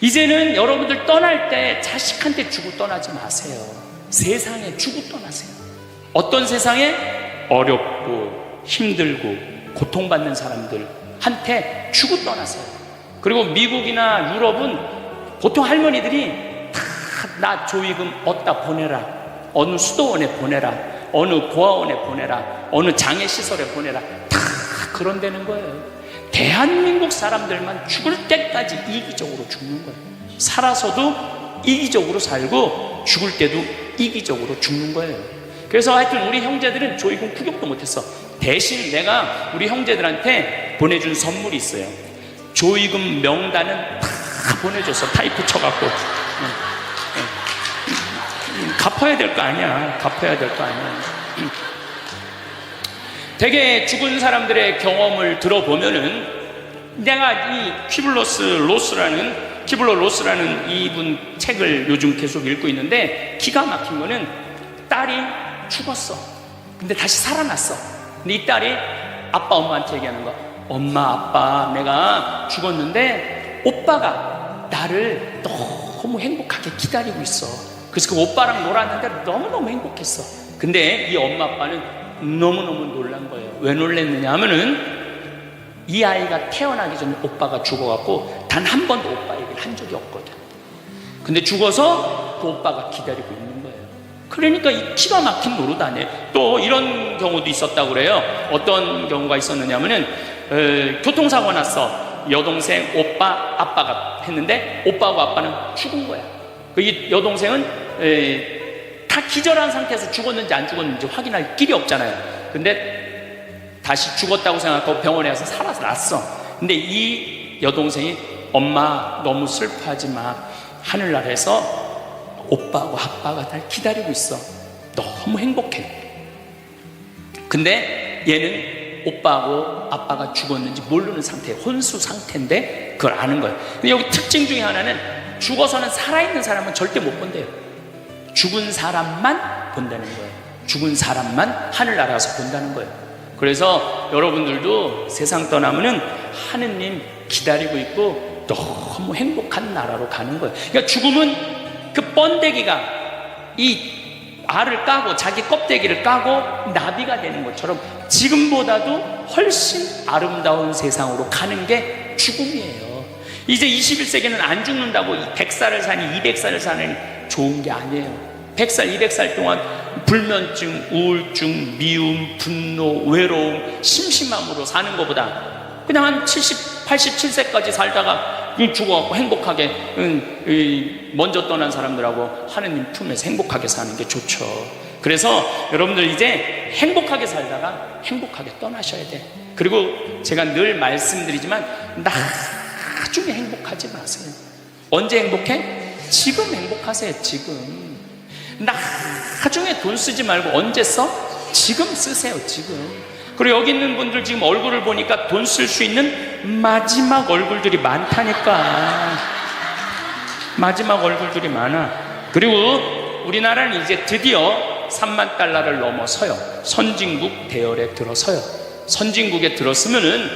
이제는 여러분들 떠날 때 자식한테 주고 떠나지 마세요. 세상에 주고 떠나세요. 어떤 세상에? 어렵고 힘들고 고통받는 사람들한테 주고 떠나세요. 그리고 미국이나 유럽은 보통 할머니들이 다 나 조의금 어디다 보내라, 어느 수도원에 보내라, 어느 고아원에 보내라, 어느 장애시설에 보내라, 다 그런 데는 거예요. 대한민국 사람들만 죽을 때까지 이기적으로 죽는 거예요. 살아서도 이기적으로 살고 죽을 때도 이기적으로 죽는 거예요. 그래서 하여튼 우리 형제들은 조의금 구경도 못했어. 대신 내가 우리 형제들한테 보내준 선물이 있어요. 조의금 명단은 다 보내줬어. 타이프 쳐갖고. 갚아야 될 거 아니야. 갚아야 될 거 아니야. 되게 죽은 사람들의 경험을 들어보면은, 내가 이 키블러 로스라는 이분 책을 요즘 계속 읽고 있는데, 기가 막힌 거는 딸이 죽었어. 근데 다시 살아났어. 근데 이 딸이 아빠 엄마한테 얘기하는 거야. 엄마 아빠 내가 죽었는데 오빠가 나를 너무 행복하게 기다리고 있어. 그래서 그 오빠랑 놀았는데 너무너무 행복했어. 근데 이 엄마 아빠는 너무너무 놀란 거예요. 왜 놀랬느냐 하면은 이 아이가 태어나기 전에 오빠가 죽어갖고 단 한 번도 오빠 얘기를 한 적이 없거든. 근데 죽어서 그 오빠가 기다리고 있는 거예요. 그러니까 이 기가 막힌 노릇 아니에요. 또 이런 경우도 있었다고 그래요. 어떤 경우가 있었느냐 하면은 교통사고 났어. 여동생, 오빠, 아빠가 했는데 오빠하고 아빠는 죽은 거야. 이 여동생은 다 기절한 상태에서 죽었는지 안 죽었는지 확인할 길이 없잖아요. 근데 다시 죽었다고 생각하고 병원에 가서 살아났어. 근데 이 여동생이 엄마 너무 슬퍼하지 마. 하늘나라에서 오빠하고 아빠가 날 기다리고 있어. 너무 행복해. 근데 얘는 오빠하고 아빠가 죽었는지 모르는 상태, 혼수 상태인데 그걸 아는 거예요. 근데 여기 특징 중에 하나는 죽어서는 살아있는 사람은 절대 못 본대요. 죽은 사람만 본다는 거예요. 죽은 사람만 하늘나라 가서 본다는 거예요. 그래서 여러분들도 세상 떠나면은 하느님 기다리고 있고 너무 행복한 나라로 가는 거예요. 그러니까 죽음은 그 번데기가 이 알을 까고 자기 껍데기를 까고 나비가 되는 것처럼 지금보다도 훨씬 아름다운 세상으로 가는 게 죽음이에요. 이제 21세기는 안 죽는다고 100살을 사니 200살을 사는 좋은 게 아니에요. 100살, 200살 동안 불면증, 우울증, 미움, 분노, 외로움, 심심함으로 사는 것보다 그냥 한 70, 87세까지 살다가 죽어갖고 행복하게 먼저 떠난 사람들하고 하느님 품에서 행복하게 사는 게 좋죠. 그래서 여러분들 이제 행복하게 살다가 행복하게 떠나셔야 돼. 그리고 제가 늘 말씀드리지만 나중에 행복하지 마세요. 언제 행복해? 지금 행복하세요. 지금. 나중에 돈 쓰지 말고 언제 써? 지금 쓰세요. 지금. 그리고 여기 있는 분들 지금 얼굴을 보니까 돈 쓸 수 있는 마지막 얼굴들이 많다니까. 마지막 얼굴들이 많아. 그리고 우리나라는 이제 드디어 3만 달러를 넘어서요. 선진국 대열에 들어서요. 선진국에 들었으면은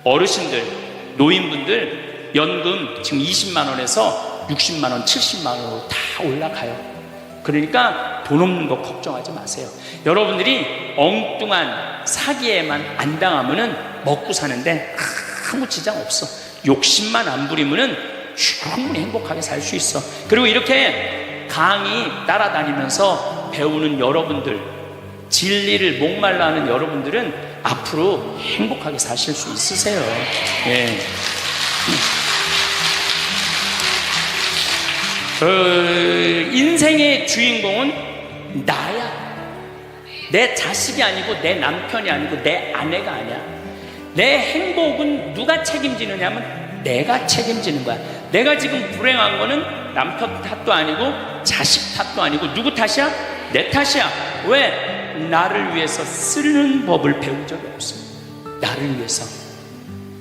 어르신들, 노인분들 연금 지금 20만 원에서 60만 원, 70만 원으로 다 올라가요. 그러니까 돈 없는 거 걱정하지 마세요. 여러분들이 엉뚱한 사기에만 안 당하면은 먹고 사는데 아무 지장 없어. 욕심만 안 부리면은 충분히 행복하게 살 수 있어. 그리고 이렇게 강의 따라다니면서 배우는 여러분들, 진리를 목말라 하는 여러분들은 앞으로 행복하게 사실 수 있으세요. 예. 인생의 주인공은 나야. 내 자식이 아니고 내 남편이 아니고 내 아내가 아니야. 내 행복은 누가 책임지느냐 하면 내가 책임지는 거야. 내가 지금 불행한 거는 남편 탓도 아니고 자식 탓도 아니고 누구 탓이야? 내 탓이야. 왜? 나를 위해서 쓰는 법을 배운 적이 없어. 나를 위해서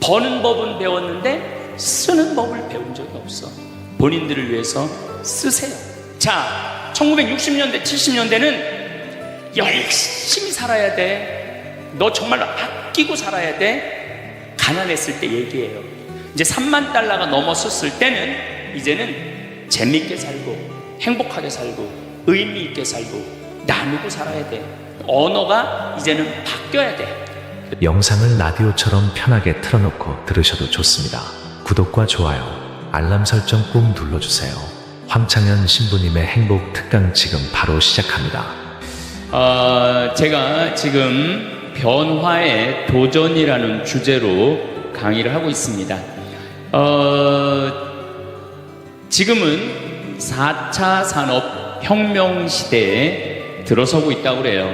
버는 법은 배웠는데 쓰는 법을 배운 적이 없어. 본인들을 위해서 쓰세요. 자, 1960년대 70년대는 열심히 살아야 돼. 너 정말로 아끼고 살아야 돼. 가난했을 때 얘기해요. 이제 3만 달러가 넘었을 때는 이제는 재밌게 살고 행복하게 살고 의미 있게 살고 나누고 살아야 돼. 언어가 이제는 바뀌어야 돼. 영상을 라디오처럼 편하게 틀어놓고 들으셔도 좋습니다. 구독과 좋아요, 알람 설정 꾹 눌러주세요. 황창현 신부님의 행복 특강 지금 바로 시작합니다. 제가 지금 변화의 도전이라는 주제로 강의를 하고 있습니다. 지금은 4차 산업혁명 시대에 들어서고 있다고 그래요.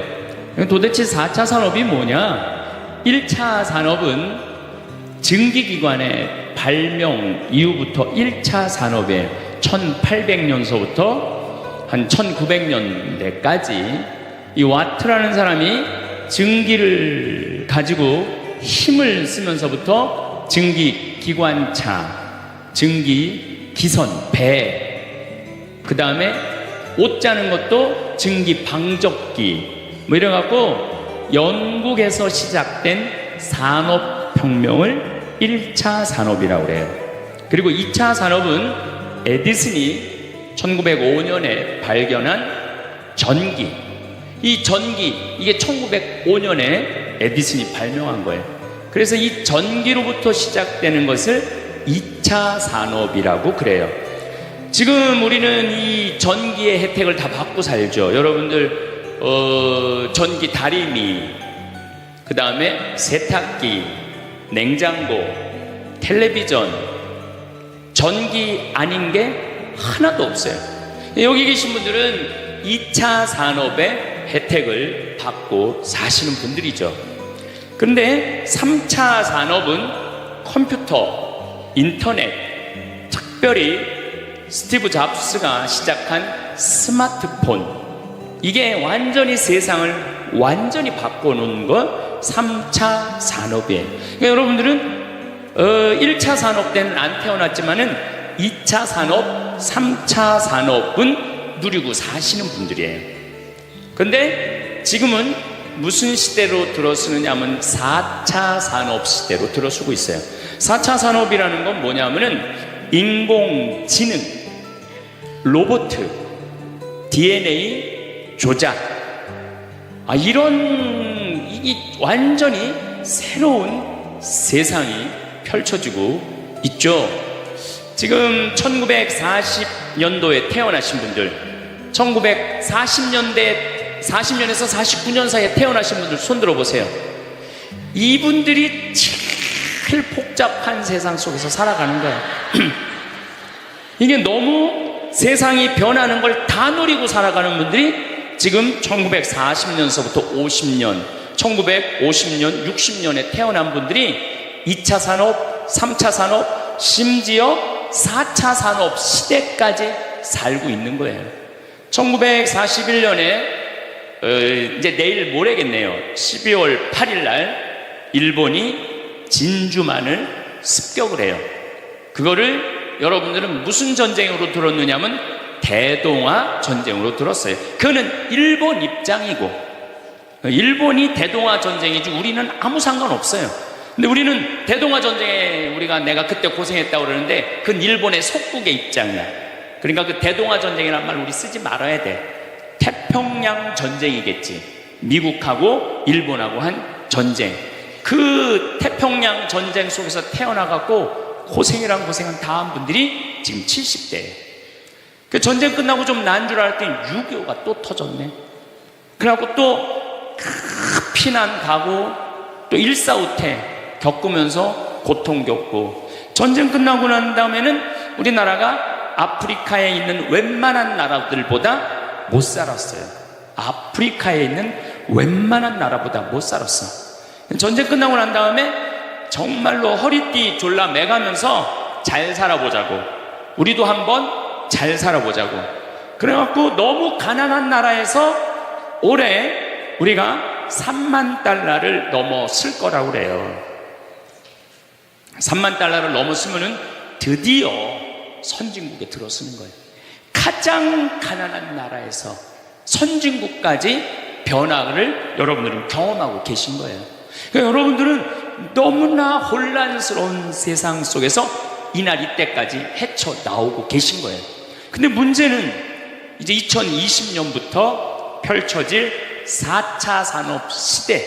도대체 4차 산업이 뭐냐? 1차 산업은 증기기관의 발명 이후부터 1차 산업에 1800년서부터 한 1900년대까지 이 와트라는 사람이 증기를 가지고 힘을 쓰면서부터 증기기관차, 증기기선, 배, 그 다음에 옷 짜는 것도 증기방적기 뭐 이래갖고 영국에서 시작된 산업혁명을 1차 산업이라고 그래요. 그리고 2차 산업은 에디슨이 1905년에 발견한 전기. 이 전기, 이게 1905년에 에디슨이 발명한 거예요. 그래서 이 전기로부터 시작되는 것을 2차 산업이라고 그래요. 지금 우리는 이 전기의 혜택을 다 받고 살죠. 여러분들 전기 다리미, 그 다음에 세탁기, 냉장고, 텔레비전, 전기 아닌 게 하나도 없어요. 여기 계신 분들은 2차 산업의 혜택을 받고 사시는 분들이죠. 그런데 3차 산업은 컴퓨터, 인터넷, 특별히 스티브 잡스가 시작한 스마트폰, 이게 완전히 세상을 완전히 바꿔놓은 거 3차 산업이에요. 그러니까 여러분들은 1차 산업 때는 안 태어났지만은 2차 산업, 3차 산업은 누리고 사시는 분들이에요. 근데 지금은 무슨 시대로 들어서느냐 하면 4차 산업 시대로 들어서고 있어요. 4차 산업이라는 건 뭐냐면은 인공지능, 로봇, DNA 조작, 이런 이 완전히 새로운 세상이 펼쳐지고 있죠. 지금 1940년도에 태어나신 분들, 1940년대 40년에서 49년 사이에 태어나신 분들 손 들어보세요. 이분들이 제일 복잡한 세상 속에서 살아가는 거예요. 이게 너무 세상이 변하는 걸 다 노리고 살아가는 분들이 지금 1940년서부터 50년, 1950년, 60년에 태어난 분들이 2차 산업, 3차 산업, 심지어 4차 산업 시대까지 살고 있는 거예요. 1941년에 이제 내일 모레겠네요. 12월 8일 날 일본이 진주만을 습격을 해요. 그거를 여러분들은 무슨 전쟁으로 들었느냐면 대동아 전쟁으로 들었어요. 그거는 일본 입장이고, 일본이 대동아 전쟁이지 우리는 아무 상관없어요. 근데 우리는 대동아 전쟁에 내가 그때 고생했다고 그러는데 그건 일본의 속국의 입장이야. 그러니까 그 대동아 전쟁이라는 말 우리 쓰지 말아야 돼. 태평양 전쟁이겠지. 미국하고 일본하고 한 전쟁. 그 태평양 전쟁 속에서 태어나갖고 고생이란 고생은 다 한 분들이 지금 70대예요. 그 전쟁 끝나고 좀 난 줄 알았더니 6.25가 또 터졌네. 그래갖고 또 피난 가고 또 일사후퇴 겪으면서 고통 겪고, 전쟁 끝나고 난 다음에는 우리나라가 아프리카에 있는 웬만한 나라들보다 못 살았어요. 아프리카에 있는 웬만한 나라보다 못 살았어. 전쟁 끝나고 난 다음에 정말로 허리띠 졸라 매가면서 잘 살아보자고, 우리도 한번 잘 살아보자고. 그래갖고 너무 가난한 나라에서 올해 우리가 3만 달러를 넘었을 거라고 그래요. 3만 달러를 넘었으면은 드디어 선진국에 들어서는 거예요. 가장 가난한 나라에서 선진국까지 변화를 여러분들은 경험하고 계신 거예요. 그러니까 여러분들은 너무나 혼란스러운 세상 속에서 이날 이때까지 헤쳐나오고 계신 거예요. 근데 문제는 이제 2020년부터 펼쳐질 4차 산업 시대,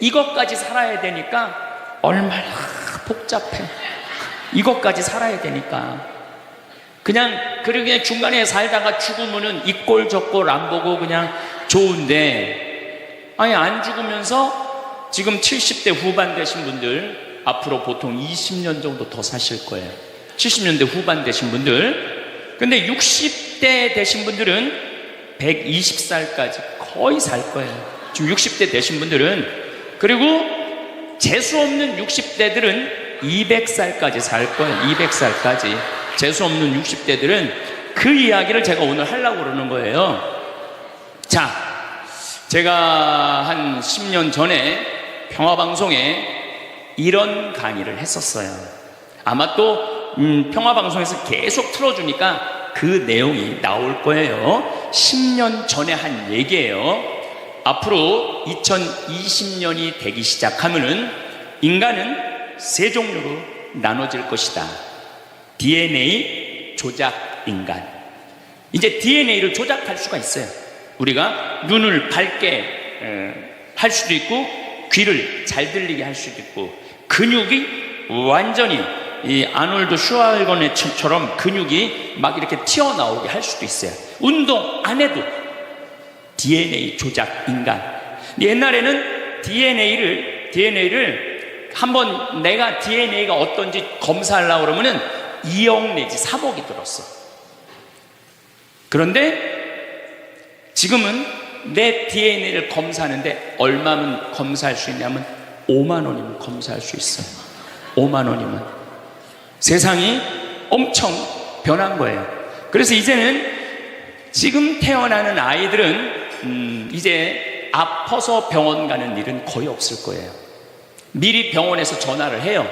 이것까지 살아야 되니까 얼마나 복잡해. 이것까지 살아야 되니까 그냥 중간에 살다가 죽으면은 이 꼴 저 꼴 안 보고 그냥 좋은데, 아니 안 죽으면서 지금 70대 후반 되신 분들 앞으로 보통 20년 정도 더 사실 거예요. 70년대 후반 되신 분들. 근데 60대 되신 분들은 120살까지 거의 살 거예요. 지금 60대 되신 분들은. 그리고 재수없는 60대들은 200살까지 살 거예요. 200살까지. 재수없는 60대들은 그 이야기를 제가 오늘 하려고 그러는 거예요. 자, 제가 한 10년 전에 평화방송에 이런 강의를 했었어요. 아마 또 평화방송에서 계속 틀어주니까 그 내용이 나올 거예요. 10년 전에 한 얘기예요. 앞으로 2020년이 되기 시작하면은 인간은 세 종류로 나눠질 것이다. DNA 조작 인간. 이제 DNA를 조작할 수가 있어요. 우리가 눈을 밝게 할 수도 있고, 귀를 잘 들리게 할 수도 있고, 근육이 완전히 이 아놀드 슈왈거네처럼 근육이 막 이렇게 튀어나오게 할 수도 있어요. 운동 안 해도 DNA 조작 인간. 옛날에는 DNA를 한번 내가 DNA가 어떤지 검사하려고 그러면은 2억 내지 3억이 들었어. 그런데 지금은 내 DNA를 검사하는데 얼마면 검사할 수 있냐면 5만 원이면 검사할 수 있어요. 5만 원이면. 세상이 엄청 변한 거예요. 그래서 이제는 지금 태어나는 아이들은 이제 아파서 병원 가는 일은 거의 없을 거예요. 미리 병원에서 전화를 해요.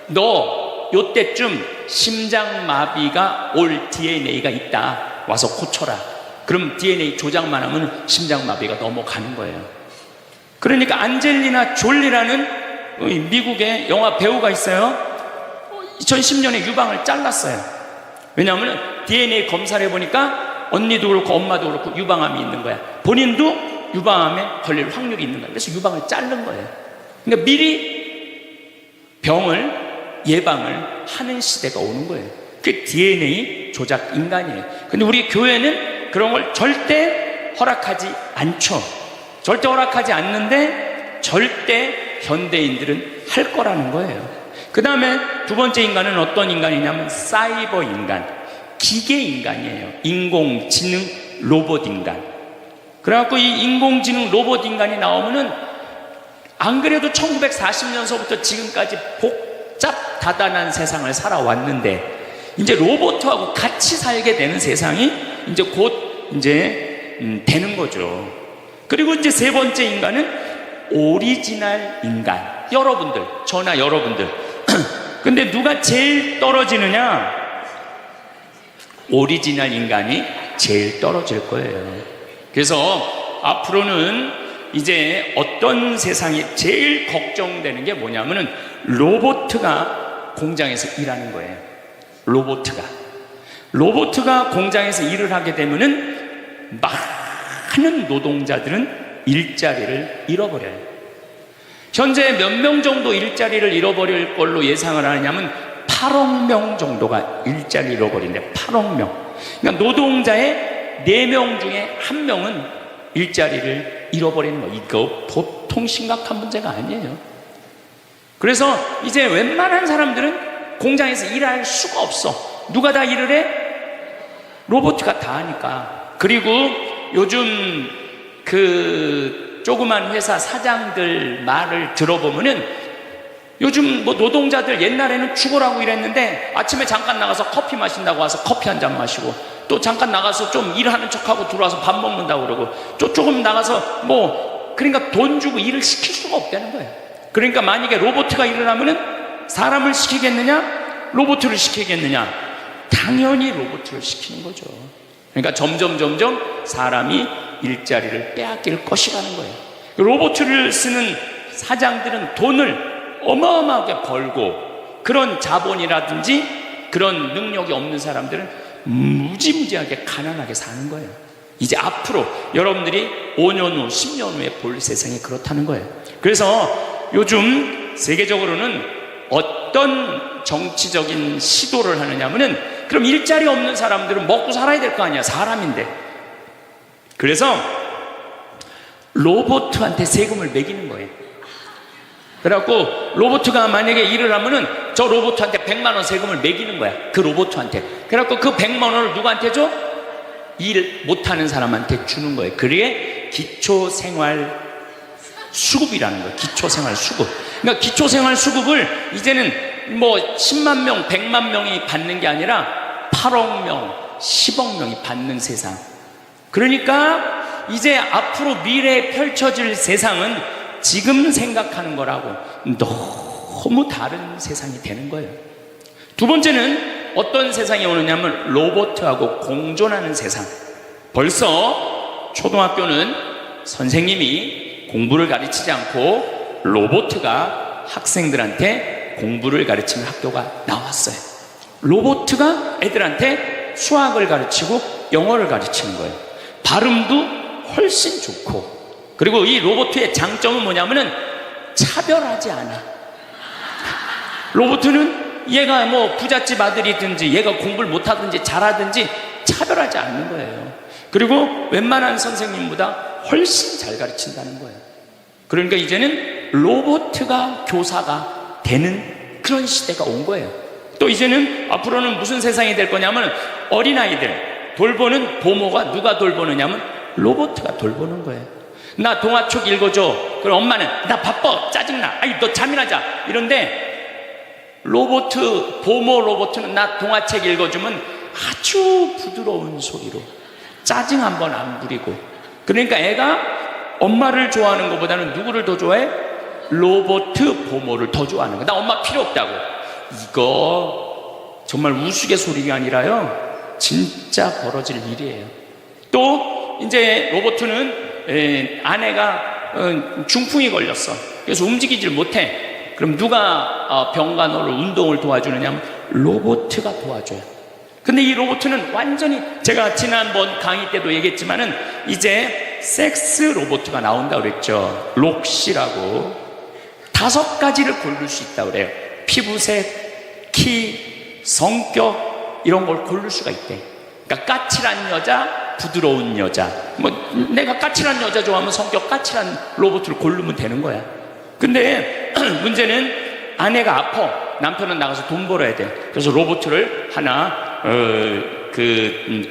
너 요때쯤 심장마비가 올 DNA가 있다. 와서 고쳐라. 그럼 DNA 조작만 하면 심장마비가 넘어가는 거예요. 그러니까 안젤리나 졸리라는 미국의 영화 배우가 있어요. 2010년에 유방을 잘랐어요. 왜냐하면 DNA 검사를 해보니까 언니도 그렇고 엄마도 그렇고 유방암이 있는 거야. 본인도 유방암에 걸릴 확률이 있는 거야. 그래서 유방을 자른 거예요. 그러니까 미리 병을 예방을 하는 시대가 오는 거예요. 그게 DNA 조작 인간이에요. 근데 우리 교회는 그런 걸 절대 허락하지 않죠. 절대 허락하지 않는데 절대 현대인들은 할 거라는 거예요. 그 다음에 두 번째 인간은 어떤 인간이냐면 사이버 인간, 기계 인간이에요. 인공지능 로봇 인간. 그래갖고 이 인공지능 로봇 인간이 나오면은 안 그래도 1940년서부터 지금까지 복잡다단한 세상을 살아왔는데 이제 로봇하고 같이 살게 되는 세상이 이제 곧 이제 되는 거죠. 그리고 이제 세 번째 인간은 오리지널 인간. 여러분들, 저나 여러분들. 근데 누가 제일 떨어지느냐? 오리지널 인간이 제일 떨어질 거예요. 그래서 앞으로는 이제 어떤 세상이 제일 걱정되는 게 뭐냐면은 로봇가 공장에서 일하는 거예요. 로봇가 공장에서 일을 하게 되면은 많은 노동자들은 일자리를 잃어버려요. 현재 몇 명 정도 일자리를 잃어버릴 걸로 예상을 하냐면 8억 명 정도가 일자리를 잃어버린대. 8억 명. 그러니까 노동자의 4명 중에 1명은 일자리를 잃어버리는 거. 이거 보통 심각한 문제가 아니에요. 그래서 이제 웬만한 사람들은 공장에서 일할 수가 없어. 누가 다 일을 해? 로봇가 다 하니까. 그리고 요즘 그 조그만 회사 사장들 말을 들어보면은 요즘 뭐 노동자들 옛날에는 죽으라고 일했는데 아침에 잠깐 나가서 커피 마신다고 와서 커피 한 잔 마시고 또 잠깐 나가서 좀 일하는 척하고 들어와서 밥 먹는다고 그러고 또 조금 나가서 뭐 그러니까 돈 주고 일을 시킬 수가 없다는 거예요. 그러니까 만약에 로봇가 일을 하면은 사람을 시키겠느냐? 로봇을 시키겠느냐? 당연히 로봇을 시키는 거죠. 그러니까 점점 사람이 일자리를 빼앗길 것이라는 거예요. 로봇을 쓰는 사장들은 돈을 어마어마하게 벌고, 그런 자본이라든지 그런 능력이 없는 사람들은 무지무지하게 가난하게 사는 거예요. 이제 앞으로 여러분들이 5년 후, 10년 후에 볼 세상이 그렇다는 거예요. 그래서 요즘 세계적으로는 어떤 정치적인 시도를 하느냐면은, 그럼 일자리 없는 사람들은 먹고 살아야 될 거 아니야, 사람인데. 그래서 로봇한테 세금을 매기는 거예요. 그래갖고 로봇가 만약에 일을 하면은 저 로봇한테 100만 원 세금을 매기는 거야, 그 로봇한테. 그래갖고 그 100만 원을 누구한테 줘? 일 못하는 사람한테 주는 거예요. 그게 기초생활 수급이라는 거예요. 기초생활 수급. 그러니까 기초생활 수급을 이제는 뭐 10만 명, 100만 명이 받는 게 아니라 8억 명, 10억 명이 받는 세상. 그러니까 이제 앞으로 미래에 펼쳐질 세상은 지금 생각하는 거라고 너무 다른 세상이 되는 거예요. 두 번째는 어떤 세상이 오느냐면 로봇하고 공존하는 세상. 벌써 초등학교는 선생님이 공부를 가르치지 않고 로봇가 학생들한테 공부를 가르치는 학교가 나왔어요. 로봇가 애들한테 수학을 가르치고 영어를 가르치는 거예요. 발음도 훨씬 좋고, 그리고 이 로봇의 장점은 뭐냐면은 차별하지 않아. 로봇은 얘가 뭐 부잣집 아들이든지 얘가 공부를 못하든지 잘하든지 차별하지 않는 거예요. 그리고 웬만한 선생님보다 훨씬 잘 가르친다는 거예요. 그러니까 이제는 로봇가 교사가 되는 그런 시대가 온 거예요. 또 이제는 앞으로는 무슨 세상이 될 거냐면, 어린아이들 돌보는 보모가 누가 돌보느냐면 로봇가 돌보는 거예요. 나 동화책 읽어줘. 그럼 엄마는 나 바빠, 짜증나, 아이 너 잠이나 자, 이런데 보모 로봇은 나 동화책 읽어주면 아주 부드러운 소리로 짜증 한 번 안 부리고. 그러니까 애가 엄마를 좋아하는 것보다는 누구를 더 좋아해? 로봇 보모를 더 좋아하는 거야. 나 엄마 필요 없다고. 이거 정말 우스갯소리가 아니라요, 진짜 벌어질 일이에요. 또 이제 로봇은 아내가 중풍이 걸렸어. 그래서 움직이질 못해. 그럼 누가 병간호를, 운동을 도와주느냐 하면 로봇가 도와줘요. 근데 이 로봇은 완전히, 제가 지난번 강의 때도 얘기했지만은 이제 섹스 로봇가 나온다고 그랬죠. 록시라고 5가지를 고를 수 있다고 그래요. 피부색, 키, 성격, 이런 걸 고를 수가 있대. 그러니까 까칠한 여자, 부드러운 여자. 뭐 내가 까칠한 여자 좋아하면 성격 까칠한 로봇을 고르면 되는 거야. 근데 문제는 아내가 아파. 남편은 나가서 돈 벌어야 돼. 그래서 로봇을 하나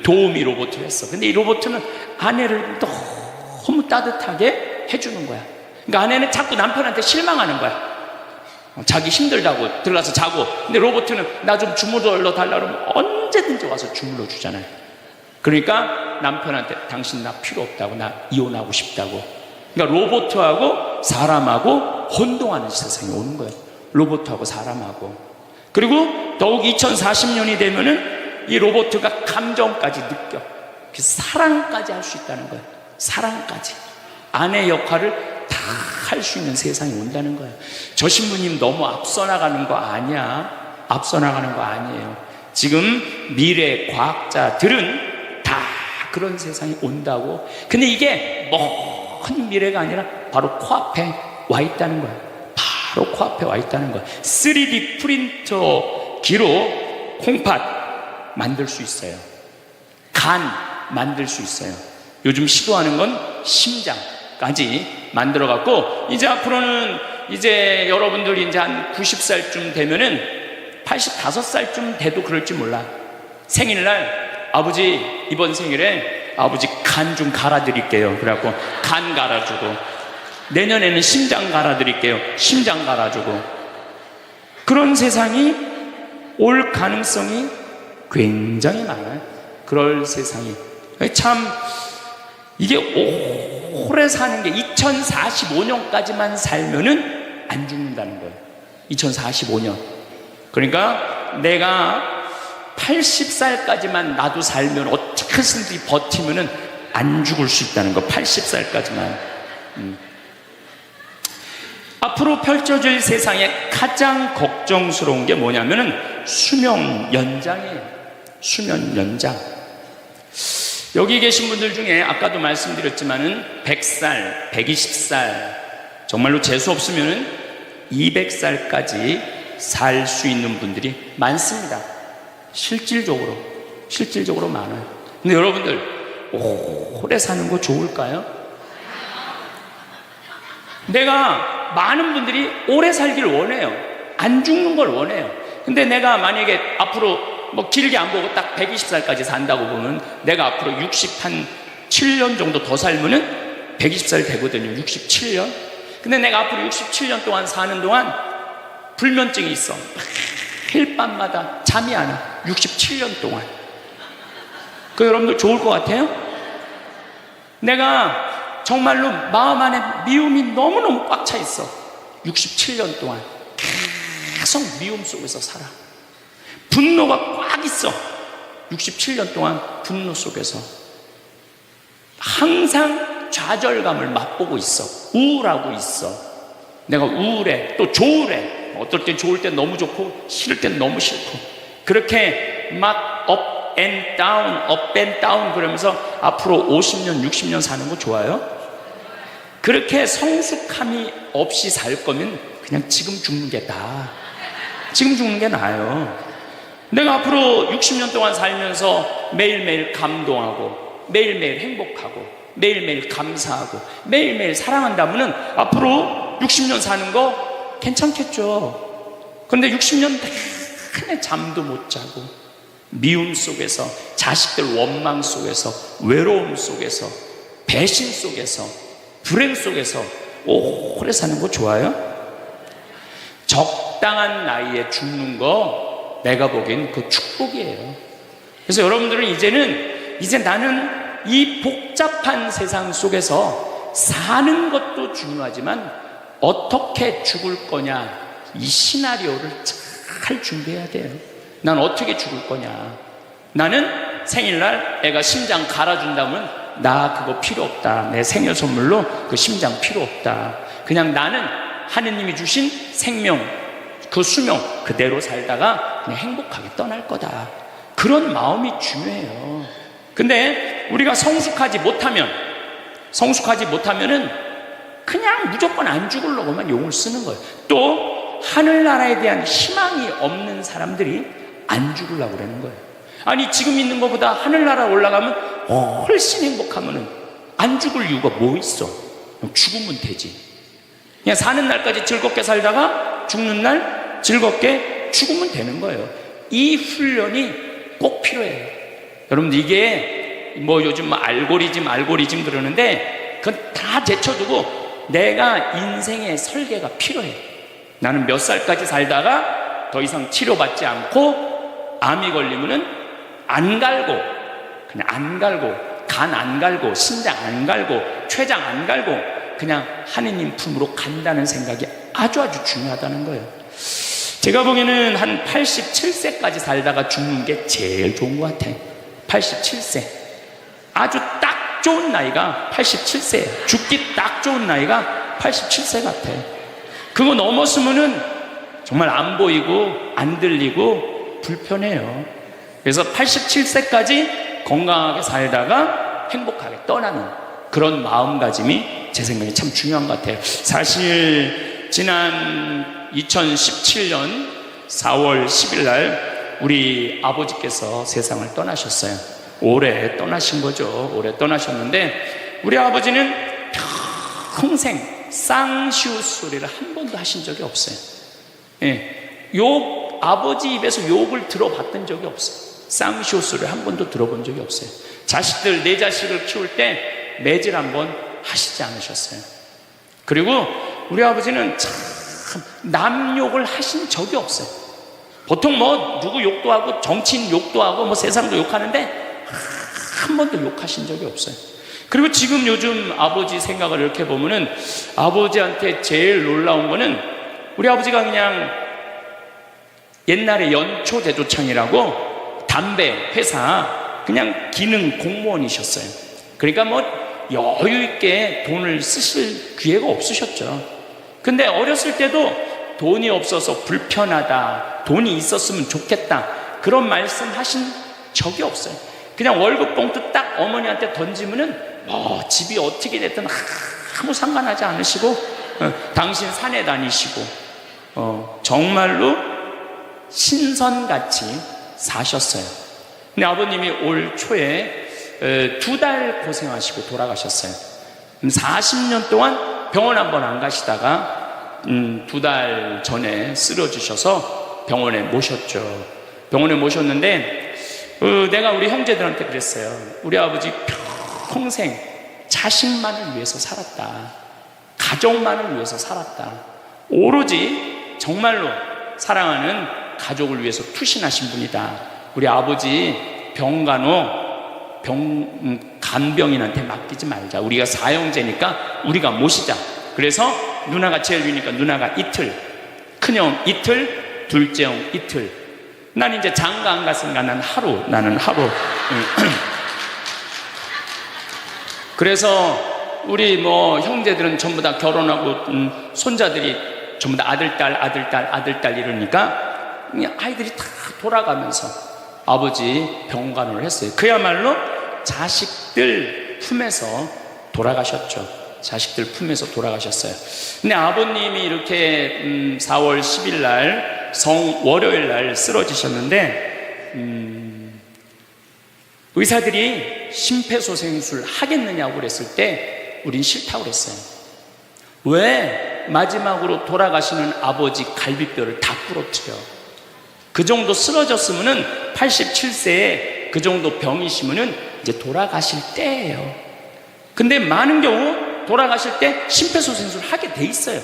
도우미 로봇을 했어. 근데 이 로봇은 아내를 너무 따뜻하게 해주는 거야. 그러니까 아내는 자꾸 남편한테 실망하는 거야. 자기 힘들다고 들어가서 자고. 근데 로봇은 나 좀 주물러 달라 그러면 언제든지 와서 주물러 주잖아요. 그러니까 남편한테 당신 나 필요 없다고, 나 이혼하고 싶다고. 그러니까 로봇하고 사람하고 혼동하는 세상이 오는 거예요. 로봇하고 사람하고. 그리고 더욱 2040년이 되면은 이 로봇가 감정까지 느껴. 사랑까지 할 수 있다는 거예요. 사랑까지. 아내 역할을 다 할 수 있는 세상이 온다는 거예요. 저 신부님 너무 앞서 나가는 거 아니야. 앞서 나가는 거 아니에요. 지금 미래 과학자들은 다 그런 세상이 온다고. 근데 이게 먼 미래가 아니라 바로 코앞에 와 있다는 거예요. 바로 코앞에 와 있다는 거예요. 3D 프린터기로 콩팥 만들 수 있어요. 간 만들 수 있어요. 요즘 시도하는 건 심장까지 만들어 갖고, 이제 앞으로는 이제 여러분들이 이제 한 90살쯤 되면은 85살쯤 돼도 그럴지 몰라. 생일날 아버지 이번 생일에 아버지 간 좀 갈아드릴게요. 그래갖고 간 갈아주고, 내년에는 심장 갈아드릴게요. 심장 갈아주고. 그런 세상이 올 가능성이 굉장히 많아요. 그럴 세상이. 참 이게 오래 사는 게 2045년까지만 살면은 안 죽는다는 거예요. 2045년. 그러니까 내가 80살까지만 나도 살면 어떻게든지 버티면은 안 죽을 수 있다는 거. 80살까지만. 앞으로 펼쳐질 세상에 가장 걱정스러운 게 뭐냐면은 수명 연장이에요. 수명 연장. 여기 계신 분들 중에 아까도 말씀드렸지만은 100살, 120살, 정말로 재수 없으면은 200살까지 살 수 있는 분들이 많습니다. 실질적으로 많아요. 근데 여러분들 오래 사는 거 좋을까요? 내가 많은 분들이 오래 살기를 원해요. 안 죽는 걸 원해요. 근데 내가 만약에 앞으로 뭐 길게 안 보고 딱 120살까지 산다고 보면 내가 앞으로 67년 정도 더 살면은 120살 되거든요. 67년. 근데 내가 앞으로 67년 동안 사는 동안 불면증이 있어. 매일 밤마다 잠이 안 와. 67년 동안. 그 여러분들 좋을 것 같아요? 내가 정말로 마음 안에 미움이 너무너무 꽉 차 있어. 67년 동안 계속 미움 속에서 살아. 분노가 꽉 있어. 67년 동안 분노 속에서 항상 좌절감을 맛보고 있어. 우울하고 있어. 내가 우울해, 또 좋으래. 어떨 땐 좋을 땐 너무 좋고 싫을 땐 너무 싫고, 그렇게 막 up and down 그러면서 앞으로 50년 60년 사는 거 좋아요? 그렇게 성숙함이 없이 살 거면 그냥 지금 죽는 게 나아. 지금 죽는 게 나아요. 내가 앞으로 60년 동안 살면서 매일매일 감동하고 매일매일 행복하고 매일매일 감사하고 매일매일 사랑한다면 앞으로 60년 사는 거 괜찮겠죠. 그런데 60년 내내 잠도 못 자고 미움 속에서, 자식들 원망 속에서, 외로움 속에서, 배신 속에서, 불행 속에서 오래 사는 거 좋아요? 적당한 나이에 죽는 거 내가 보기엔 그 축복이에요. 그래서 여러분들은 이제 나는 이 복잡한 세상 속에서 사는 것도 중요하지만 어떻게 죽을 거냐, 이 시나리오를 잘 준비해야 돼요. 난 어떻게 죽을 거냐. 나는 생일날 애가 심장 갈아준다면 나 그거 필요 없다. 내 생일 선물로 그 심장 필요 없다. 그냥 나는 하느님이 주신 생명, 그 수명 그대로 살다가 그냥 행복하게 떠날 거다. 그런 마음이 중요해요. 근데 우리가 성숙하지 못하면은 그냥 무조건 안 죽으려고만 용을 쓰는 거예요. 또 하늘나라에 대한 희망이 없는 사람들이 안 죽으려고 그러는 거예요. 아니 지금 있는 것보다 하늘나라 올라가면 훨씬 행복하면은 안 죽을 이유가 뭐 있어? 죽으면 되지. 그냥 사는 날까지 즐겁게 살다가 죽는 날 즐겁게 죽으면 되는 거예요. 이 훈련이 꼭 필요해요. 여러분들 이게 뭐 요즘 알고리즘 그러는데 그건 다 제쳐두고 내가 인생의 설계가 필요해. 나는 몇 살까지 살다가 더 이상 치료받지 않고 암이 걸리면은 안 갈고, 그냥 안 갈고, 간 안 갈고, 신장 안 갈고, 췌장 안 갈고 그냥 하느님 품으로 간다는 생각이 아주 중요하다는 거예요. 제가 보기에는 한 87세까지 살다가 죽는 게 제일 좋은 것 같아요. 87세. 아주 딱 좋은 나이가 87세예요. 죽기 딱 좋은 나이가 87세 같아요. 그거 넘었으면은 정말 안 보이고 안 들리고 불편해요. 그래서 87세까지 건강하게 살다가 행복하게 떠나는 그런 마음가짐이 제 생각에 참 중요한 것 같아요. 사실 지난 2017년 4월 10일 날 우리 아버지께서 세상을 떠나셨어요. 올해 떠나신 거죠. 올해 떠나셨는데 우리 아버지는 평생 쌍시옷 소리를 한 번도 하신 적이 없어요. 예, 아버지 입에서 욕을 들어봤던 적이 없어요. 쌍시옷 소리를 한 번도 들어본 적이 없어요. 자식들, 내 자식을 키울 때 매질 한 번 하시지 않으셨어요. 그리고 우리 아버지는 참 남 욕을 하신 적이 없어요. 보통 뭐 누구 욕도 하고 정치인 욕도 하고 뭐 세상도 욕하는데 한 번도 욕하신 적이 없어요. 그리고 지금 요즘 아버지 생각을 이렇게 보면은 아버지한테 제일 놀라운 거는 우리 아버지가 그냥 옛날에 연초대조청이라고 담배 회사 그냥 기능 공무원이셨어요. 그러니까 뭐 여유 있게 돈을 쓰실 기회가 없으셨죠. 근데 어렸을 때도 돈이 없어서 불편하다, 돈이 있었으면 좋겠다, 그런 말씀 하신 적이 없어요. 그냥 월급 봉투 딱 어머니한테 던지면은 뭐 집이 어떻게 됐든 아무 상관하지 않으시고 당신 산에 다니시고 정말로 신선같이 사셨어요. 근데 아버님이 올 초에 2달 고생하시고 돌아가셨어요. 40년 동안 병원 한번 안 가시다가 2달 전에 쓰러지셔서 병원에 모셨죠. 병원에 모셨는데 내가 우리 형제들한테 그랬어요. 우리 아버지 평생 자식만을 위해서 살았다, 가족만을 위해서 살았다, 오로지 정말로 사랑하는 가족을 위해서 투신하신 분이다. 우리 아버지 간병인한테 맡기지 말자. 우리가 사형제니까 우리가 모시자. 그래서 누나가 제일 위니까 누나가 이틀, 큰형 이틀, 둘째 형 이틀. 난 이제 장가 안 갔으니까 나는 하루. 그래서 우리 형제들은 전부 다 결혼하고 손자들이 전부 다 아들, 딸 이러니까 아이들이 다 돌아가면서 아버지 병간호를 했어요. 그야말로 자식들 품에서 돌아가셨죠. 자식들 품에서 돌아가셨어요. 근데 아버님이 이렇게 4월 10일 날 월요일 날 쓰러지셨는데 의사들이 심폐소생술 하겠느냐고 그랬을 때 우린 싫다고 그랬어요. 왜 마지막으로 돌아가시는 아버지 갈비뼈를 다 부러뜨려? 그 정도 쓰러졌으면은 87세에 그 정도 병이시면은 이제 돌아가실 때예요. 근데 많은 경우 돌아가실 때 심폐소생술 하게 돼 있어요.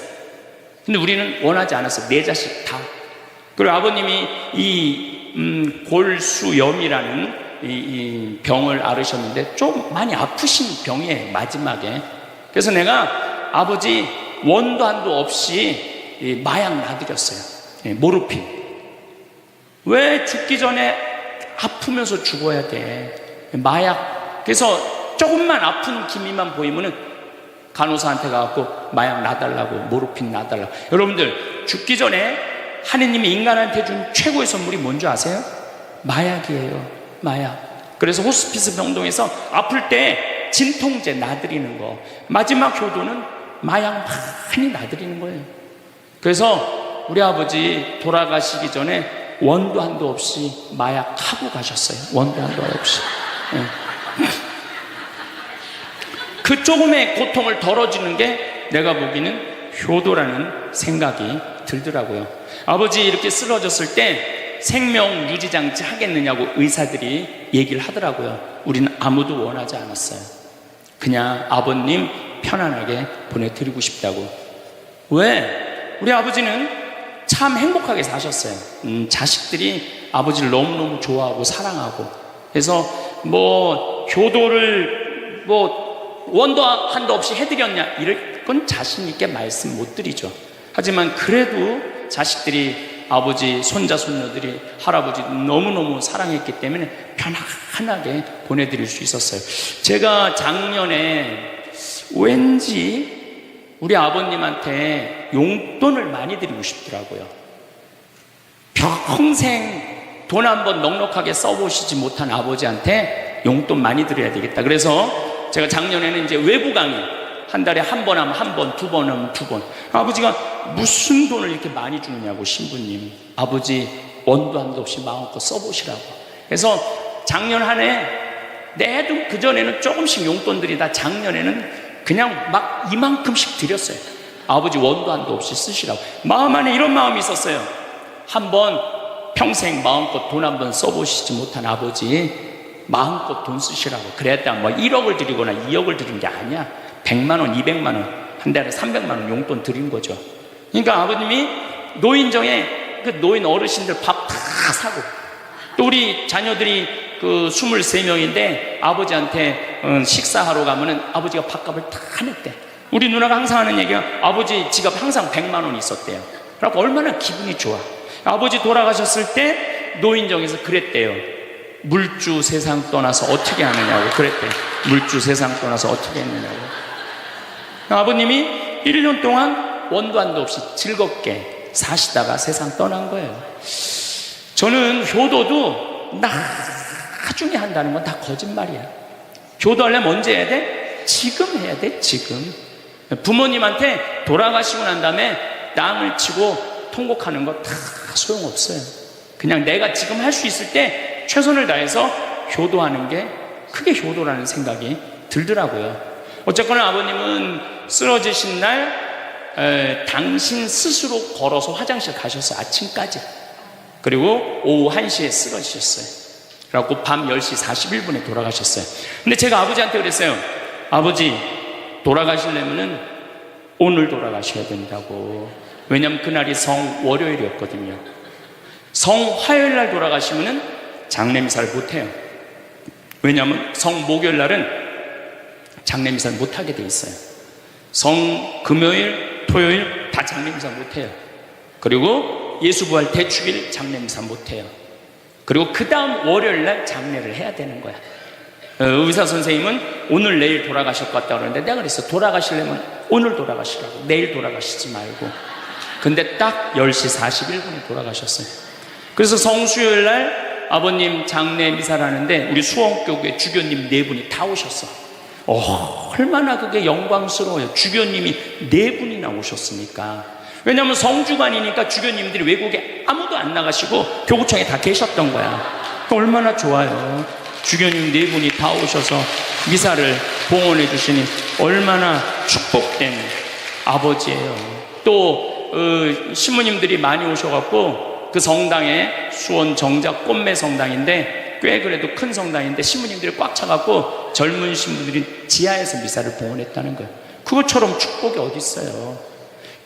근데 우리는 원하지 않았어요. 4자식 다. 그리고 아버님이 이 골수염이라는 이 병을 앓으셨는데 좀 많이 아프신 병이에요, 마지막에. 그래서 내가 아버지 원도 한도 없이 마약 놔드렸어요. 모르핀. 왜 죽기 전에 아프면서 죽어야 돼? 마약. 그래서 조금만 아픈 기미만 보이면은 간호사한테 가갖고 마약 놔달라고, 모르핀 놔달라고. 여러분들, 죽기 전에 하느님이 인간한테 준 최고의 선물이 뭔지 아세요? 마약이에요. 마약. 그래서 호스피스 병동에서 아플 때 진통제 놔드리는 거, 마지막 효도는 마약 많이 놔드리는 거예요. 그래서 우리 아버지 돌아가시기 전에 원도 한도 없이 마약하고 가셨어요. 원도 한도 없이. 그 조금의 고통을 덜어주는 게 내가 보기에는 효도라는 생각이 들더라고요. 아버지 이렇게 쓰러졌을 때 생명 유지 장치 하겠느냐고 의사들이 얘기를 하더라고요. 우리는 아무도 원하지 않았어요. 그냥 아버님 편안하게 보내드리고 싶다고. 왜? 우리 아버지는 참 행복하게 사셨어요. 자식들이 아버지를 너무너무 좋아하고 사랑하고. 그래서 효도를 원도 한도 없이 해드렸냐, 이럴 건 자신 있게 말씀 못 드리죠. 하지만 그래도 자식들이 아버지, 손자, 손녀들이 할아버지 너무너무 사랑했기 때문에 편안하게 보내드릴 수 있었어요. 제가 작년에 왠지 우리 아버님한테 용돈을 많이 드리고 싶더라고요. 평생 돈 한번 넉넉하게 써보시지 못한 아버지한테 용돈 많이 드려야 되겠다. 그래서 제가 작년에는 이제 외부 강의 한 달에 한 번 하면 한 번, 2번 하면 2번. 아버지가 무슨 돈을 이렇게 많이 주느냐고, 신부님. 아버지 원도 한도 없이 마음껏 써보시라고. 그래서 작년 한 해 내도 그전에는 조금씩 용돈 드리다 작년에는 그냥 막 이만큼씩 드렸어요. 아버지 원도 한도 없이 쓰시라고. 마음 안에 이런 마음이 있었어요. 한번 평생 마음껏 돈 한 번 써보시지 못한 아버지 마음껏 돈 쓰시라고. 그랬다 1억을 드리거나 2억을 드린 게 아니야. 100만 원, 200만 원, 한 달에 300만 원 용돈 드린 거죠. 그러니까 아버님이 노인정에 그 노인 어르신들 밥 다 사고, 또 우리 자녀들이 그 23명인데 아버지한테 식사하러 가면은 아버지가 밥값을 다 냈대. 우리 누나가 항상 하는 얘기가 아버지 지갑 항상 100만 원 있었대요. 그래서 얼마나 기분이 좋아. 아버지 돌아가셨을 때 노인정에서 그랬대요. 물주 세상 떠나서 어떻게 하느냐고 그랬대요. 물주 세상 떠나서 어떻게 했느냐고. 아버님이 1년 동안 원도 한도 없이 즐겁게 사시다가 세상 떠난 거예요. 저는 효도도 나중에 한다는 건 다 거짓말이야. 효도하려면 언제 해야 돼? 지금 해야 돼, 지금. 부모님한테 돌아가시고 난 다음에 땅을 치고 통곡하는 거 다 소용없어요. 그냥 내가 지금 할 수 있을 때 최선을 다해서 효도하는 게 크게 효도라는 생각이 들더라고요. 어쨌거나 아버님은 쓰러지신 날 당신 스스로 걸어서 화장실 가셨어요. 아침까지. 그리고 오후 1시에 쓰러지셨어요. 그래갖고 밤 10시 41분에 돌아가셨어요. 근데 제가 아버지한테 그랬어요. 아버지, 돌아가시려면은 오늘 돌아가셔야 된다고. 왜냐면 그날이 성월요일이었거든요. 성화요일 날 돌아가시면은 장례미사를 못해요. 왜냐면 성목요일 날은 장례미사를 못하게 돼 있어요. 성금요일, 토요일 다 장례미사 못해요. 그리고 예수부활 대축일 장례미사 못해요. 그리고 그 다음 월요일 날 장례를 해야 되는 거야. 의사 선생님은 오늘 내일 돌아가실 것 같다고 그러는데 내가 그랬어. 돌아가시려면 오늘 돌아가시라고. 내일 돌아가시지 말고. 근데 딱 10시 41분에 돌아가셨어요. 그래서 성수요일 날 아버님 장례 미사를 하는데 우리 수원교회 주교님 4분이 다 오셨어. 얼마나 그게 영광스러워요. 주교님이 4분이나 오셨으니까. 왜냐하면 성주관이니까 주교님들이 외국에 아무도 안 나가시고 교구청에 다 계셨던 거야. 얼마나 좋아요. 주교님 4분이 다 오셔서 미사를 봉헌해 주시니 얼마나 축복된 아버지예요. 또 신부님들이 많이 오셔갖고 그 성당에 수원 정작 꽃매 성당인데 꽤 그래도 큰 성당인데 신부님들이 꽉 차갖고 젊은 신부들이 지하에서 미사를 봉헌했다는 거예요. 그것처럼 축복이 어디 있어요.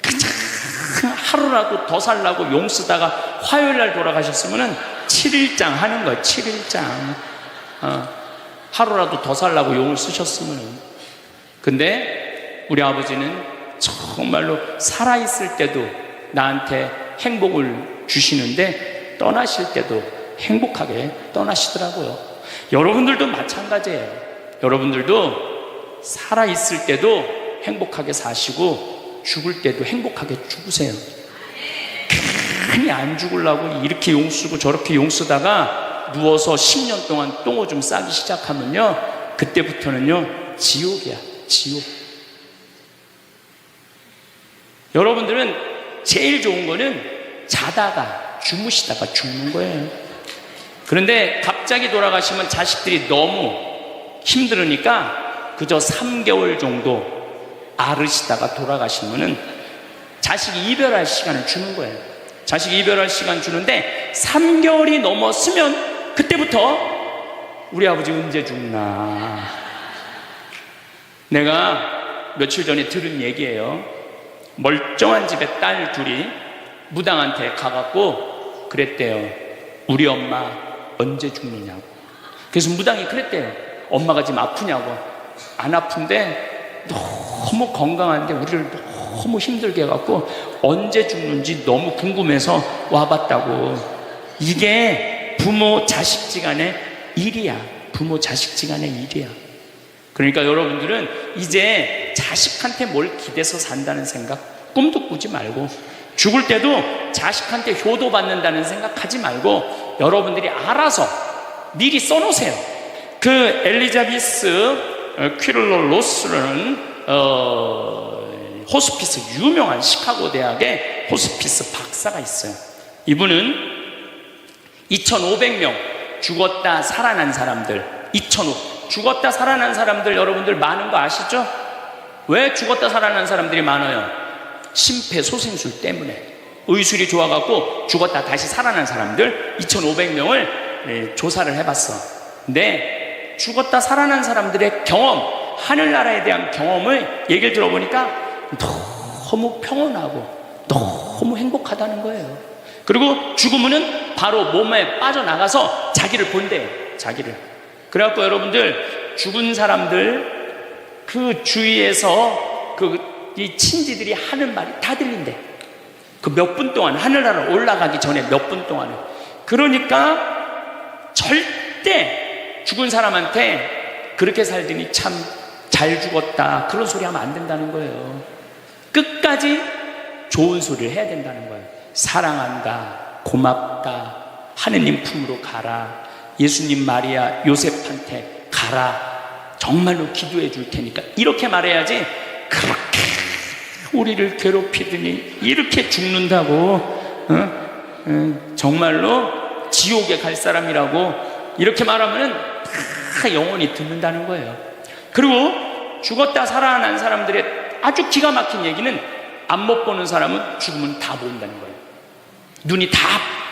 그냥 하루라도 더 살라고 용 쓰다가 화요일날 돌아가셨으면 7일장 하는 거예요. 7일장. 하루라도 더 살라고 용을 쓰셨으면. 근데 우리 아버지는 정말로 살아있을 때도 나한테 행복을 주시는데 떠나실 때도 행복하게 떠나시더라고요. 여러분들도 마찬가지예요. 여러분들도 살아있을 때도 행복하게 사시고 죽을 때도 행복하게 죽으세요. 괜히 안 죽으려고 이렇게 용 쓰고 저렇게 용 쓰다가 누워서 10년 동안 똥오줌 싸기 시작하면요, 그때부터는요 지옥이야, 지옥. 여러분들은 제일 좋은 거는 자다가 주무시다가 죽는 거예요. 그런데 갑자기 돌아가시면 자식들이 너무 힘들으니까 그저 3개월 정도 앓으시다가 돌아가시면은 자식이 이별할 시간을 주는 거예요. 자식이 이별할 시간 주는데 3개월이 넘었으면 그때부터 우리 아버지 언제 죽나. 내가 며칠 전에 들은 얘기예요. 멀쩡한 집에 딸 둘이 무당한테 가갖고 그랬대요. 우리 엄마 언제 죽느냐고. 그래서 무당이 그랬대요. 엄마가 지금 아프냐고. 안 아픈데 너무 건강한데 우리를 너무 힘들게 해갖고 언제 죽는지 너무 궁금해서 와봤다고. 이게 부모 자식지간의 일이야. 부모 자식지간의 일이야. 그러니까 여러분들은 이제 자식한테 뭘 기대서 산다는 생각 꿈도 꾸지 말고, 죽을 때도 자식한테 효도받는다는 생각하지 말고 여러분들이 알아서 미리 써놓으세요. 그 엘리자베스 퀴를로 로스라는 호스피스, 유명한 시카고 대학의 호스피스 박사가 있어요. 이분은 2,500명 죽었다 살아난 사람들, 2,500 죽었다 살아난 사람들 여러분들 많은 거 아시죠? 왜 죽었다 살아난 사람들이 많아요? 심폐소생술 때문에. 의술이 좋아갖고 죽었다 다시 살아난 사람들 2,500명을 조사를 해봤어. 근데 죽었다 살아난 사람들의 경험, 하늘나라에 대한 경험을 얘기를 들어보니까 너무 평온하고 너무 행복하다는 거예요. 그리고 죽으면은 바로 몸에 빠져나가서 자기를 본대요. 자기를. 그래갖고 여러분들 죽은 사람들 그 주위에서 이 친지들이 하는 말이 다 들린대. 그 몇 분 동안, 하늘나라 올라가기 전에 몇 분 동안은. 그러니까 절대 죽은 사람한테 그렇게 살더니 참 잘 죽었다 그런 소리 하면 안 된다는 거예요. 끝까지 좋은 소리를 해야 된다는 거예요. 사랑한다, 고맙다, 하느님 품으로 가라, 예수님, 마리아, 요셉한테 가라, 정말로 기도해 줄 테니까, 이렇게 말해야지. 그렇게 우리를 괴롭히더니 이렇게 죽는다고, 정말로 지옥에 갈 사람이라고 이렇게 말하면 다 영원히 듣는다는 거예요. 그리고 죽었다 살아난 사람들의 아주 기가 막힌 얘기는, 앞 못 보는 사람은 죽으면 다 보인다는 거예요. 눈이 다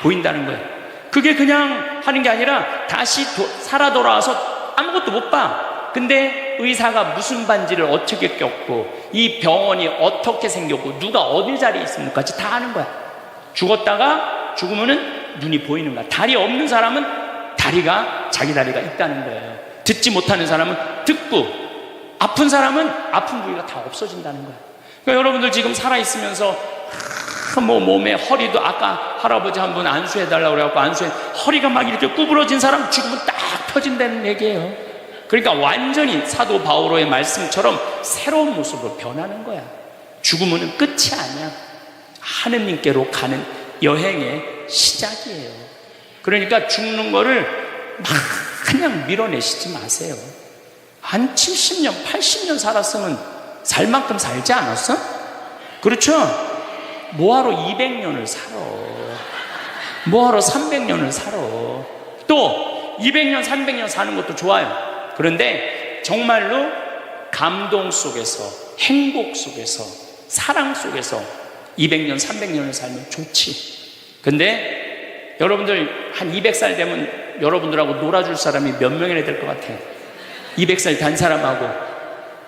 보인다는 거예요. 그게 그냥 하는 게 아니라 다시 살아 돌아와서 아무것도 못 봐. 근데 의사가 무슨 반지를 어떻게 꼈고, 이 병원이 어떻게 생겼고, 누가 어디 자리에 있습니까? 다 아는 거야. 죽었다가 죽으면은 눈이 보이는 거야. 다리 없는 사람은 자기 다리가 있다는 거예요. 듣지 못하는 사람은 듣고, 아픈 사람은 아픈 부위가 다 없어진다는 거예요. 그러니까 여러분들 지금 살아있으면서 몸에 허리도, 아까 할아버지 한 분 안수해달라고 그래갖고 허리가 막 이렇게 구부러진 사람 죽으면 딱 펴진다는 얘기예요. 그러니까 완전히 사도 바오로의 말씀처럼 새로운 모습으로 변하는 거야. 죽으면 끝이 아니야. 하느님께로 가는 여행의 시작이에요. 그러니까 죽는 거를 막 그냥 밀어내시지 마세요. 한 70년, 80년 살았으면 살 만큼 살지 않았어? 그렇죠? 뭐하러 200년을 살아? 뭐하러 300년을 살아? 또 200년, 300년 사는 것도 좋아요. 그런데 정말로 감동 속에서, 행복 속에서, 사랑 속에서 200년, 300년을 살면 좋지. 근데 여러분들 한 200살 되면 여러분들하고 놀아줄 사람이 몇 명이나 될 것 같아요? 200살 단 사람하고.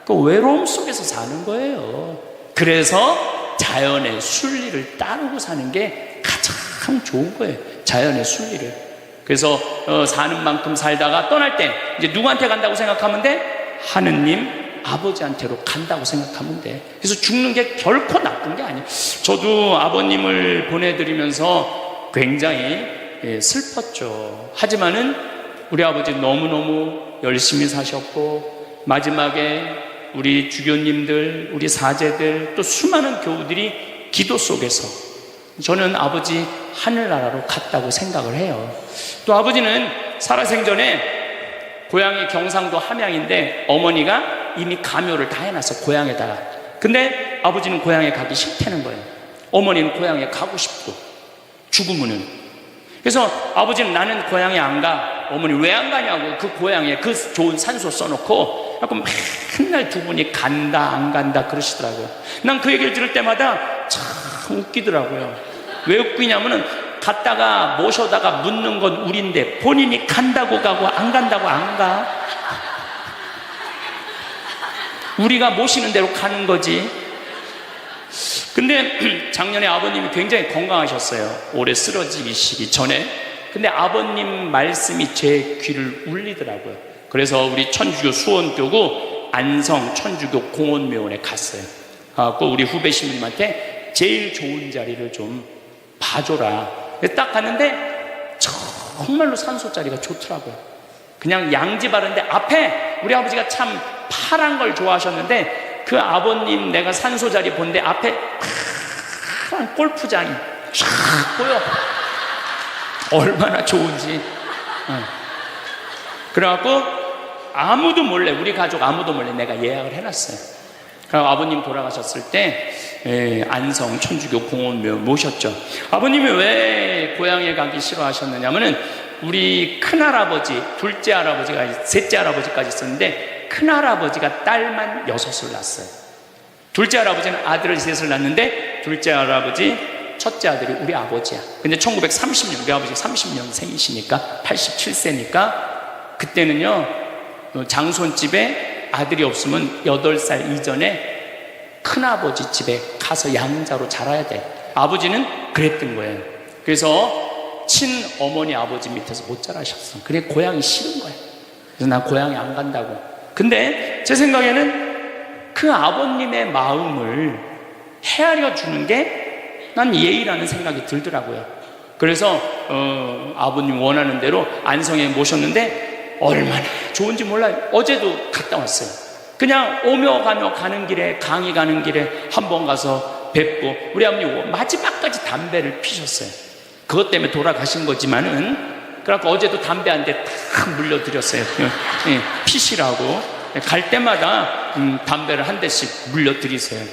그 외로움 속에서 사는 거예요. 그래서 자연의 순리를 따르고 사는 게 가장 좋은 거예요. 자연의 순리를. 그래서 사는 만큼 살다가 떠날 때 이제 누구한테 간다고 생각하면 돼? 하느님 아버지한테로 간다고 생각하면 돼. 그래서 죽는 게 결코 나쁜 게 아니에요. 저도 아버님을 보내드리면서 굉장히 슬펐죠. 하지만은 우리 아버지 너무너무 열심히 사셨고, 마지막에 우리 주교님들, 우리 사제들, 또 수많은 교우들이 기도 속에서 저는 아버지 하늘나라로 갔다고 생각을 해요. 또 아버지는 살아생전에 고향이 경상도 함양인데 어머니가 이미 가묘를 다 해놨어, 고향에다가. 근데 아버지는 고향에 가기 싫다는 거예요. 어머니는 고향에 가고 싶고, 죽으면은. 그래서 아버지는 나는 고향에 안 가. 어머니 왜 안 가냐고, 그 고향에 그 좋은 산소 써놓고 맨날 두 분이 간다 안 간다 그러시더라고요. 난 그 얘기를 들을 때마다 참 웃기더라고요. 왜 웃기냐면은 갔다가 모셔다가 묻는 건 우린데 본인이 간다고 가고 안 간다고 안 가. 우리가 모시는 대로 가는 거지. 근데 작년에 아버님이 굉장히 건강하셨어요. 올해 쓰러지기 전에. 근데 아버님 말씀이 제 귀를 울리더라고요. 그래서 우리 천주교 수원교구 안성 천주교 공원묘원에 갔어요. 꼭 우리 후배 신부님한테 제일 좋은 자리를 좀 봐줘라. 딱 갔는데 정말로 산소 자리가 좋더라고요. 그냥 양지 바른데 앞에 우리 아버지가 참 파란 걸 좋아하셨는데, 그 아버님 내가 산소 자리 본데 앞에 파란 골프장이 쫙 보여. 얼마나 좋은지. 그래갖고 아무도 몰래, 우리 가족 아무도 몰래 내가 예약을 해놨어요. 그리고 아버님 돌아가셨을 때 안성 천주교 공원묘 모셨죠. 아버님이 왜 고향에 가기 싫어하셨느냐면은, 우리 큰할아버지, 둘째 할아버지가, 셋째 할아버지까지 있었는데 큰할아버지가 딸만 6을 낳았어요. 둘째 할아버지는 아들을 3을 낳았는데 둘째 할아버지 첫째 아들이 우리 아버지야. 근데 1930년, 우리 아버지 30년생이시니까 87세니까 그때는요, 장손집에 아들이 없으면 8살 이전에 큰아버지 집에 가서 양자로 자라야 돼. 아버지는 그랬던 거예요. 그래서 친어머니 아버지 밑에서 못 자라셨어. 그래 고향이 싫은 거야. 그래서 난 고향에 안 간다고. 근데 제 생각에는 그 아버님의 마음을 헤아려 주는 게 난 예의라는 생각이 들더라고요. 그래서 아버님 원하는 대로 안성에 모셨는데 얼마나 좋은지 몰라요. 어제도 갔다 왔어요. 그냥 오며 가며 가는 길에, 강의 가는 길에 한 번 가서 뵙고 우리 아버님 마지막까지 담배를 피셨어요. 그것 때문에 돌아가신 거지만은 그래갖고 어제도 담배 한 대 탁 물려드렸어요. 피시라고. 갈 때마다 담배를 한 대씩 물려드리세요.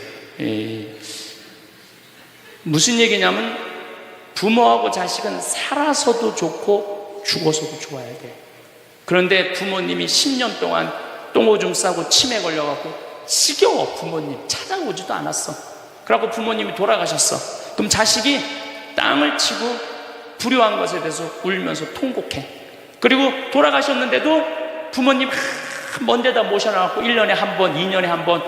무슨 얘기냐면 부모하고 자식은 살아서도 좋고 죽어서도 좋아야 돼. 그런데 부모님이 10년 동안 똥오줌 싸고 치매 걸려갖고 지겨워. 부모님 찾아오지도 않았어. 그래갖고 부모님이 돌아가셨어. 그럼 자식이 땅을 치고 불효한 것에 대해서 울면서 통곡해. 그리고 돌아가셨는데도 부모님 먼 데다 모셔놔갖고 1년에 한 번, 2년에 한 번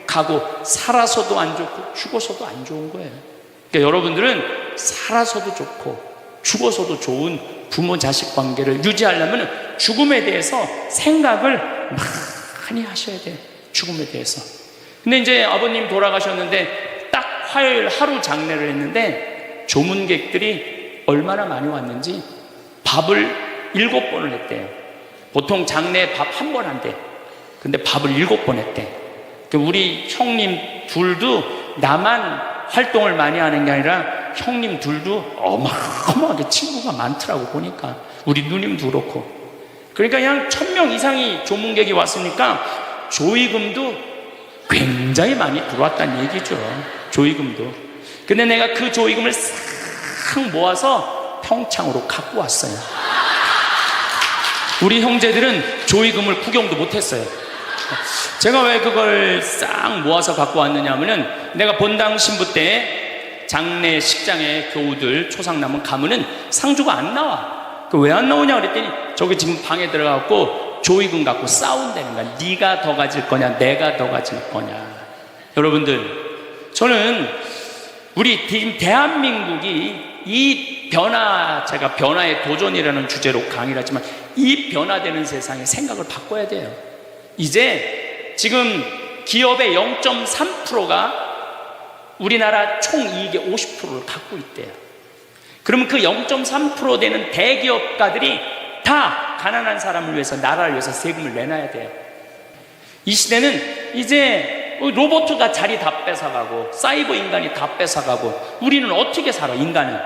가고 살아서도 안 좋고 죽어서도 안 좋은 거예요. 그러니까 여러분들은 살아서도 좋고 죽어서도 좋은 부모 자식 관계를 유지하려면 죽음에 대해서 생각을 많이 하셔야 돼요. 죽음에 대해서. 근데 이제 아버님 돌아가셨는데 딱 화요일 하루 장례를 했는데 조문객들이 얼마나 많이 왔는지 밥을 7번을 했대요. 보통 장례 밥 한 번 한대. 근데 밥을 7번 했대. 우리 형님 둘도 나만 활동을 많이 하는 게 아니라 형님 둘도 어마어마하게 친구가 많더라고 보니까. 우리 누님도 그렇고. 그러니까 그냥 1000명 이상이 조문객이 왔으니까 조의금도 굉장히 많이 들어왔다는 얘기죠. 조의금도. 근데 내가 그 조의금을 싹 모아서 평창으로 갖고 왔어요. 우리 형제들은 조의금을 구경도 못했어요. 제가 왜 그걸 싹 모아서 갖고 왔느냐 하면은 내가 본당 신부 때 장례 식장에 교우들 초상 남은 가면은 상주가 안 나와. 그 왜 안 나오냐 그랬더니 저기 지금 방에 들어가고 조의금 갖고 싸운다는 거야. 네가 더 가질 거냐 내가 더 가질 거냐. 여러분들 저는 우리 지금 대한민국이 이 변화, 제가 변화의 도전이라는 주제로 강의를 하지만 이 변화되는 세상에 생각을 바꿔야 돼요. 이제 지금 기업의 0.3%가 우리나라 총이익의 50%를 갖고 있대요. 그러면 그 0.3% 되는 대기업가들이 다 가난한 사람을 위해서, 나라를 위해서 세금을 내놔야 돼요. 이 시대는 이제 로봇가 자리 다 뺏어가고 사이버 인간이 다 뺏어가고 우리는 어떻게 살아, 인간은.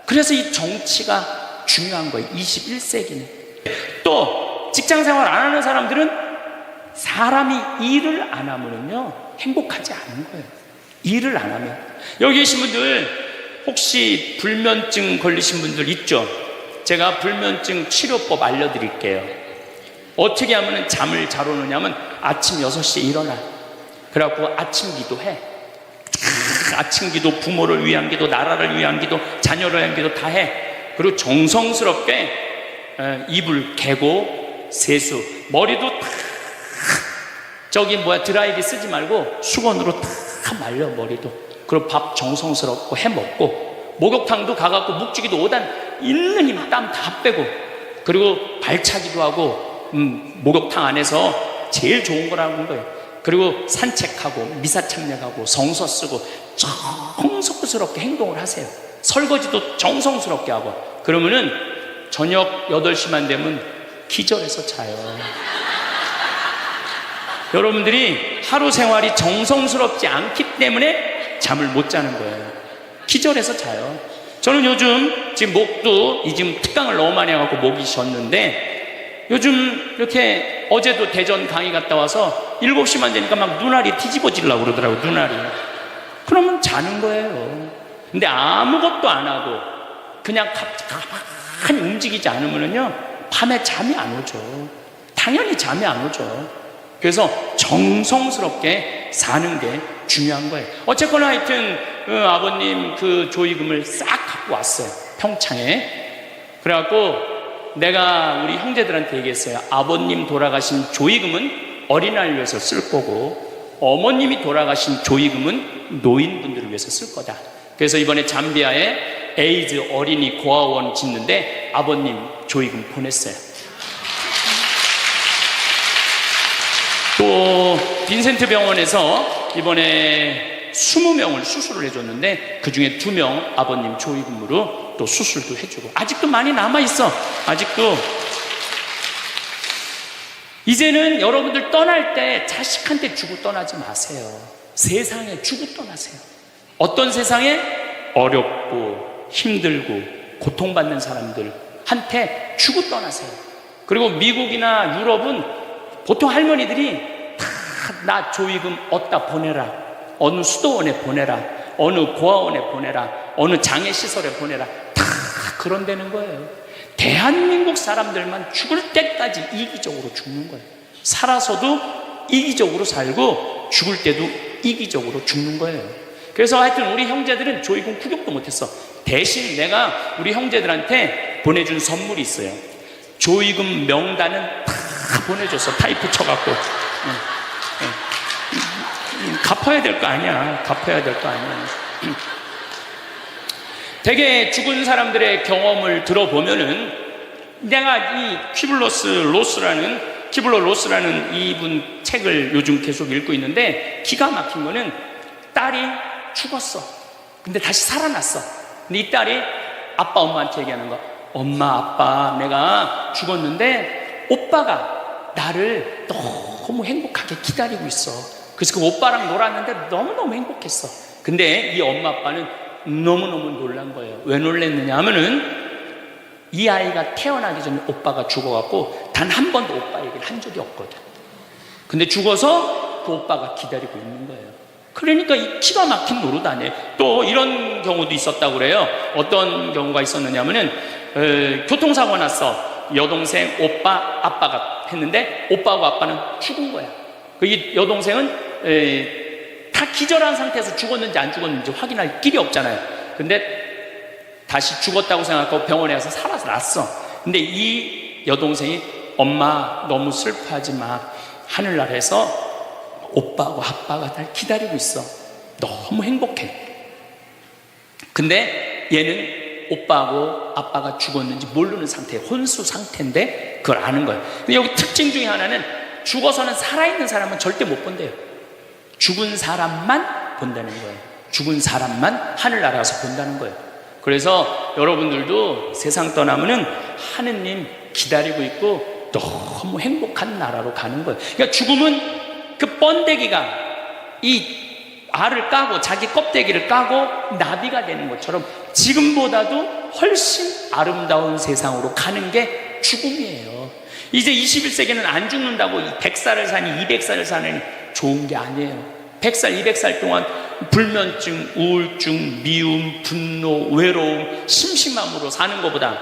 그래서 이 정치가 중요한 거예요. 21세기는. 또 직장생활 안 하는 사람들은 사람이 일을 안 하면요 행복하지 않은 거예요. 일을 안 하면. 여기 계신 분들 혹시 불면증 걸리신 분들 있죠? 제가 불면증 치료법 알려드릴게요. 어떻게 하면 잠을 잘 오느냐면 아침 6시에 일어나. 그래갖고 아침 기도해. 아침 기도, 부모를 위한 기도, 나라를 위한 기도, 자녀를 위한 기도 다 해. 그리고 정성스럽게 이불 개고 세수, 머리도 다 저기 드라이기 쓰지 말고 수건으로 다 말려 머리도. 그리고 밥 정성스럽고 해 먹고 목욕탕도 가갖고 묵직이도 5단 있는 힘 땀 다 빼고 그리고 발차기도 하고 목욕탕 안에서 제일 좋은 거라는 거예요. 그리고 산책하고 미사창력하고 성서 쓰고 정성스럽게 행동을 하세요. 설거지도 정성스럽게 하고. 그러면은 저녁 8시만 되면 기절해서 자요. 여러분들이 하루 생활이 정성스럽지 않기 때문에 잠을 못 자는 거예요. 기절해서 자요. 저는 요즘 지금 목도 지금 특강을 너무 많이 해갖고 목이 쉬었는데 요즘 이렇게 어제도 대전 강의 갔다 와서 7시만 되니까 막 눈알이 뒤집어지려고 그러더라고요. 눈알이. 그러면 자는 거예요. 근데 아무것도 안 하고 그냥 가만히 움직이지 않으면요 밤에 잠이 안 오죠. 당연히 잠이 안 오죠. 그래서 정성스럽게 사는 게 중요한 거예요. 어쨌거나 하여튼 아버님 그 조의금을 싹 갖고 왔어요. 평창에. 그래갖고 내가 우리 형제들한테 얘기했어요. 아버님 돌아가신 조의금은 어린아이를 위해서 쓸 거고 어머님이 돌아가신 조의금은 노인분들을 위해서 쓸 거다. 그래서 이번에 잠비아에 에이즈 어린이 고아원 짓는데 아버님 조의금 보냈어요. 또 빈센트 병원에서 이번에 20명을 수술을 해줬는데 그 중에 2명 아버님 조의금으로 또 수술도 해주고. 아직도 많이 남아있어. 아직도. 이제는 여러분들 떠날 때 자식한테 주고 떠나지 마세요. 세상에 주고 떠나세요. 어떤 세상에? 어렵고 힘들고 고통받는 사람들한테 주고 떠나세요. 그리고 미국이나 유럽은 보통 할머니들이 다 나 조의금 어디다 보내라, 어느 수도원에 보내라, 어느 고아원에 보내라, 어느 장애시설에 보내라, 다 그런 데는 거예요. 대한민국 사람들만 죽을 때까지 이기적으로 죽는 거예요. 살아서도 이기적으로 살고 죽을 때도 이기적으로 죽는 거예요. 그래서 하여튼 우리 형제들은 조의금 구경도 못했어. 대신 내가 우리 형제들한테 보내준 선물이 있어요. 조의금 명단은 다 보내줬어. 타이프 쳐갖고. 갚아야 될 거 아니야. 갚아야 될 거 아니야. 되게 죽은 사람들의 경험을 들어보면은, 내가 이 키블러 로스라는 이분 책을 요즘 계속 읽고 있는데, 기가 막힌 거는 딸이 죽었어. 근데 다시 살아났어. 근데 이 딸이 아빠 엄마한테 얘기하는 거. 엄마 아빠 내가 죽었는데 오빠가 나를 너무 행복하게 기다리고 있어. 그래서 그 오빠랑 놀았는데 너무너무 행복했어. 근데 이 엄마 아빠는 너무너무 놀란 거예요. 왜 놀랐느냐 하면은 이 아이가 태어나기 전에 오빠가 죽어갖고 단 한 번도 오빠 얘기를 한 적이 없거든. 근데 죽어서 그 오빠가 기다리고 있는 거예요. 그러니까 이 기가 막힌 노릇 아니에요. 또 이런 경우도 있었다고 그래요. 어떤 경우가 있었느냐면은 교통사고 났어. 여동생, 오빠, 아빠가 했는데 오빠하고 아빠는 죽은 거야. 이 여동생은 다 기절한 상태에서 죽었는지 안 죽었는지 확인할 길이 없잖아요. 근데 다시 죽었다고 생각하고 병원에 가서 살아났어. 근데 이 여동생이 엄마 너무 슬퍼하지 마. 하늘나라에서 오빠하고 아빠가 날 기다리고 있어. 너무 행복해. 근데 얘는 오빠하고 아빠가 죽었는지 모르는 상태, 혼수 상태인데 그걸 아는 거예요. 근데 여기 특징 중에 하나는 죽어서는 살아있는 사람은 절대 못 본대요. 죽은 사람만 본다는 거예요. 죽은 사람만 하늘나라 가서 본다는 거예요. 그래서 여러분들도 세상 떠나면은 하느님 기다리고 있고 너무 행복한 나라로 가는 거예요. 그러니까 죽음은 그 번데기가 이 알을 까고 자기 껍데기를 까고 나비가 되는 것처럼 지금보다도 훨씬 아름다운 세상으로 가는 게 죽음이에요. 이제 21세기는 안 죽는다고 100살을 사니 200살을 사니 좋은 게 아니에요. 100살, 200살 동안 불면증, 우울증, 미움, 분노, 외로움, 심심함으로 사는 것보다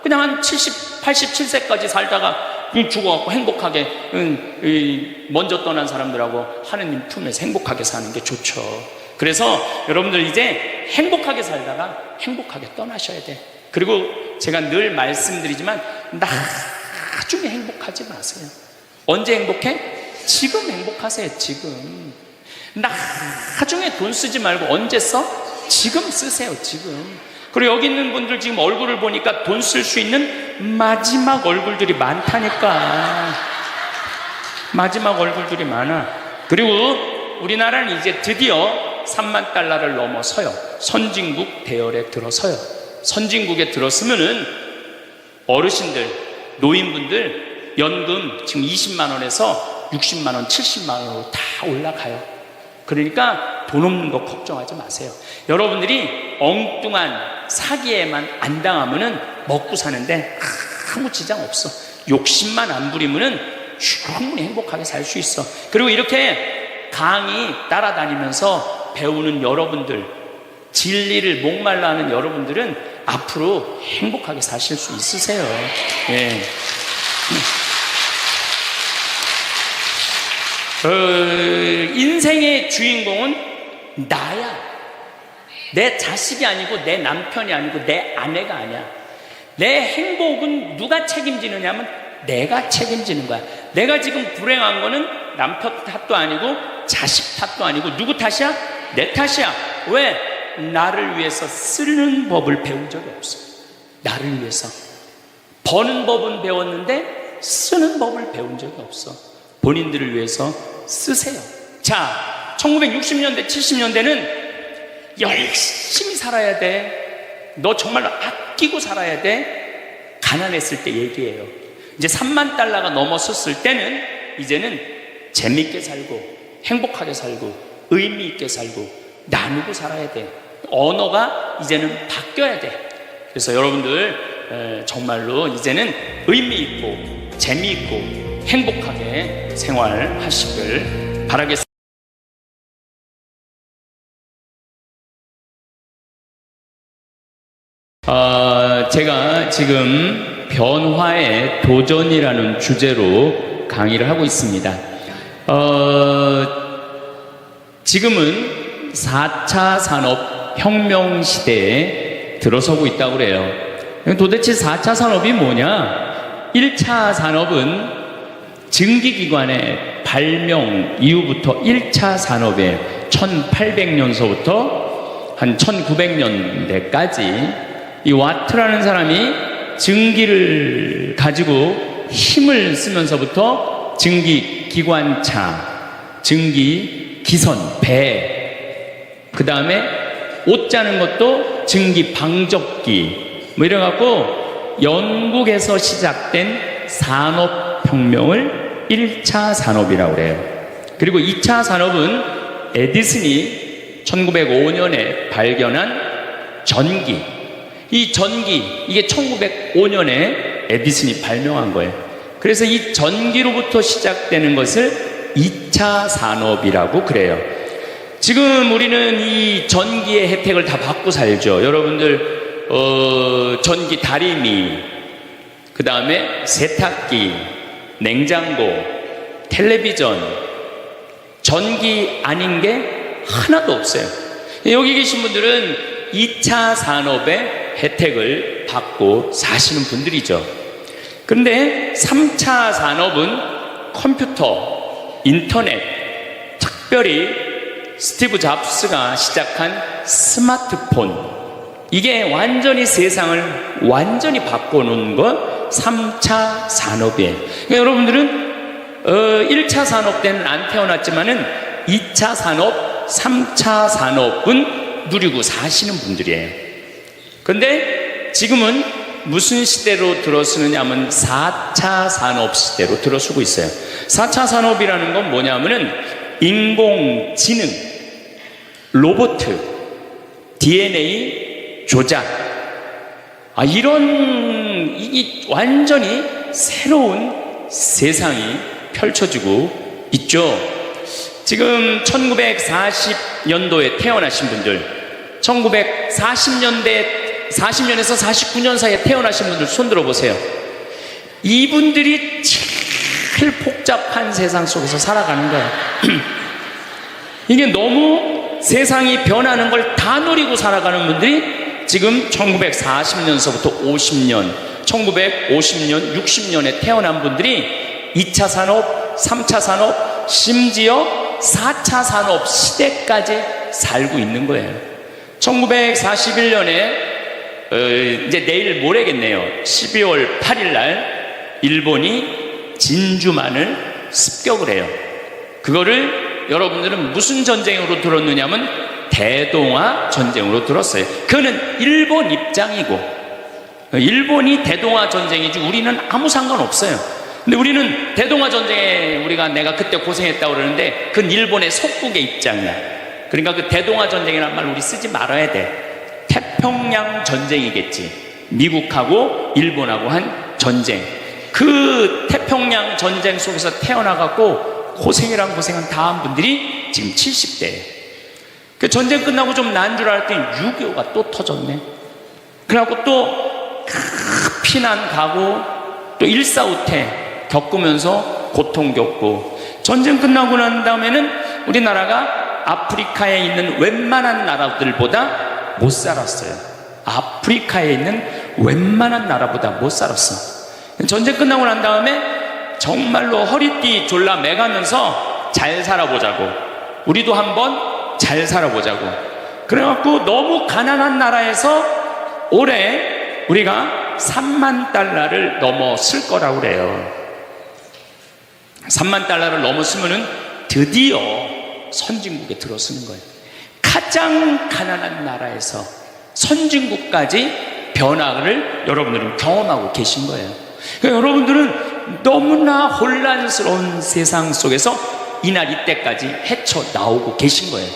그냥 한 70, 87세까지 살다가 죽어갖고 행복하게 먼저 떠난 사람들하고 하느님 품에서 행복하게 사는 게 좋죠. 그래서 여러분들 이제 행복하게 살다가 행복하게 떠나셔야 돼. 그리고 제가 늘 말씀드리지만 나중에 행복하지 마세요. 언제 행복해? 지금 행복하세요. 지금. 나중에 돈 쓰지 말고 언제 써? 지금 쓰세요. 지금. 그리고 여기 있는 분들 지금 얼굴을 보니까 돈 쓸 수 있는 마지막 얼굴들이 많다니까. 마지막 얼굴들이 많아. 그리고 우리나라는 이제 드디어 3만 달러를 넘어서요. 선진국 대열에 들어서요. 선진국에 들었으면은 어르신들, 노인분들 연금 지금 20만 원에서 60만 원, 70만 원으로 다 올라가요. 그러니까 돈 없는 거 걱정하지 마세요. 여러분들이 엉뚱한 사기에만 안 당하면은 먹고 사는데 아무 지장 없어. 욕심만 안 부리면은 충분히 행복하게 살 수 있어. 그리고 이렇게 강의 따라다니면서 배우는 여러분들, 진리를 목말라 하는 여러분들은 앞으로 행복하게 사실 수 있으세요. 예. 인생의 주인공은 나야. 내 자식이 아니고 내 남편이 아니고 내 아내가 아니야. 내 행복은 누가 책임지느냐 하면 내가 책임지는 거야. 내가 지금 불행한 거는 남편 탓도 아니고 자식 탓도 아니고 누구 탓이야? 내 탓이야. 왜? 나를 위해서 쓰는 법을 배운 적이 없어. 나를 위해서 버는 법은 배웠는데 쓰는 법을 배운 적이 없어. 본인들을 위해서 쓰세요. 자, 1960년대 70년대는 열심히 살아야 돼. 너 정말로 아끼고 살아야 돼. 가난했을 때 얘기예요. 이제 3만 달러가 넘었었을 때는 이제는 재밌게 살고 행복하게 살고 의미 있게 살고 나누고 살아야 돼. 언어가 이제는 바뀌어야 돼. 그래서 여러분들 정말로 이제는 의미 있고 재미있고 행복하게 생활하시길 바라겠습니다. 제가 지금 변화의 도전이라는 주제로 강의를 하고 있습니다. 지금은 4차 산업혁명 시대에 들어서고 있다고 그래요. 도대체 4차 산업이 뭐냐? 1차 산업은 증기기관의 발명 이후부터 1차 산업에 1800년서부터 한 1900년대까지 이 와트라는 사람이 증기를 가지고 힘을 쓰면서부터 증기기관차, 증기기선, 배, 그 다음에 옷 짜는 것도 증기방적기, 뭐 이래갖고 영국에서 시작된 산업혁명을 1차 산업이라고 그래요. 그리고 2차 산업은 에디슨이 1905년에 발견한 전기, 이 전기, 이게 1905년에 에디슨이 발명한 거예요. 그래서 이 전기로부터 시작되는 것을 2차 산업이라고 그래요. 지금 우리는 이 전기의 혜택을 다 받고 살죠. 여러분들 전기 다리미, 그 다음에 세탁기, 냉장고, 텔레비전, 전기 아닌 게 하나도 없어요. 여기 계신 분들은 2차 산업의 혜택을 받고 사시는 분들이죠. 그런데 3차 산업은 컴퓨터, 인터넷, 특별히 스티브 잡스가 시작한 스마트폰, 이게 완전히 세상을 완전히 바꿔놓은 거 3차 산업이에요. 그러니까 여러분들은 1차 산업 때는 안 태어났지만은 2차 산업, 3차 산업은 누리고 사시는 분들이에요. 그런데 지금은 무슨 시대로 들어서느냐 하면 4차 산업 시대로 들어서고 있어요. 4차 산업이라는 건 뭐냐면은 인공지능, 로봇, DNA 조작, 이런 이 완전히 새로운 세상이 펼쳐지고 있죠. 지금 1940년도에 태어나신 분들, 40년에서 49년 사이에 태어나신 분들 손 들어보세요. 이분들이 제일 복잡한 세상 속에서 살아가는 거예요. 이게 너무 세상이 변하는 걸 다 노리고 살아가는 분들이 지금 1940년서부터 50년, 1950년, 60년에 태어난 분들이 2차 산업, 3차 산업, 심지어 4차 산업 시대까지 살고 있는 거예요. 1941년에 이제 내일 모레겠네요. 12월 8일 날 일본이 진주만을 습격을 해요. 그거를 여러분들은 무슨 전쟁으로 들었느냐면 대동아 전쟁으로 들었어요. 그거는 일본 입장이고, 일본이 대동아 전쟁이지 우리는 아무 상관없어요. 근데 우리는 대동아 전쟁에 내가 그때 고생했다고 그러는데 그건 일본의 속국의 입장이야. 그러니까 그 대동아 전쟁이라는 말 우리 쓰지 말아야 돼. 태평양 전쟁이겠지. 미국하고 일본하고 한 전쟁. 그 태평양 전쟁 속에서 태어나갖고 고생이란 고생은 다 한 분들이 지금 70대예요. 그 전쟁 끝나고 좀 난 줄 알았더니 6.25가 또 터졌네. 그래갖고 또 피난 가고 또 일사후퇴 겪으면서 고통 겪고, 전쟁 끝나고 난 다음에는 우리나라가 아프리카에 있는 웬만한 나라들보다 못 살았어요. 아프리카에 있는 웬만한 나라보다 못 살았어. 전쟁 끝나고 난 다음에 정말로 허리띠 졸라 매가면서 잘 살아보자고, 우리도 한번 잘 살아보자고. 그래갖고 너무 가난한 나라에서 올해 우리가 3만 달러를 넘었을 거라고 그래요. 3만 달러를 넘었으면은 드디어 선진국에 들어서는 거예요. 가장 가난한 나라에서 선진국까지 변화를 여러분들은 경험하고 계신 거예요. 그러니까 여러분들은 너무나 혼란스러운 세상 속에서 이날 이때까지 헤쳐나오고 계신 거예요.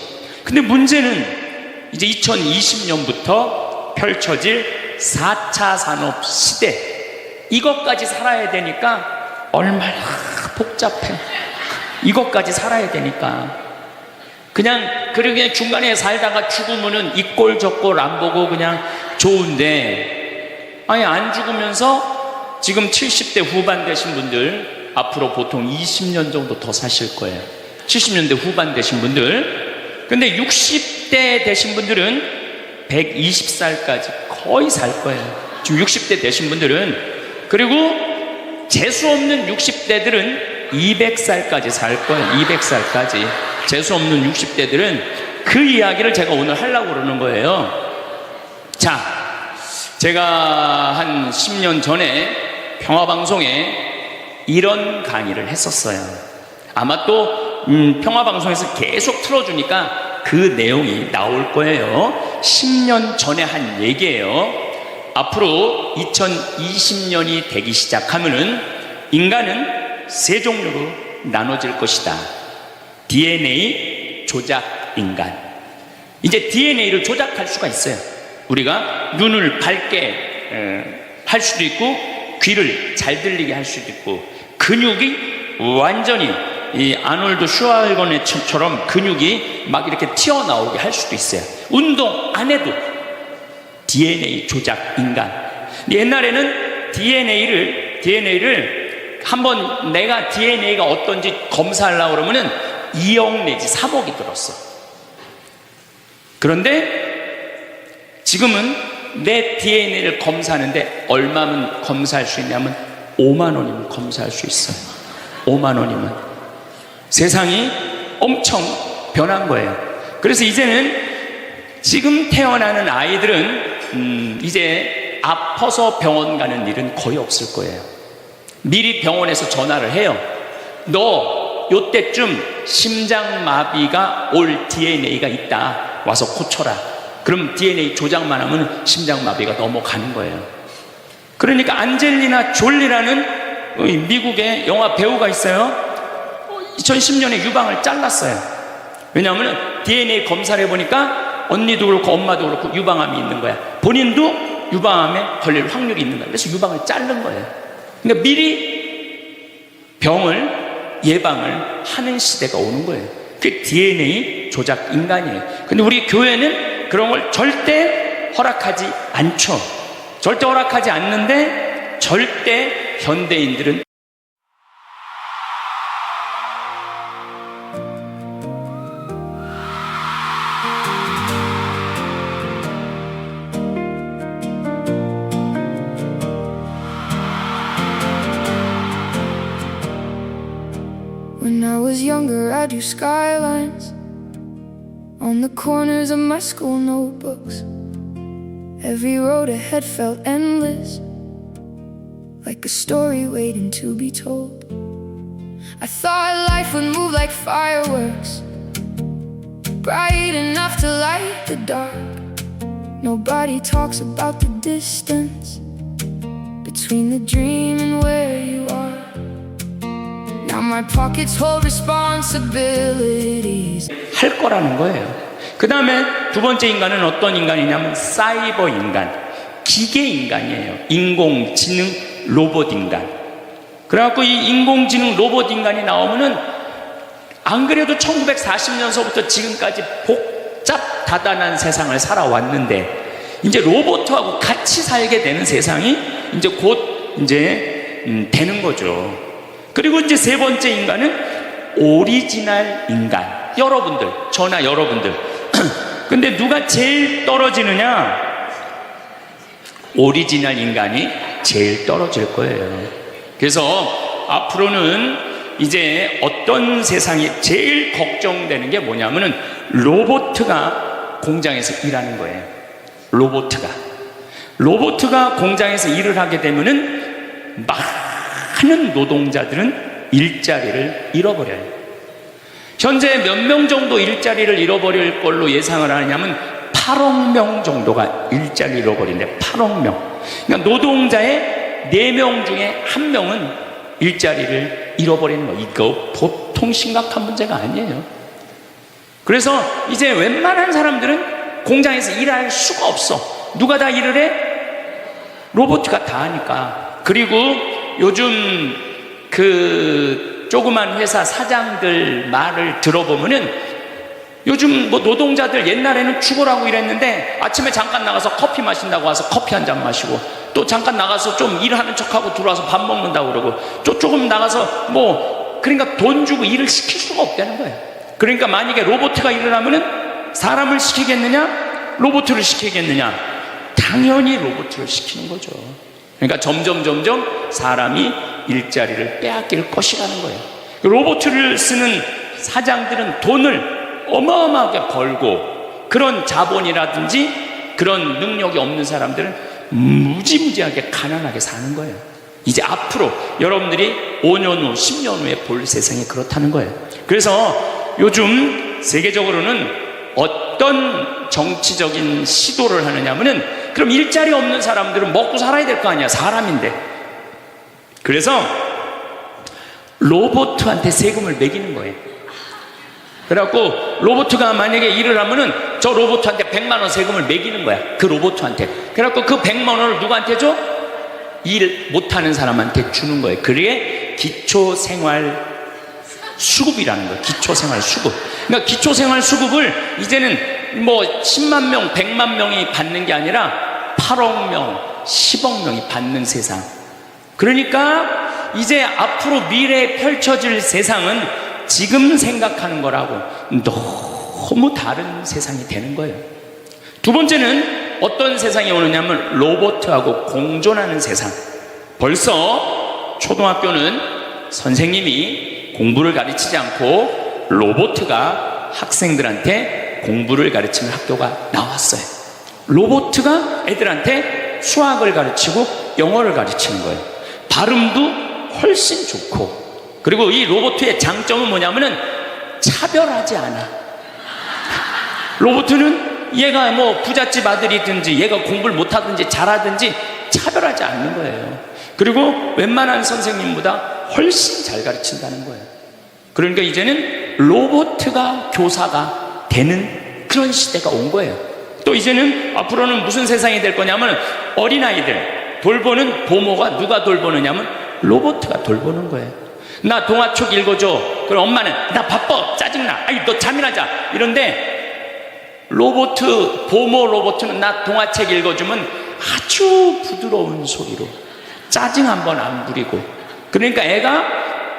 근데 문제는 이제 2020년부터 펼쳐질 4차 산업 시대, 이것까지 살아야 되니까 얼마나 복잡해. 이것까지 살아야 되니까 그냥 중간에 살다가 죽으면은 이 꼴 저 꼴 안 보고 그냥 좋은데, 아니 안 죽으면서 지금 70대 후반 되신 분들 앞으로 보통 20년 정도 더 사실 거예요. 70년대 후반 되신 분들. 근데 60대 되신 분들은 120살까지 거의 살 거예요. 지금 60대 되신 분들은. 그리고 재수없는 60대들은 200살까지 살 거예요. 200살까지. 재수없는 60대들은. 그 이야기를 제가 오늘 하려고 그러는 거예요. 자, 제가 한 10년 전에 평화방송에 이런 강의를 했었어요. 아마 또 평화방송에서 계속 틀어주니까 그 내용이 나올 거예요. 10년 전에 한 얘기예요. 앞으로 2020년이 되기 시작하면은 인간은 세 종류로 나눠질 것이다. DNA 조작 인간. 이제 DNA를 조작할 수가 있어요. 우리가 눈을 밝게 할 수도 있고, 귀를 잘 들리게 할 수도 있고, 근육이 완전히 이 아놀드 슈왈거네처럼 근육이 막 이렇게 튀어나오게 할 수도 있어요. 운동 안 해도 DNA 조작 인간. 옛날에는 DNA를 한번 내가 DNA가 어떤지 검사하려고 그러면은 2억 내지 3억이 들었어. 그런데 지금은 내 DNA를 검사하는데 얼마면 검사할 수 있냐면 5만 원이면 검사할 수 있어요. 5만 원이면. 세상이 엄청 변한 거예요. 그래서 이제는 지금 태어나는 아이들은 이제 아파서 병원 가는 일은 거의 없을 거예요. 미리 병원에서 전화를 해요. 너 요때쯤 심장마비가 올 DNA가 있다. 와서 고쳐라. 그럼 DNA 조작만 하면 심장마비가 넘어가는 거예요. 그러니까 안젤리나 졸리라는 미국의 영화 배우가 있어요. 2010년에 유방을 잘랐어요. 왜냐하면 DNA 검사를 해보니까 언니도 그렇고 엄마도 그렇고 유방암이 있는 거야. 본인도 유방암에 걸릴 확률이 있는 거야. 그래서 유방을 자른 거예요. 그러니까 미리 병을 예방을 하는 시대가 오는 거예요. 그게 DNA 조작 인간이에요. 근데 우리 교회는 그런 걸 절대 허락하지 않죠. 절대 허락하지 않는데 절대 현대인들은 When I was younger, I drew skylines on the corners of my school notebooks. Every road ahead felt endless, like a story waiting to be told. I thought life would move like fireworks, bright enough to light the dark. Nobody talks about the distance between the dream and where you are. Now my pockets hold responsibilities. 할 거라는 거예요. 그 다음에 두 번째 인간은 어떤 인간이냐면 사이버 인간, 기계 인간이에요. 인공지능 로봇 인간. 그래갖고 이 인공지능 로봇 인간이 나오면은 안 그래도 1940년서부터 지금까지 복잡 다단한 세상을 살아왔는데 이제 로봇하고 같이 살게 되는 세상이 이제 곧 이제 되는 거죠. 그리고 이제 세 번째 인간은 오리지널 인간. 여러분들, 저나 여러분들. 근데 누가 제일 떨어지느냐? 오리지널 인간이 제일 떨어질 거예요. 그래서 앞으로는 이제 어떤 세상이 제일 걱정되는 게 뭐냐면은 로봇가 공장에서 일하는 거예요. 로봇가 공장에서 일을 하게 되면은 많은 노동자들은 일자리를 잃어버려요. 현재 몇 명 정도 일자리를 잃어버릴 걸로 예상을 하냐면 8억 명 정도가 일자리를 잃어버린대. 8억 명. 그러니까 노동자의 4명 중에 1명은 일자리를 잃어버리는 거. 이거 보통 심각한 문제가 아니에요. 그래서 이제 웬만한 사람들은 공장에서 일할 수가 없어. 누가 다 일을 해? 로봇가 다 하니까. 그리고 요즘 그 조그만 회사 사장들 말을 들어보면은 요즘 뭐 노동자들 옛날에는 죽으라고 일했는데 아침에 잠깐 나가서 커피 마신다고 와서 커피 한 잔 마시고, 또 잠깐 나가서 좀 일하는 척하고 들어와서 밥 먹는다고 그러고, 또 조금 나가서 뭐 그러니까 돈 주고 일을 시킬 수가 없다는 거예요. 그러니까 만약에 로봇가 일을 하면은 사람을 시키겠느냐 로봇을 시키겠느냐? 당연히 로봇을 시키는 거죠. 그러니까 점점 사람이 일자리를 빼앗길 것이라는 거예요. 로봇을 쓰는 사장들은 돈을 어마어마하게 벌고, 그런 자본이라든지 그런 능력이 없는 사람들은 무지무지하게 가난하게 사는 거예요. 이제 앞으로 여러분들이 5년 후 10년 후에 볼 세상이 그렇다는 거예요. 그래서 요즘 세계적으로는 어떤 정치적인 시도를 하느냐 하면은, 그럼 일자리 없는 사람들은 먹고 살아야 될 거 아니야, 사람인데. 그래서 로봇한테 세금을 매기는 거예요. 그래갖고 로봇가 만약에 일을 하면은 저 로봇한테 100만 원 세금을 매기는 거야, 그 로봇한테. 그래갖고 그 100만 원을 누구한테 줘? 일 못하는 사람한테 주는 거예요. 그게 기초생활 수급이라는 거예요. 기초생활 수급. 그러니까 기초생활 수급을 이제는 뭐 10만 명, 100만 명이 받는 게 아니라 8억 명, 10억 명이 받는 세상. 그러니까 이제 앞으로 미래에 펼쳐질 세상은 지금 생각하는 거라고 너무 다른 세상이 되는 거예요. 두 번째는 어떤 세상이 오느냐면 로봇하고 공존하는 세상. 벌써 초등학교는 선생님이 공부를 가르치지 않고 로봇가 학생들한테 공부를 가르치는 학교가 나왔어요. 로봇가 애들한테 수학을 가르치고 영어를 가르치는 거예요. 발음도 훨씬 좋고. 그리고 이 로봇의 장점은 뭐냐면은 차별하지 않아. 로봇은 얘가 뭐 부잣집 아들이든지 얘가 공부를 못하든지 잘하든지 차별하지 않는 거예요. 그리고 웬만한 선생님보다 훨씬 잘 가르친다는 거예요. 그러니까 이제는 로봇가 교사가 되는 그런 시대가 온 거예요. 또 이제는 앞으로는 무슨 세상이 될 거냐면, 어린아이들 돌보는 보모가 누가 돌보느냐면 로봇가 돌보는 거예요. 나 동화책 읽어줘. 그럼 엄마는 나 바빠, 짜증나, 아이 너 잠이나 자, 이런데 보모 로봇은 나 동화책 읽어주면 아주 부드러운 소리로 짜증 한 번 안 부리고. 그러니까 애가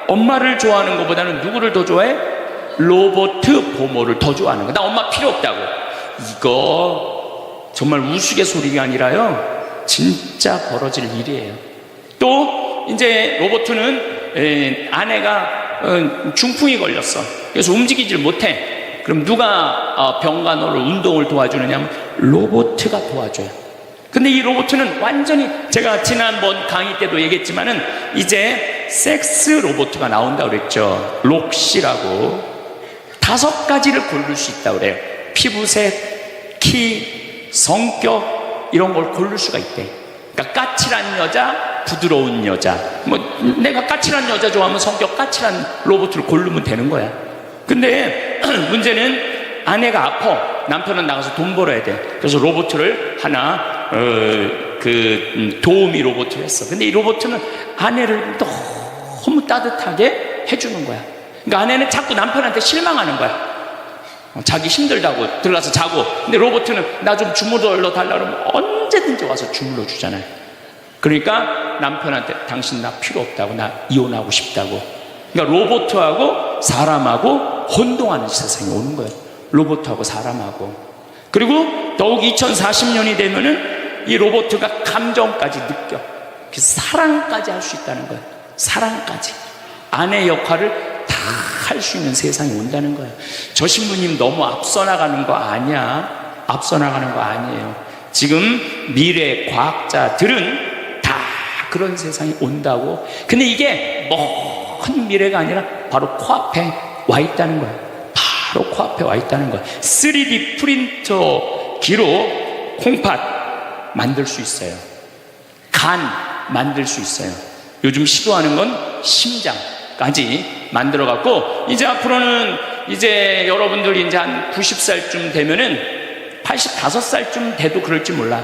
엄마를 좋아하는 것보다는 누구를 더 좋아해? 로봇 보모를 더 좋아하는 거야. 나 엄마 필요 없다고. 이거 정말 우스갯소리가 아니라요, 진짜 벌어질 일이에요. 또 이제 로봇은 아내가 중풍이 걸렸어. 그래서 움직이질 못해. 그럼 누가 병간호를 운동을 도와주느냐 하면 로봇가 도와줘요. 근데 이 로봇은 완전히, 제가 지난번 강의 때도 얘기했지만은 이제 섹스 로봇가 나온다고 그랬죠. 록시라고. 5가지를 고를 수 있다고 그래요. 피부색, 키, 성격, 이런 걸 고를 수가 있대. 그러니까 까칠한 여자, 부드러운 여자. 뭐 내가 까칠한 여자 좋아하면 성격 까칠한 로봇을 고르면 되는 거야. 근데 문제는 아내가 아파. 남편은 나가서 돈 벌어야 돼. 그래서 로봇을 하나 도우미 로봇을 했어. 근데 이 로봇은 아내를 너무 따뜻하게 해주는 거야. 그러니까 아내는 자꾸 남편한테 실망하는 거야. 자기 힘들다고 들어가서 자고. 근데 로봇은 나 좀 주물러 달라 그러면 언제든지 와서 주물러 주잖아요. 그러니까 남편한테 당신 나 필요 없다고, 나 이혼하고 싶다고. 그러니까 로봇하고 사람하고 혼동하는 세상이 오는 거예요. 로봇하고 사람하고. 그리고 더욱 2040년이 되면은 이 로봇가 감정까지 느껴. 사랑까지 할 수 있다는 거예요. 사랑까지. 아내 역할을 다 할 수 있는 세상이 온다는 거예요. 저 신부님 너무 앞서 나가는 거 아니야? 앞서 나가는 거 아니에요. 지금 미래 과학자들은 다 그런 세상이 온다고. 근데 이게 먼 미래가 아니라 바로 코앞에 와 있다는 거예요. 바로 코앞에 와 있다는 거예요. 3D 프린터기로 콩팥 만들 수 있어요. 간 만들 수 있어요. 요즘 시도하는 건 심장까지 만들어 갖고 이제 앞으로는 이제 여러분들이 이제 한 90살쯤 되면은 85살쯤 돼도 그럴지 몰라.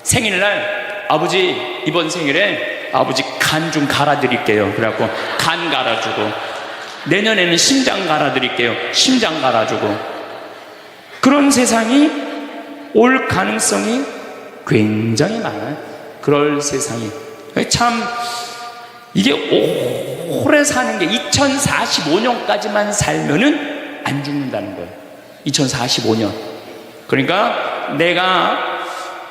생일날 아버지 이번 생일에 아버지 간 좀 갈아드릴게요. 그래갖고 간 갈아주고, 내년에는 심장 갈아드릴게요. 심장 갈아주고, 그런 세상이 올 가능성이 굉장히 많아요. 그럴 세상이. 참 이게 오래 사는 게 2045년까지만 살면은 안 죽는다는 거예요. 2045년. 그러니까 내가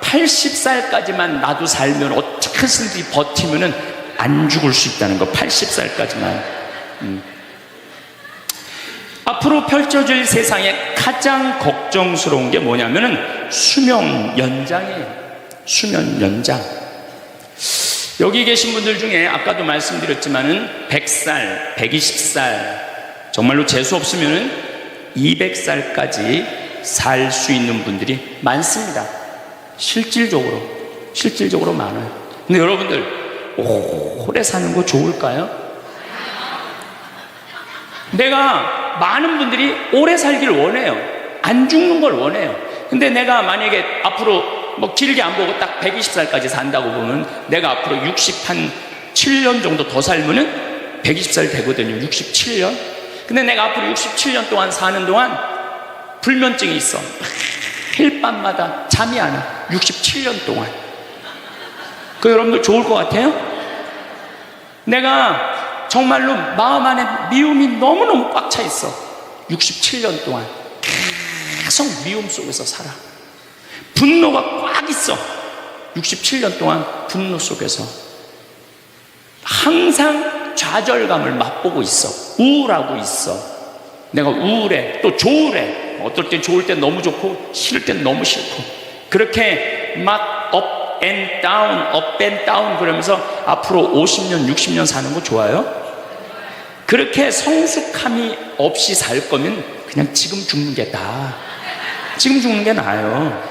80살까지만 나도 살면 어떻게든지 버티면은 안 죽을 수 있다는 거. 80살까지만. 앞으로 펼쳐질 세상에 가장 걱정스러운 게 뭐냐면은 수명 연장이에요. 수명 연장. 여기 계신 분들 중에 아까도 말씀드렸지만은 100살, 120살, 정말로 재수 없으면은 200살까지 살 수 있는 분들이 많습니다. 실질적으로 많아요. 근데 여러분들 오래 사는 거 좋을까요? 내가 많은 분들이 오래 살기를 원해요. 안 죽는 걸 원해요. 근데 내가 만약에 앞으로 뭐 길게 안 보고 딱 120살까지 산다고 보면 내가 앞으로 67년 정도 더 살면은 120살 되거든요. 67년. 근데 내가 앞으로 67년 동안 사는 동안 불면증이 있어. 매일 밤마다 잠이 안 와. 67년 동안. 그 여러분들 좋을 것 같아요? 내가 정말로 마음 안에 미움이 너무너무 꽉 차 있어. 67년 동안 계속 미움 속에서 살아. 분노가 꽉 있어. 67년 동안 분노 속에서 항상 좌절감을 맛보고 있어. 우울하고 있어. 내가 우울해. 또 좋으래. 어떨 땐 좋을 땐 너무 좋고 싫을 땐 너무 싫고, 그렇게 막 up and down 그러면서 앞으로 50년 60년 사는 거 좋아요? 그렇게 성숙함이 없이 살 거면 그냥 지금 죽는 게 나아. 지금 죽는 게 나아요.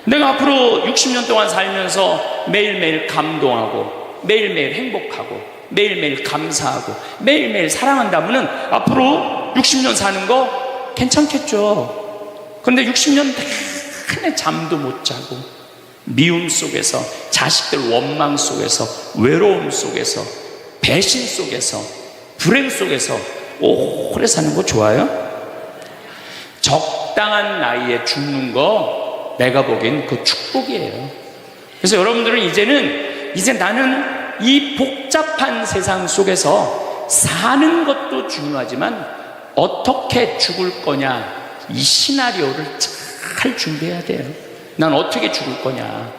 내가 앞으로 60년 동안 살면서 매일매일 감동하고 매일매일 행복하고 매일매일 감사하고 매일매일 사랑한다면은 앞으로 60년 사는 거 괜찮겠죠. 그런데 60년 내내 잠도 못 자고 미움 속에서, 자식들 원망 속에서, 외로움 속에서, 배신 속에서, 불행 속에서 오래 사는 거 좋아요? 적당한 나이에 죽는 거 내가 보기엔 그 축복이에요. 그래서 여러분들은 이제 나는 이 복잡한 세상 속에서 사는 것도 중요하지만 어떻게 죽을 거냐, 이 시나리오를 잘 준비해야 돼요. 난 어떻게 죽을 거냐.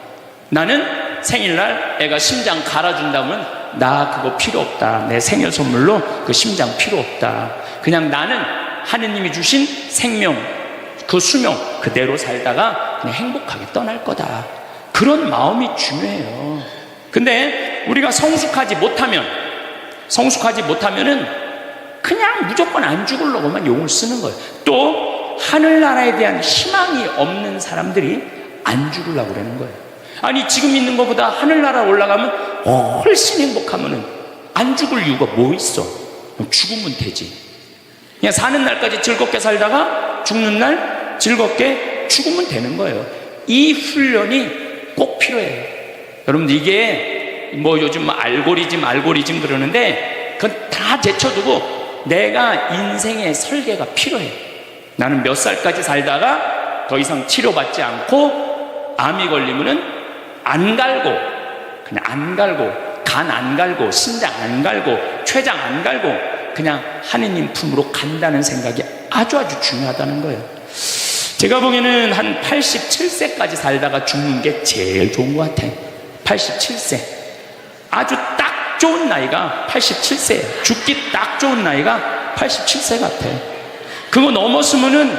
나는 생일날 애가 심장 갈아준다면 나 그거 필요 없다. 내 생일 선물로 그 심장 필요 없다. 그냥 나는 하느님이 주신 생명, 그 수명 그대로 살다가 그냥 행복하게 떠날 거다. 그런 마음이 중요해요. 근데 우리가 성숙하지 못하면은 그냥 무조건 안 죽으려고만 용을 쓰는 거예요. 또 하늘나라에 대한 희망이 없는 사람들이 안 죽으려고 그러는 거예요. 아니 지금 있는 것보다 하늘나라 올라가면 훨씬 행복하면은 안 죽을 이유가 뭐 있어? 죽으면 되지. 그냥 사는 날까지 즐겁게 살다가 죽는 날 즐겁게 죽으면 되는 거예요. 이 훈련이 꼭 필요해요. 여러분들 이게 뭐 요즘 알고리즘 그러는데 그건 다 제쳐두고 내가 인생의 설계가 필요해. 나는 몇 살까지 살다가 더 이상 치료받지 않고 암이 걸리면은 안 갈고, 그냥 안 갈고, 간 안 갈고, 심장 안 갈고, 췌장 안 갈고 그냥 하느님 품으로 간다는 생각이 아주 중요하다는 거예요. 제가 보기에는 한 87세까지 살다가 죽는 게 제일 좋은 것 같아요. 87세. 아주 딱 좋은 나이가 87세예요. 죽기 딱 좋은 나이가 87세 같아요. 그거 넘었으면은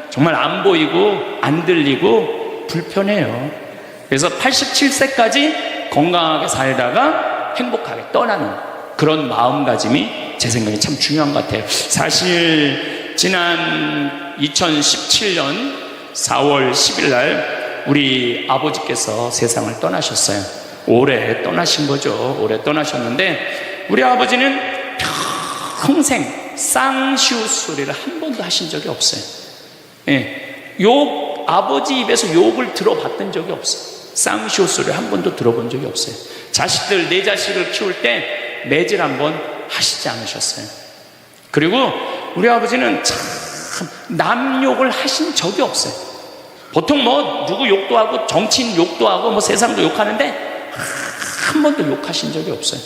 정말 안 보이고 안 들리고 불편해요. 그래서 87세까지 건강하게 살다가 행복하게 떠나는 그런 마음가짐이 제 생각에 참 중요한 것 같아요. 사실 지난 2017년 4월 10일 날 우리 아버지께서 세상을 떠나셨어요. 올해 떠나신 거죠. 올해 떠나셨는데 우리 아버지는 평생 쌍시옷 소리를 한 번도 하신 적이 없어요. 예, 욕, 아버지 입에서 욕을 들어봤던 적이 없어요. 쌍시옷 소리를 한 번도 들어본 적이 없어요. 자식들, 내 자식을 키울 때 매질 한 번 하시지 않으셨어요. 그리고 우리 아버지는 참 남욕을 하신 적이 없어요. 보통 뭐 누구 욕도 하고 정치인 욕도 하고 뭐 세상도 욕하는데 한 번도 욕하신 적이 없어요.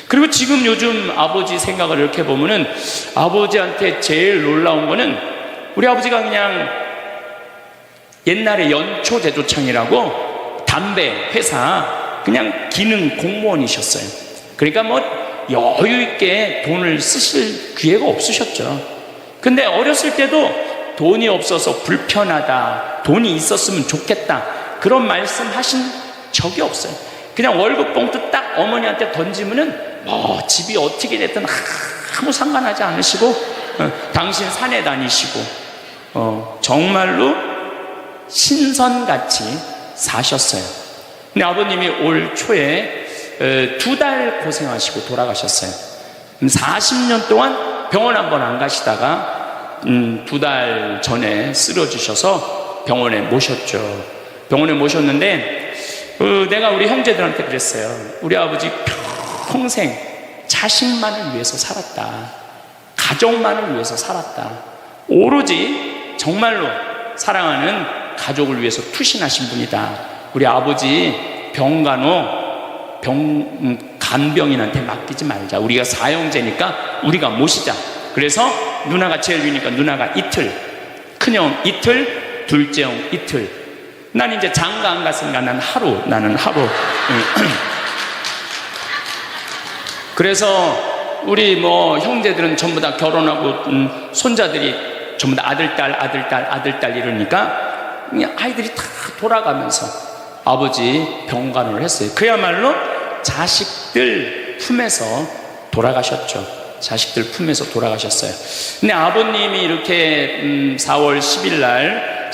그리고 지금 요즘 아버지 생각을 이렇게 보면은 아버지한테 제일 놀라운 거는 우리 아버지가 그냥 옛날에 연초제조청이라고 담배 회사 그냥 기능 공무원이셨어요. 그러니까 뭐 여유 있게 돈을 쓰실 기회가 없으셨죠. 근데 어렸을 때도 돈이 없어서 불편하다, 돈이 있었으면 좋겠다, 그런 말씀 하신 적이 없어요. 그냥 월급 봉투 딱 어머니한테 던지면은 뭐 집이 어떻게 됐든 아무 상관하지 않으시고 당신 산에 다니시고 정말로 신선같이 사셨어요. 근데 아버님이 올 초에 2달 고생하시고 돌아가셨어요. 40년 동안 병원 한번 안 가시다가 2달 전에 쓰러지셔서 병원에 모셨죠. 병원에 모셨는데 내가 우리 형제들한테 그랬어요. 우리 아버지 평생 자식만을 위해서 살았다, 가족만을 위해서 살았다, 오로지 정말로 사랑하는 가족을 위해서 투신하신 분이다. 우리 아버지 간병인한테 맡기지 말자. 우리가 사형제니까 우리가 모시자. 그래서 누나가 제일 위니까 누나가 이틀, 큰형 이틀, 둘째 형 이틀. 난 이제 장가 안 갔으니까 나는 하루. 그래서 우리 뭐 형제들은 전부 다 결혼하고 손자들이 전부 다 아들, 딸 이러니까 그냥 아이들이 다 돌아가면서 아버지 병간호를 했어요. 그야말로 자식들 품에서 돌아가셨죠. 자식들 품에서 돌아가셨어요. 근데 아버님이 이렇게 4월 10일 날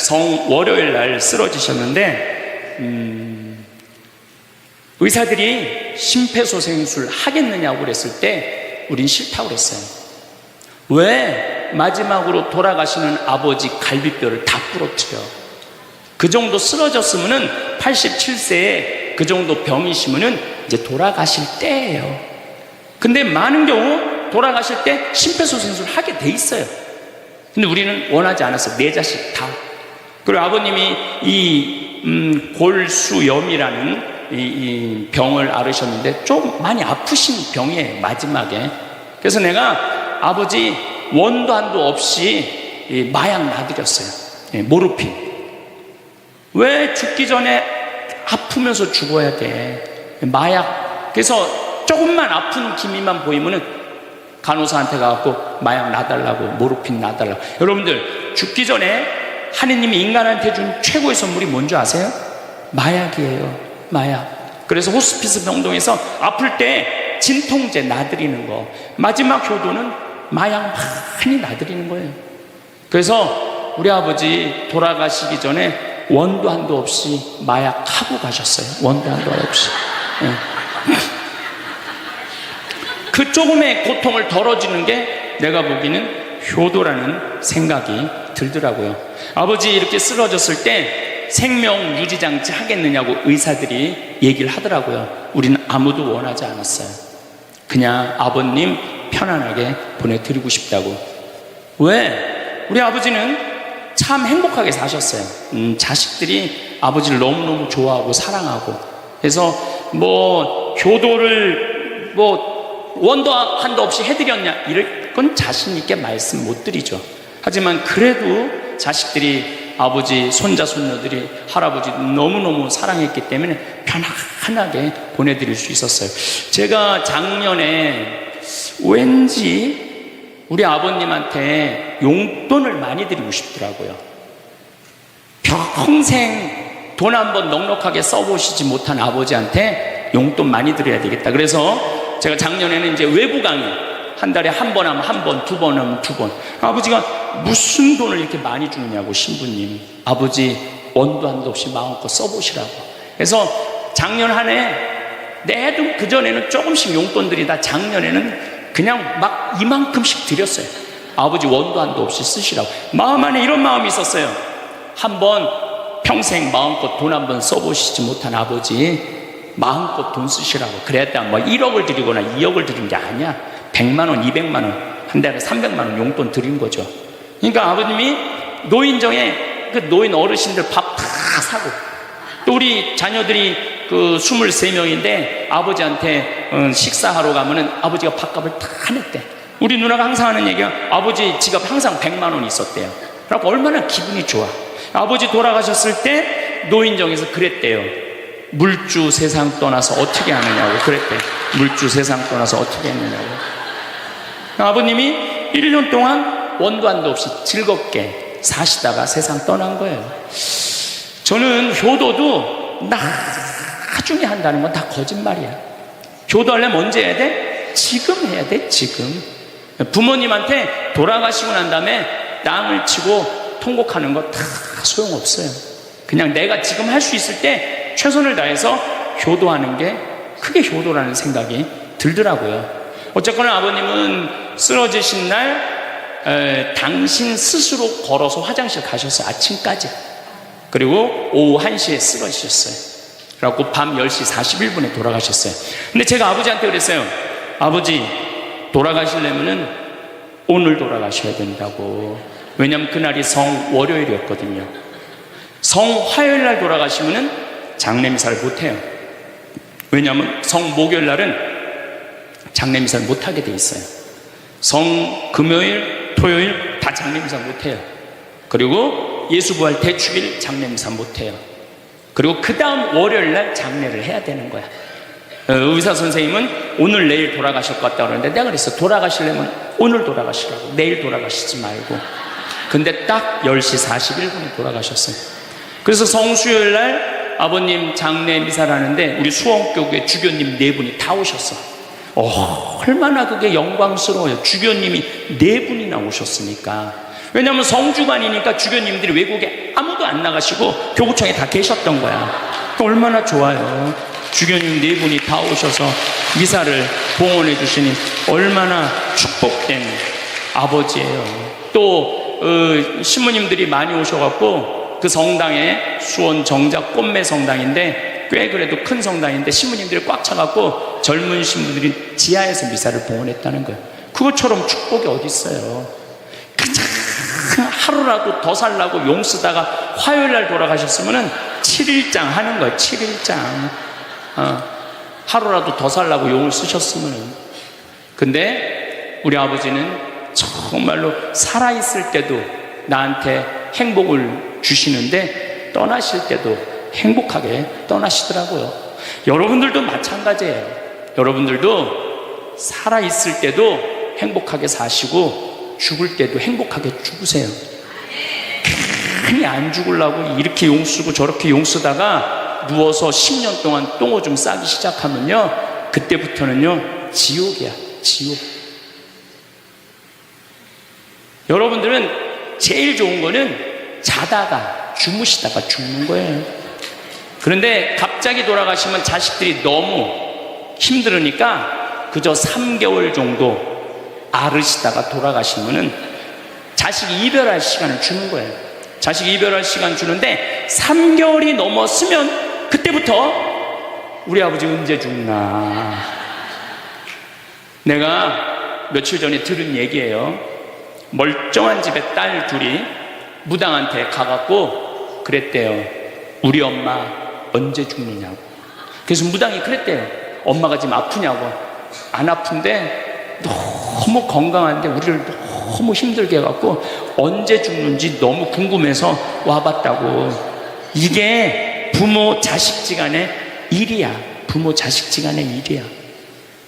월요일 날 쓰러지셨는데 의사들이 심폐소생술 하겠느냐고 그랬을 때 우린 싫다고 그랬어요. 왜 마지막으로 돌아가시는 아버지 갈비뼈를 다 부러뜨려? 그 정도 쓰러졌으면은 87세에 그 정도 병이시면은 이제 돌아가실 때예요. 근데 많은 경우 돌아가실 때 심폐소생술 하게 돼 있어요. 근데 우리는 원하지 않았어요. 내 자식 다. 그리고 아버님이 이 골수염이라는 이 병을 앓으셨는데 좀 많이 아프신 병이에요, 마지막에. 그래서 내가 아버지 원도 한도 없이 마약 놔드렸어요. 모르핀. 왜 죽기 전에 아프면서 죽어야 돼? 마약. 그래서 조금만 아픈 기미만 보이면은 간호사한테 가갖고 마약 놔달라고, 모르핀 놔달라고. 여러분들, 죽기 전에 하느님이 인간한테 준 최고의 선물이 뭔지 아세요? 마약이에요. 마약. 그래서 호스피스 병동에서 아플 때 진통제 놔드리는 거, 마지막 효도는 마약 많이 놔드리는 거예요. 그래서 우리 아버지 돌아가시기 전에 원도 한도 없이 마약하고 가셨어요. 원도 한도 없이. 그 조금의 고통을 덜어주는 게 내가 보기에는 효도라는 생각이 들더라고요. 아버지 이렇게 쓰러졌을 때 생명 유지장치 하겠느냐고 의사들이 얘기를 하더라고요. 우리는 아무도 원하지 않았어요. 그냥 아버님 편안하게 보내드리고 싶다고. 왜? 우리 아버지는 참 행복하게 사셨어요. 자식들이 아버지를 너무너무 좋아하고 사랑하고. 그래서 뭐 효도를 뭐 원도 한도 없이 해드렸냐, 이럴 건 자신 있게 말씀 못 드리죠. 하지만 그래도 자식들이 아버지, 손자, 손녀들이 할아버지 너무너무 사랑했기 때문에 편안하게 보내드릴 수 있었어요. 제가 작년에 왠지 우리 아버님한테 용돈을 많이 드리고 싶더라고요. 평생 돈 한번 넉넉하게 써보시지 못한 아버지한테 용돈 많이 드려야 되겠다. 그래서 제가 작년에는 이제 외부 강의 한 달에 한 번 하면 한 번, 두 번 하면 두 번. 아버지가 무슨 돈을 이렇게 많이 주느냐고, 신부님. 아버지 원도 한도 없이 마음껏 써보시라고. 그래서 작년 한 해 내도 그전에는 조금씩 용돈 드리다 작년에는 그냥 막 이만큼씩 드렸어요. 아버지 원도 한도 없이 쓰시라고. 마음 안에 이런 마음이 있었어요. 한번 평생 마음껏 돈 한번 써보시지 못한 아버지 마음껏 돈 쓰시라고. 그랬다 뭐 1억을 드리거나 2억을 드린 게 아니야. 100만 원, 200만 원, 한 달에 300만 원 용돈 드린 거죠. 그러니까 아버님이 노인정에 그 노인 어르신들 밥 다 사고, 또 우리 자녀들이 그 23명인데 아버지한테 식사하러 가면은 아버지가 밥값을 다 냈대. 우리 누나가 항상 하는 얘기가 아버지 지갑 항상 100만 원 있었대요. 그래서 얼마나 기분이 좋아. 아버지 돌아가셨을 때 노인정에서 그랬대요. 물주 세상 떠나서 어떻게 하느냐고 그랬대. 물주 세상 떠나서 어떻게 했느냐고. 아버님이 1년 동안 원도 한도 없이 즐겁게 사시다가 세상 떠난 거예요. 저는 효도도 나중에 한다는 건 다 거짓말이야. 효도하려면 언제 해야 돼? 지금 해야 돼, 지금. 부모님한테 돌아가시고 난 다음에 땅을 치고 통곡하는 거 다 소용없어요. 그냥 내가 지금 할 수 있을 때 최선을 다해서 효도하는 게 그게 효도라는 생각이 들더라고요. 어쨌거나 아버님은 쓰러지신 날 당신 스스로 걸어서 화장실 가셨어요. 아침까지. 그리고 오후 1시에 쓰러지셨어요. 그래갖고 밤 10시 41분에 돌아가셨어요. 근데 제가 아버지한테 그랬어요. 아버지, 돌아가시려면은 오늘 돌아가셔야 된다고. 왜냐면 그날이 성월요일이었거든요. 성화요일날 돌아가시면은 장례미사를 못해요. 왜냐면 성목요일날은 장례미사를 못하게 돼 있어요. 성금요일, 토요일 다 장례미사 못해요. 그리고 예수부활 대축일 장례미사 못해요. 그리고 그 다음 월요일날 장례를 해야 되는 거야. 의사 선생님은 오늘 내일 돌아가실 것 같다고 그러는데 내가 그랬어. 돌아가시려면 오늘 돌아가시라고. 내일 돌아가시지 말고. 근데 딱 10시 41분에 돌아가셨어요. 그래서 성수요일날 아버님 장례 미사를 하는데 우리 수원교회 주교님 4분이 다 오셨어. 얼마나 그게 영광스러워요. 주교님이 4분이나 오셨으니까. 왜냐하면 성주간이니까 주교님들이 외국에 아무도 안 나가시고 교구청에 다 계셨던 거야. 얼마나 좋아요. 주교님 4분이 다 오셔서 미사를 봉헌해 주시니 얼마나 축복된 아버지예요. 또 신부님들이 많이 오셔갖고 그 성당에 수원 정작 꽃매 성당인데 꽤 그래도 큰 성당인데 신부님들이 꽉 차갖고 젊은 신부들이 지하에서 미사를 봉헌했다는 거예요. 그것처럼 축복이 어디 있어요. 그냥 하루라도 더 살라고 용 쓰다가 화요일날 돌아가셨으면은 7일장 하는 거예요. 7일장. 하루라도 더 살라고 용을 쓰셨으면은. 근데 우리 아버지는 정말로 살아있을 때도 나한테 행복을 주시는데 떠나실 때도 행복하게 떠나시더라고요. 여러분들도 마찬가지예요. 여러분들도 살아있을 때도 행복하게 사시고 죽을 때도 행복하게 죽으세요. 괜히 안 죽으려고 이렇게 용 쓰고 저렇게 용 쓰다가 누워서 10년 동안 똥오줌 싸기 시작하면요, 그때부터는요 지옥이야. 지옥. 여러분들은 제일 좋은 거는 자다가 주무시다가 죽는 거예요. 그런데 갑자기 돌아가시면 자식들이 너무 힘들으니까 그저 3개월 정도 앓으시다가 돌아가시면은 자식이 이별할 시간을 주는 거예요. 자식이 이별할 시간 주는데 3개월이 넘었으면 그때부터 우리 아버지 언제 죽나. 내가 며칠 전에 들은 얘기예요. 멀쩡한 집에 딸 둘이 무당한테 가갖고 그랬대요. 우리 엄마 언제 죽느냐고. 그래서 무당이 그랬대요. 엄마가 지금 아프냐고. 안 아픈데 너무 건강한데 우리를 너무 힘들게 해갖고 언제 죽는지 너무 궁금해서 와봤다고. 이게 부모 자식지간의 일이야. 부모 자식지간의 일이야.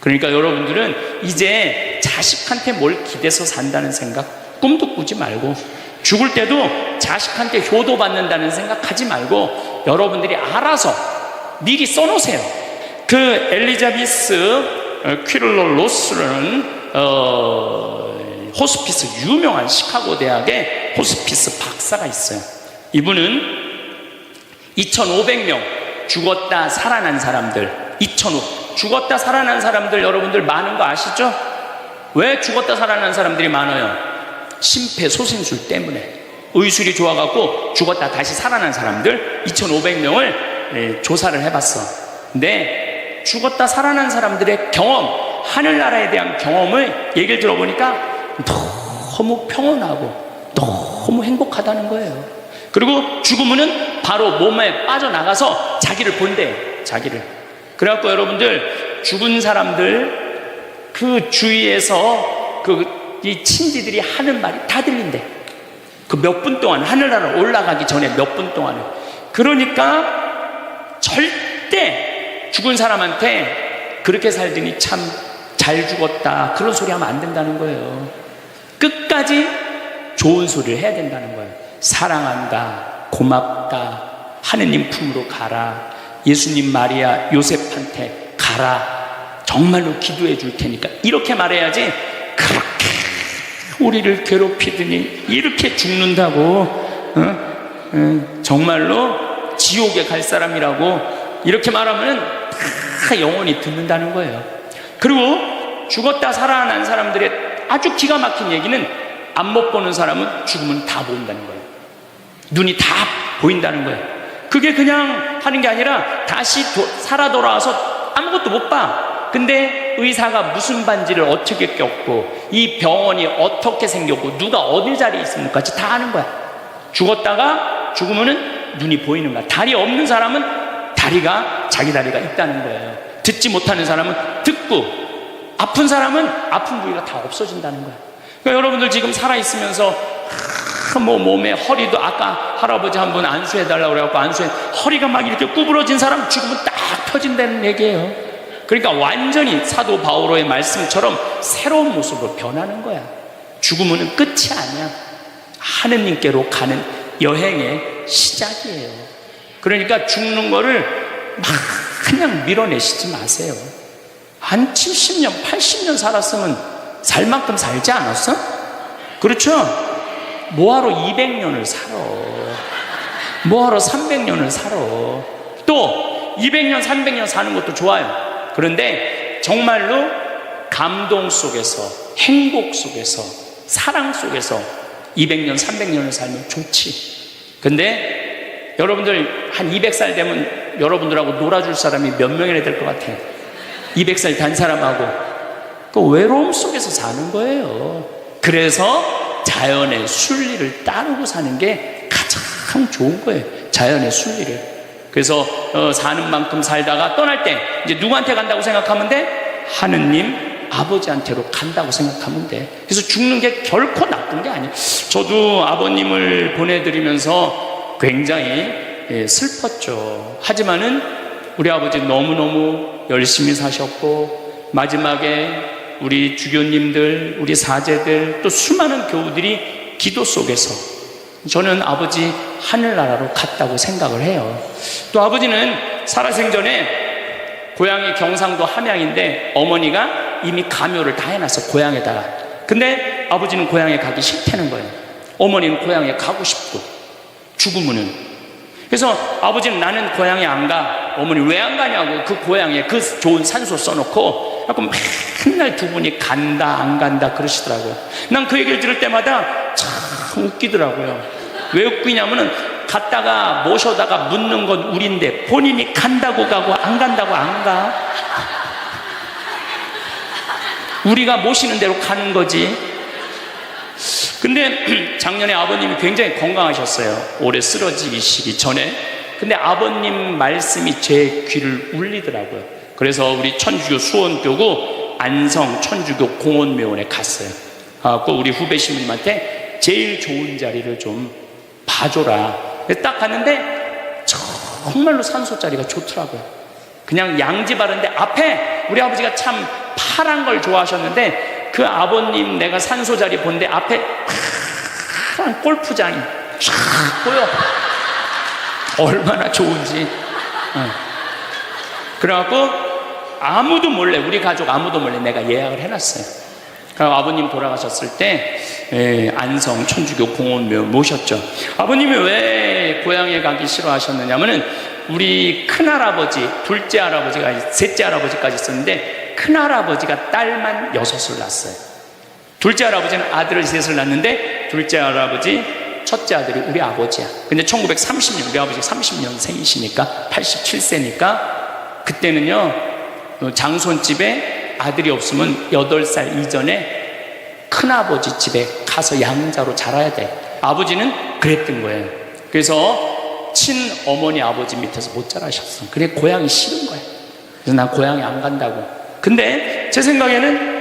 그러니까 여러분들은 이제 자식한테 뭘 기대서 산다는 생각 꿈도 꾸지 말고, 죽을 때도 자식한테 효도받는다는 생각 하지 말고 여러분들이 알아서 미리 써놓으세요. 그 엘리자베스 퀴를로 로스라는 호스피스, 유명한 시카고 대학의 호스피스 박사가 있어요. 이분은 2,500명 죽었다 살아난 사람들, 2,500 죽었다 살아난 사람들 여러분들 많은 거 아시죠? 왜 죽었다 살아난 사람들이 많아요? 심폐소생술 때문에. 의술이 좋아갖고 죽었다 다시 살아난 사람들 2,500명을 조사를 해봤어. 근데 죽었다 살아난 사람들의 경험, 하늘나라에 대한 경험을 얘기를 들어보니까 너무 평온하고 너무 행복하다는 거예요. 그리고 죽으면은 바로 몸에 빠져나가서 자기를 본대, 자기를. 그래갖고 여러분들, 죽은 사람들 그 주위에서 이 친지들이 하는 말이 다 들린대. 그 몇 분 동안, 하늘나라 올라가기 전에 몇 분 동안에. 그러니까 절대 죽은 사람한테 그렇게 살더니 참 잘 죽었다 그런 소리 하면 안 된다는 거예요. 끝까지 좋은 소리를 해야 된다는 거예요. 사랑한다, 고맙다, 하느님 품으로 가라, 예수님, 마리아, 요셉한테 가라, 정말로 기도해 줄 테니까, 이렇게 말해야지. 그렇게 우리를 괴롭히더니 이렇게 죽는다고, 정말로 지옥에 갈 사람이라고 이렇게 말하면 다 영원히 듣는다는 거예요. 그리고 죽었다 살아난 사람들의 아주 기가 막힌 얘기는, 안 못 보는 사람은 죽으면 다 보인다는 거예요. 눈이 다 보인다는 거예요. 그게 그냥 하는 게 아니라 다시 살아 돌아와서 아무것도 못 봐. 근데 의사가 무슨 반지를 어떻게 꼈고, 이 병원이 어떻게 생겼고, 누가 어디 자리에 있습니까? 다 아는 거야. 죽었다가 죽으면은 눈이 보이는 거야. 다리 없는 사람은 다리가, 자기 다리가 있다는 거예요. 듣지 못하는 사람은 듣고, 아픈 사람은 아픈 부위가 다 없어진다는 거야. 그러니까 여러분들 지금 살아있으면서 몸에 허리도, 아까 할아버지 한 분 안수해달라고 그래갖고 안수해, 허리가 막 이렇게 구부러진 사람 죽으면 딱 펴진다는 얘기예요. 그러니까 완전히 사도 바오로의 말씀처럼 새로운 모습으로 변하는 거야. 죽으면 끝이 아니야. 하느님께로 가는 여행의 시작이에요. 그러니까 죽는 거를 막 그냥 밀어내시지 마세요. 한 70년, 80년 살았으면 살 만큼 살지 않았어? 그렇죠? 뭐하러 200년을 살아? 뭐하러 300년을 살아? 또 200년, 300년 사는 것도 좋아요. 그런데 정말로 감동 속에서, 행복 속에서, 사랑 속에서 200년, 300년을 살면 좋지. 근데 여러분들 한 200살 되면 여러분들하고 놀아줄 사람이 몇 명이나 될 것 같아요? 200살 단 사람하고. 그 외로움 속에서 사는 거예요. 그래서 자연의 순리를 따르고 사는 게 가장 좋은 거예요. 자연의 순리를. 그래서 사는 만큼 살다가 떠날 때 이제 누구한테 간다고 생각하면 돼? 하느님 아버지한테로 간다고 생각하면 돼. 그래서 죽는 게 결코 나쁜 게 아니에요. 저도 아버님을 보내드리면서 굉장히 슬펐죠. 하지만은 우리 아버지 너무너무 열심히 사셨고, 마지막에 우리 주교님들, 우리 사제들, 또 수많은 교우들이 기도 속에서 저는 아버지 하늘나라로 갔다고 생각을 해요. 또 아버지는 살아생전에 고향이 경상도 함양인데 어머니가 이미 가묘를 다 해놨어, 고향에다가. 근데 아버지는 고향에 가기 싫다는 거예요. 어머니는 고향에 가고 싶고, 죽으면은. 그래서 아버지는 나는 고향에 안 가. 어머니 왜 안 가냐고, 그 고향에 그 좋은 산소 써놓고 맨날 두 분이 간다 안 간다 그러시더라고요. 난 그 얘기를 들을 때마다 참 웃기더라고요. 왜 웃기냐면은 갔다가 모셔다가 묻는 건 우린데 본인이 간다고 가고 안 간다고 안 가. 우리가 모시는 대로 가는 거지. 근데 작년에 아버님이 굉장히 건강하셨어요. 올해 쓰러지기 전에. 근데 아버님 말씀이 제 귀를 울리더라고요. 그래서 우리 천주교 수원교구 안성 천주교 공원묘원에 갔어요. 꼭 우리 후배 신부님한테 제일 좋은 자리를 좀 봐줘라. 딱 갔는데 정말로 산소 자리가 좋더라고요. 그냥 양지 바른데 앞에 우리 아버지가 참 파란 걸 좋아하셨는데, 그 아버님 내가 산소 자리 본데 앞에 파란 골프장이 쫙 보여. 얼마나 좋은지. 그래갖고 아무도 몰래, 우리 가족 아무도 몰래 내가 예약을 해놨어요. 그리고 아버님 돌아가셨을 때 안성 천주교 공원묘 모셨죠. 아버님이 왜 고향에 가기 싫어하셨느냐면은, 우리 큰할아버지, 둘째 할아버지가, 셋째 할아버지까지 있었는데 큰할아버지가 딸만 6을 낳았어요. 둘째 할아버지는 아들을 셋을 낳는데 둘째 할아버지 첫째 아들이 우리 아버지야. 근데 1930년, 우리 아버지 30년생이시니까 87세니까 그때는요 장손집에 아들이 없으면 8살 이전에 큰아버지 집에 가서 양자로 자라야 돼. 아버지는 그랬던 거예요. 그래서 친어머니 아버지 밑에서 못 자라셨어. 그래 고향이 싫은 거야. 그래서 난 고향에 안 간다고. 근데 제 생각에는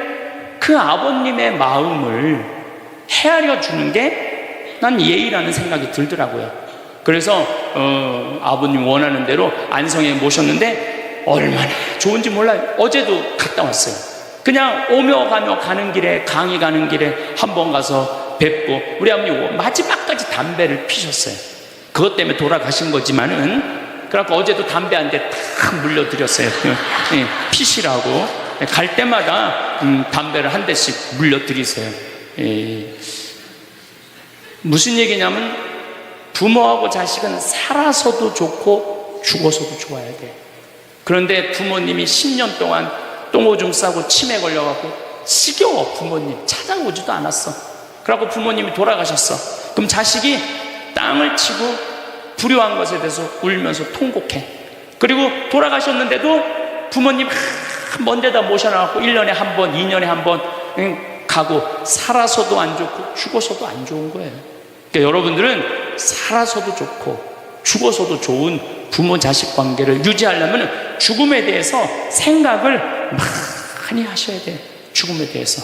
그 아버님의 마음을 헤아려 주는 게 난 예의라는 생각이 들더라고요. 그래서 아버님 원하는 대로 안성에 모셨는데 얼마나 좋은지 몰라요. 어제도 갔다 왔어요. 그냥 오며 가며 가는 길에, 강의 가는 길에 한번 가서 뵙고, 우리 아버님 마지막까지 담배를 피셨어요. 그것 때문에 돌아가신 거지만은, 그래갖고 어제도 담배 한 대 탁 물려드렸어요. 피시라고. 갈 때마다 담배를 한 대씩 물려드리세요. 무슨 얘기냐면 부모하고 자식은 살아서도 좋고 죽어서도 좋아야 돼. 그런데 부모님이 10년 동안 똥오줌 싸고 치매 걸려갖고 지겨워. 부모님 찾아오지도 않았어. 그래갖고 부모님이 돌아가셨어. 그럼 자식이 땅을 치고 불효한 것에 대해서 울면서 통곡해. 그리고 돌아가셨는데도 부모님 먼 데다 모셔놔갖고 1년에 한 번, 2년에 한 번 가고, 살아서도 안 좋고 죽어서도 안 좋은 거예요. 그러니까 여러분들은 살아서도 좋고 죽어서도 좋은 부모 자식 관계를 유지하려면 죽음에 대해서 생각을 많이 하셔야 돼요. 죽음에 대해서.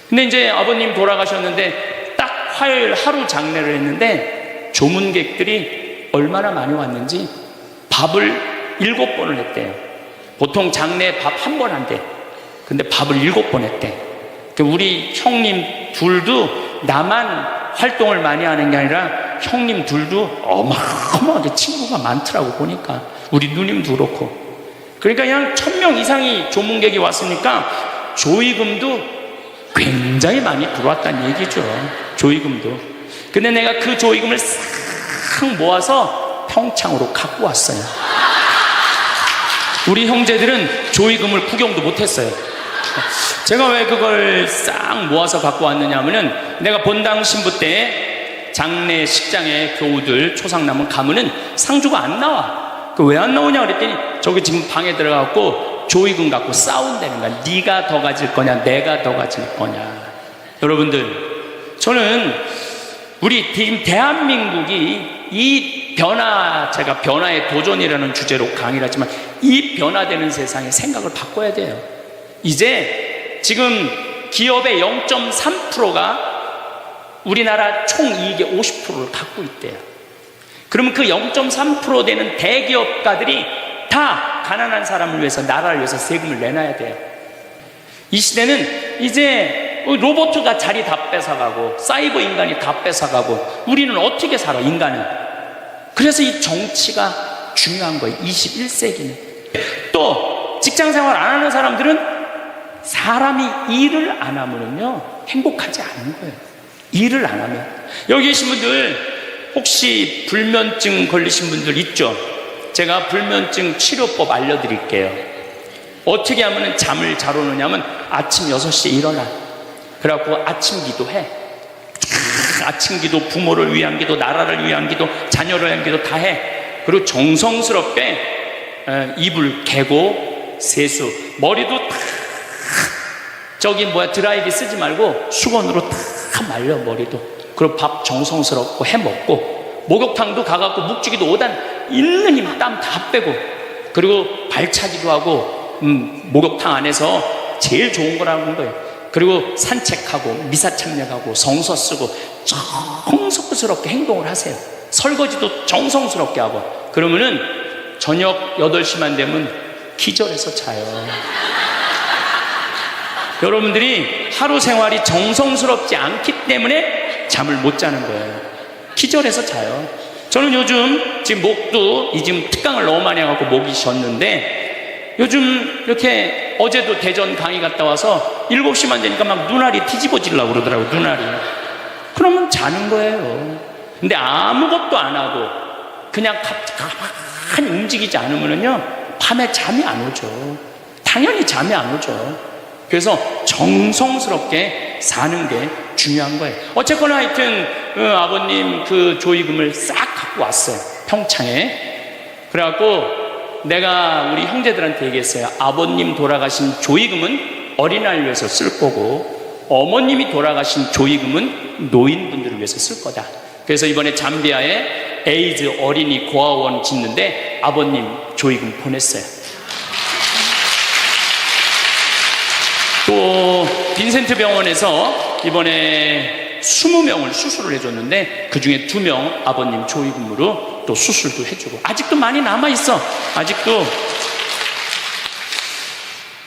근데 이제 아버님 돌아가셨는데 딱 화요일 하루 장례를 했는데 조문객들이 얼마나 많이 왔는지 밥을 7번을 했대요. 보통 장례 밥 한 번 한대. 근데 밥을 7번 했대. 우리 형님 둘도 나만 활동을 많이 하는 게 아니라 형님 둘도 어마어마하게 친구가 많더라고. 보니까 우리 누님도 그렇고. 그러니까 그냥 1000명 이상이 조문객이 왔으니까 조의금도 굉장히 많이 들어왔다는 얘기죠. 조의금도. 근데 내가 그 조의금을 싹 모아서 평창으로 갖고 왔어요. 우리 형제들은 조의금을 구경도 못했어요. 제가 왜 그걸 싹 모아서 갖고 왔느냐 하면은, 내가 본당 신부 때 장례 식장에 교우들 초상 남은 가문은 상주가 안 나와. 그 왜 안 나오냐 그랬더니 저기 지금 방에 들어가고 조의금 갖고 싸운다는 거야. 네가 더 가질 거냐 내가 더 가질 거냐. 여러분들, 저는 우리 지금 대한민국이 이 변화, 제가 변화의 도전이라는 주제로 강의를 하지만 이 변화되는 세상에 생각을 바꿔야 돼요. 이제 지금 기업의 0.3%가 우리나라 총이익의 50%를 갖고 있대요. 그러면 그 0.3% 되는 대기업가들이 다 가난한 사람을 위해서, 나라를 위해서 세금을 내놔야 돼요. 이 시대는 이제 로봇가 자리 다 뺏어가고 사이버 인간이 다 뺏어가고 우리는 어떻게 살아, 인간은. 그래서 이 정치가 중요한 거예요. 21세기는. 또 직장생활 안 하는 사람들은 사람이 일을 안 하면요 행복하지 않은 거예요. 일을 안 하면. 여기 계신 분들 혹시 불면증 걸리신 분들 있죠? 제가 불면증 치료법 알려드릴게요. 어떻게 하면 잠을 잘 오느냐면 아침 6시에 일어나. 그래갖고 아침 기도해. 아침 기도, 부모를 위한 기도, 나라를 위한 기도, 자녀를 위한 기도 다 해. 그리고 정성스럽게 이불 개고 세수, 머리도 다 드라이기 쓰지 말고 수건으로 다 말려, 머리도. 그리고 밥 정성스럽고 해 먹고, 목욕탕도 가갖고 묵직이도 5단 있는 힘 땀 다 빼고, 그리고 발차기도 하고 목욕탕 안에서 제일 좋은 거라는 거예요. 그리고 산책하고 미사참력하고 성서 쓰고 정성스럽게 행동을 하세요. 설거지도 정성스럽게 하고. 그러면은 저녁 8시만 되면 기절해서 자요. 여러분들이 하루 생활이 정성스럽지 않기 때문에 잠을 못 자는 거예요. 기절해서 자요. 저는 요즘 지금 목도 지금 특강을 너무 많이 해갖고 목이 쉬었는데, 요즘 이렇게 어제도 대전 강의 갔다 와서 7시만 되니까 막 눈알이 뒤집어지려고 그러더라고요. 눈알이. 그러면 자는 거예요. 근데 아무것도 안 하고 그냥 가만히 움직이지 않으면요 밤에 잠이 안 오죠. 당연히 잠이 안 오죠. 그래서 정성스럽게 사는 게 중요한 거예요. 어쨌거나 하여튼 아버님 그 조의금을 싹 갖고 왔어요, 평창에. 그래갖고 내가 우리 형제들한테 얘기했어요. 아버님 돌아가신 조의금은 어린아이를 위해서 쓸 거고, 어머님이 돌아가신 조의금은 노인분들을 위해서 쓸 거다. 그래서 이번에 잠비아에 에이즈 어린이 고아원 짓는데 아버님 조의금 보냈어요. 또 빈센트 병원에서 이번에 20명을 수술을 해줬는데 그 중에 2명 아버님 조의금으로 또 수술도 해주고, 아직도 많이 남아있어. 아직도.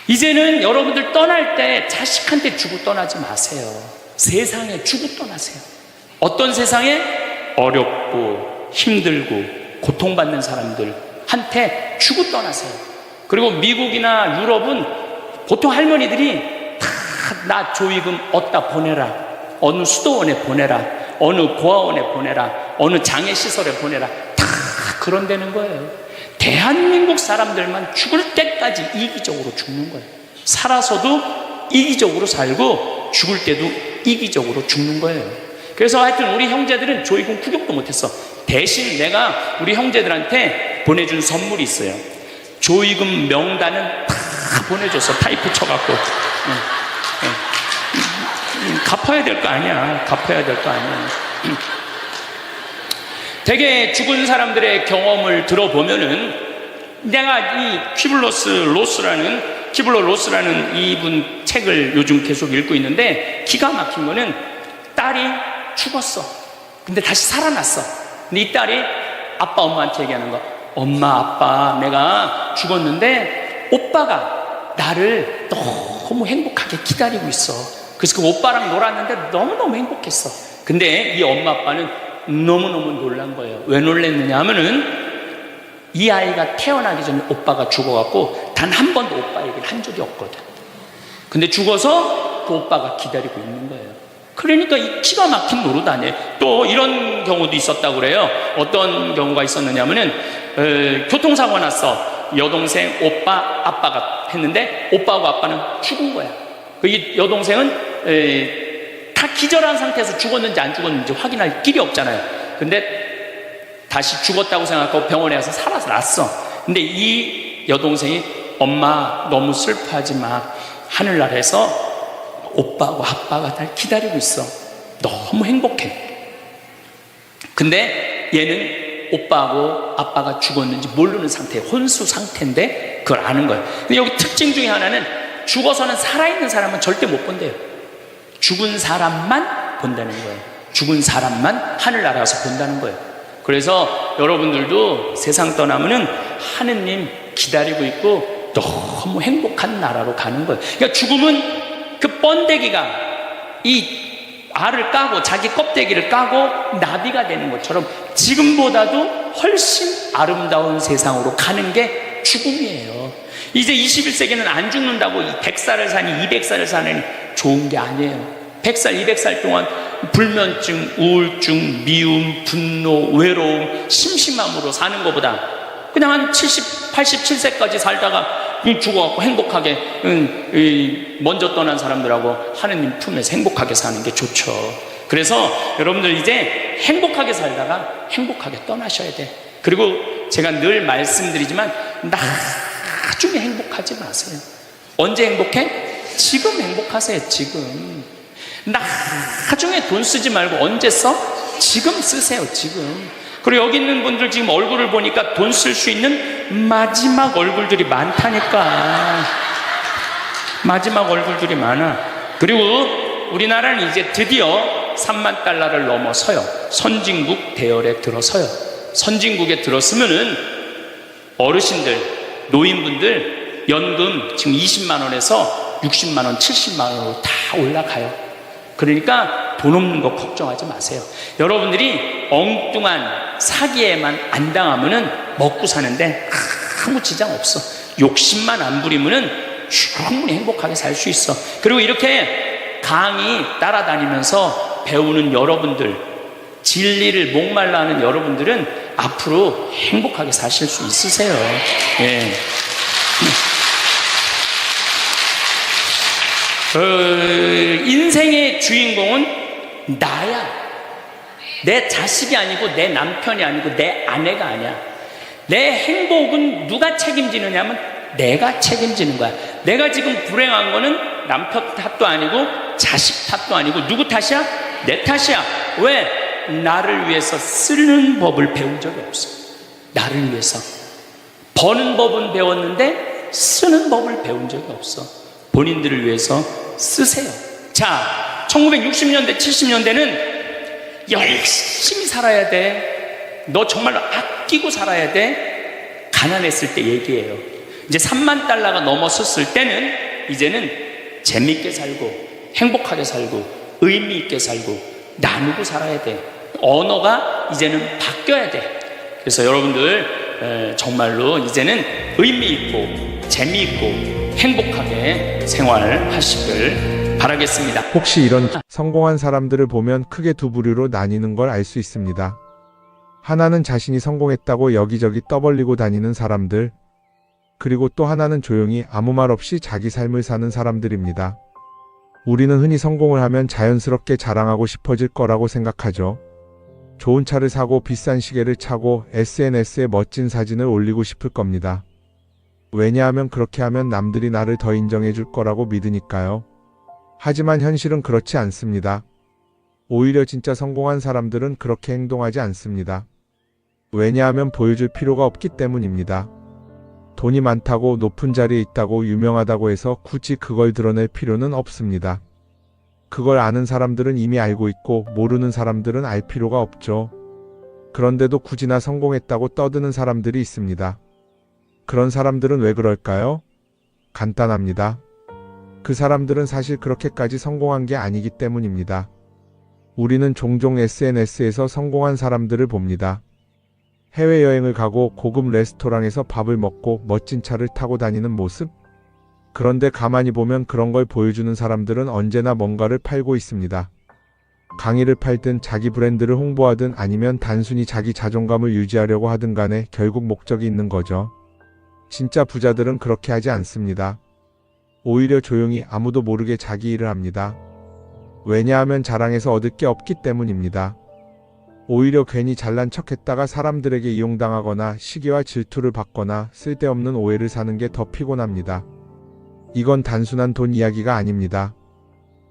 이제는 여러분들 떠날 때 자식한테 주고 떠나지 마세요. 세상에 주고 떠나세요. 어떤 세상에? 어렵고 힘들고 고통받는 사람들한테 주고 떠나세요. 그리고 미국이나 유럽은 보통 할머니들이 다 나 조의금 어디다 보내라, 어느 수도원에 보내라, 어느 고아원에 보내라, 어느 장애시설에 보내라, 다 그런 데는 거예요. 대한민국 사람들만 죽을 때까지 이기적으로 죽는 거예요. 살아서도 이기적으로 살고 죽을 때도 이기적으로 죽는 거예요. 그래서 하여튼 우리 형제들은 조의금 구경도 못했어. 대신 내가 우리 형제들한테 보내준 선물이 있어요. 조의금 명단은 다 보내줬어. 타이프 쳐갖고. 갚아야 될 거 아니야. 갚아야 될 거 아니야. 되게 죽은 사람들의 경험을 들어보면은, 내가 이 키블러 로스라는 이분 책을 요즘 계속 읽고 있는데, 기가 막힌 거는 딸이 죽었어. 근데 다시 살아났어. 근데 이 딸이 아빠 엄마한테 얘기하는 거. 엄마 아빠 내가 죽었는데 오빠가 나를 너무 행복하게 기다리고 있어. 그래서 그 오빠랑 놀았는데 너무너무 행복했어. 근데 이 엄마 아빠는 너무너무 놀란 거예요. 왜 놀랬느냐 하면은 이 아이가 태어나기 전에 오빠가 죽어갖고 단 한 번도 오빠 얘기를 한 적이 없거든. 근데 죽어서 그 오빠가 기다리고 있는 거예요. 그러니까 이 기가 막힌 노릇 아니에요. 또 이런 경우도 있었다고 그래요. 어떤 경우가 있었느냐면은 교통사고 났어. 여동생, 오빠, 아빠가 했는데 오빠하고 아빠는 죽은 거야. 이 여동생은 다 기절한 상태에서 죽었는지 안 죽었는지 확인할 길이 없잖아요. 근데 다시 죽었다고 생각하고 병원에 가서 살아났어. 근데 이 여동생이 엄마 너무 슬퍼하지 마. 하늘나라에서 오빠하고 아빠가 날 기다리고 있어. 너무 행복해. 근데 얘는 오빠하고 아빠가 죽었는지 모르는 상태, 혼수 상태인데 그걸 아는 거예요. 근데 여기 특징 중에 하나는 죽어서는 살아있는 사람은 절대 못 본대요. 죽은 사람만 본다는 거예요. 죽은 사람만 하늘나라에서 본다는 거예요. 그래서 여러분들도 세상 떠나면은 하느님 기다리고 있고 너무 행복한 나라로 가는 거예요. 그러니까 죽음은 그 번데기가 이 알을 까고 자기 껍데기를 까고 나비가 되는 것처럼 지금보다도 훨씬 아름다운 세상으로 가는 게 죽음이에요. 이제 21세기는 안 죽는다고 100살을 사니 200살을 사는 좋은 게 아니에요. 100살, 200살 동안 불면증, 우울증, 미움, 분노, 외로움, 심심함으로 사는 것보다 그냥 한 70, 87세까지 살다가 죽어갖고 행복하게 먼저 떠난 사람들하고 하느님 품에서 행복하게 사는 게 좋죠. 그래서 여러분들 이제 행복하게 살다가 행복하게 떠나셔야 돼. 그리고 제가 늘 말씀드리지만 나중에 행복하지 마세요. 언제 행복해? 지금 행복하세요. 지금. 나중에 돈 쓰지 말고 언제 써? 지금 쓰세요. 지금. 그리고 여기 있는 분들 지금 얼굴을 보니까 돈 쓸 수 있는 마지막 얼굴들이 많다니까. 마지막 얼굴들이 많아. 그리고 우리나라는 이제 드디어 3만 달러를 넘어서요. 선진국 대열에 들어서요. 선진국에 들었으면은 어르신들, 노인분들 연금 지금 20만 원에서 60만 원, 70만 원으로 다 올라가요. 그러니까 돈 없는 거 걱정하지 마세요. 여러분들이 엉뚱한 사기에만 안 당하면은 먹고 사는데 아무 지장 없어. 욕심만 안 부리면은 충분히 행복하게 살 수 있어. 그리고 이렇게 강의 따라다니면서 배우는 여러분들, 진리를 목말라 하는 여러분들은 앞으로 행복하게 사실 수 있으세요. 예. 인생의 주인공은 나야. 내 자식이 아니고 내 남편이 아니고 내 아내가 아니야. 내 행복은 누가 책임지느냐면 내가 책임지는 거야. 내가 지금 불행한 거는 남편 탓도 아니고 자식 탓도 아니고 누구 탓이야? 내 탓이야. 왜? 나를 위해서 쓰는 법을 배운 적이 없어. 나를 위해서 버는 법은 배웠는데 쓰는 법을 배운 적이 없어. 본인들을 위해서 쓰세요. 자, 1960년대 70년대는 열심히 살아야 돼. 너 정말로 아끼고 살아야 돼. 가난했을 때 얘기예요. 이제 3만 달러가 넘었을 때는 이제는 재밌게 살고 행복하게 살고 의미 있게 살고 나누고 살아야 돼. 언어가 이제는 바뀌어야 돼. 그래서 여러분들 정말로 이제는 의미 있고 재미있고 행복하게 생활하시길 바라겠습니다. 혹시 이런 성공한 사람들을 보면 크게 두 부류로 나뉘는 걸 알 수 있습니다. 하나는 자신이 성공했다고 여기저기 떠벌리고 다니는 사람들, 그리고 또 하나는 조용히 아무 말 없이 자기 삶을 사는 사람들입니다. 우리는 흔히 성공을 하면 자연스럽게 자랑하고 싶어질 거라고 생각하죠. 좋은 차를 사고 비싼 시계를 차고 SNS에 멋진 사진을 올리고 싶을 겁니다. 왜냐하면 그렇게 하면 남들이 나를 더 인정해 줄 거라고 믿으니까요. 하지만 현실은 그렇지 않습니다. 오히려 진짜 성공한 사람들은 그렇게 행동하지 않습니다. 왜냐하면 보여줄 필요가 없기 때문입니다. 돈이 많다고 높은 자리에 있다고 유명하다고 해서 굳이 그걸 드러낼 필요는 없습니다. 그걸 아는 사람들은 이미 알고 있고 모르는 사람들은 알 필요가 없죠. 그런데도 굳이나 성공했다고 떠드는 사람들이 있습니다. 그런 사람들은 왜 그럴까요? 간단합니다. 그 사람들은 사실 그렇게까지 성공한 게 아니기 때문입니다. 우리는 종종 SNS에서 성공한 사람들을 봅니다. 해외여행을 가고 고급 레스토랑에서 밥을 먹고 멋진 차를 타고 다니는 모습? 그런데 가만히 보면 그런 걸 보여주는 사람들은 언제나 뭔가를 팔고 있습니다. 강의를 팔든 자기 브랜드를 홍보하든 아니면 단순히 자기 자존감을 유지하려고 하든 간에 결국 목적이 있는 거죠. 진짜 부자들은 그렇게 하지 않습니다. 오히려 조용히 아무도 모르게 자기 일을 합니다. 왜냐하면 자랑해서 얻을 게 없기 때문입니다. 오히려 괜히 잘난 척했다가 사람들에게 이용당하거나 시기와 질투를 받거나 쓸데없는 오해를 사는 게 더 피곤합니다. 이건 단순한 돈 이야기가 아닙니다.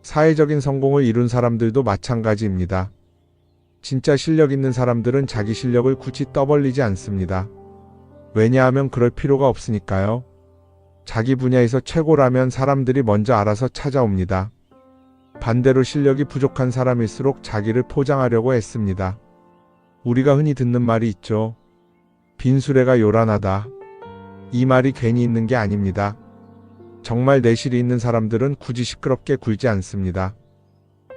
사회적인 성공을 이룬 사람들도 마찬가지입니다. 진짜 실력 있는 사람들은 자기 실력을 굳이 떠벌리지 않습니다. 왜냐하면 그럴 필요가 없으니까요. 자기 분야에서 최고라면 사람들이 먼저 알아서 찾아옵니다. 반대로 실력이 부족한 사람일수록 자기를 포장하려고 애씁니다. 우리가 흔히 듣는 말이 있죠. 빈수레가 요란하다. 이 말이 괜히 있는 게 아닙니다. 정말 내실이 있는 사람들은 굳이 시끄럽게 굴지 않습니다.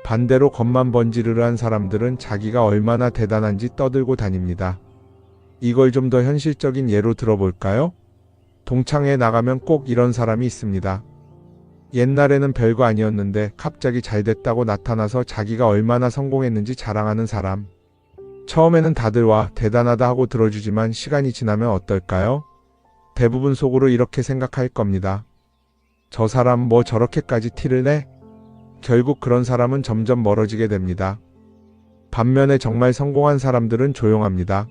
반대로 겉만 번지르르한 사람들은 자기가 얼마나 대단한지 떠들고 다닙니다. 이걸 좀 더 현실적인 예로 들어볼까요? 동창회에 나가면 꼭 이런 사람이 있습니다. 옛날에는 별거 아니었는데 갑자기 잘 됐다고 나타나서 자기가 얼마나 성공했는지 자랑하는 사람. 처음에는 다들 와 대단하다 하고 들어주지만 시간이 지나면 어떨까요? 대부분 속으로 이렇게 생각할 겁니다. 저 사람 뭐 저렇게까지 티를 내? 결국 그런 사람은 점점 멀어지게 됩니다. 반면에 정말 성공한 사람들은 조용합니다.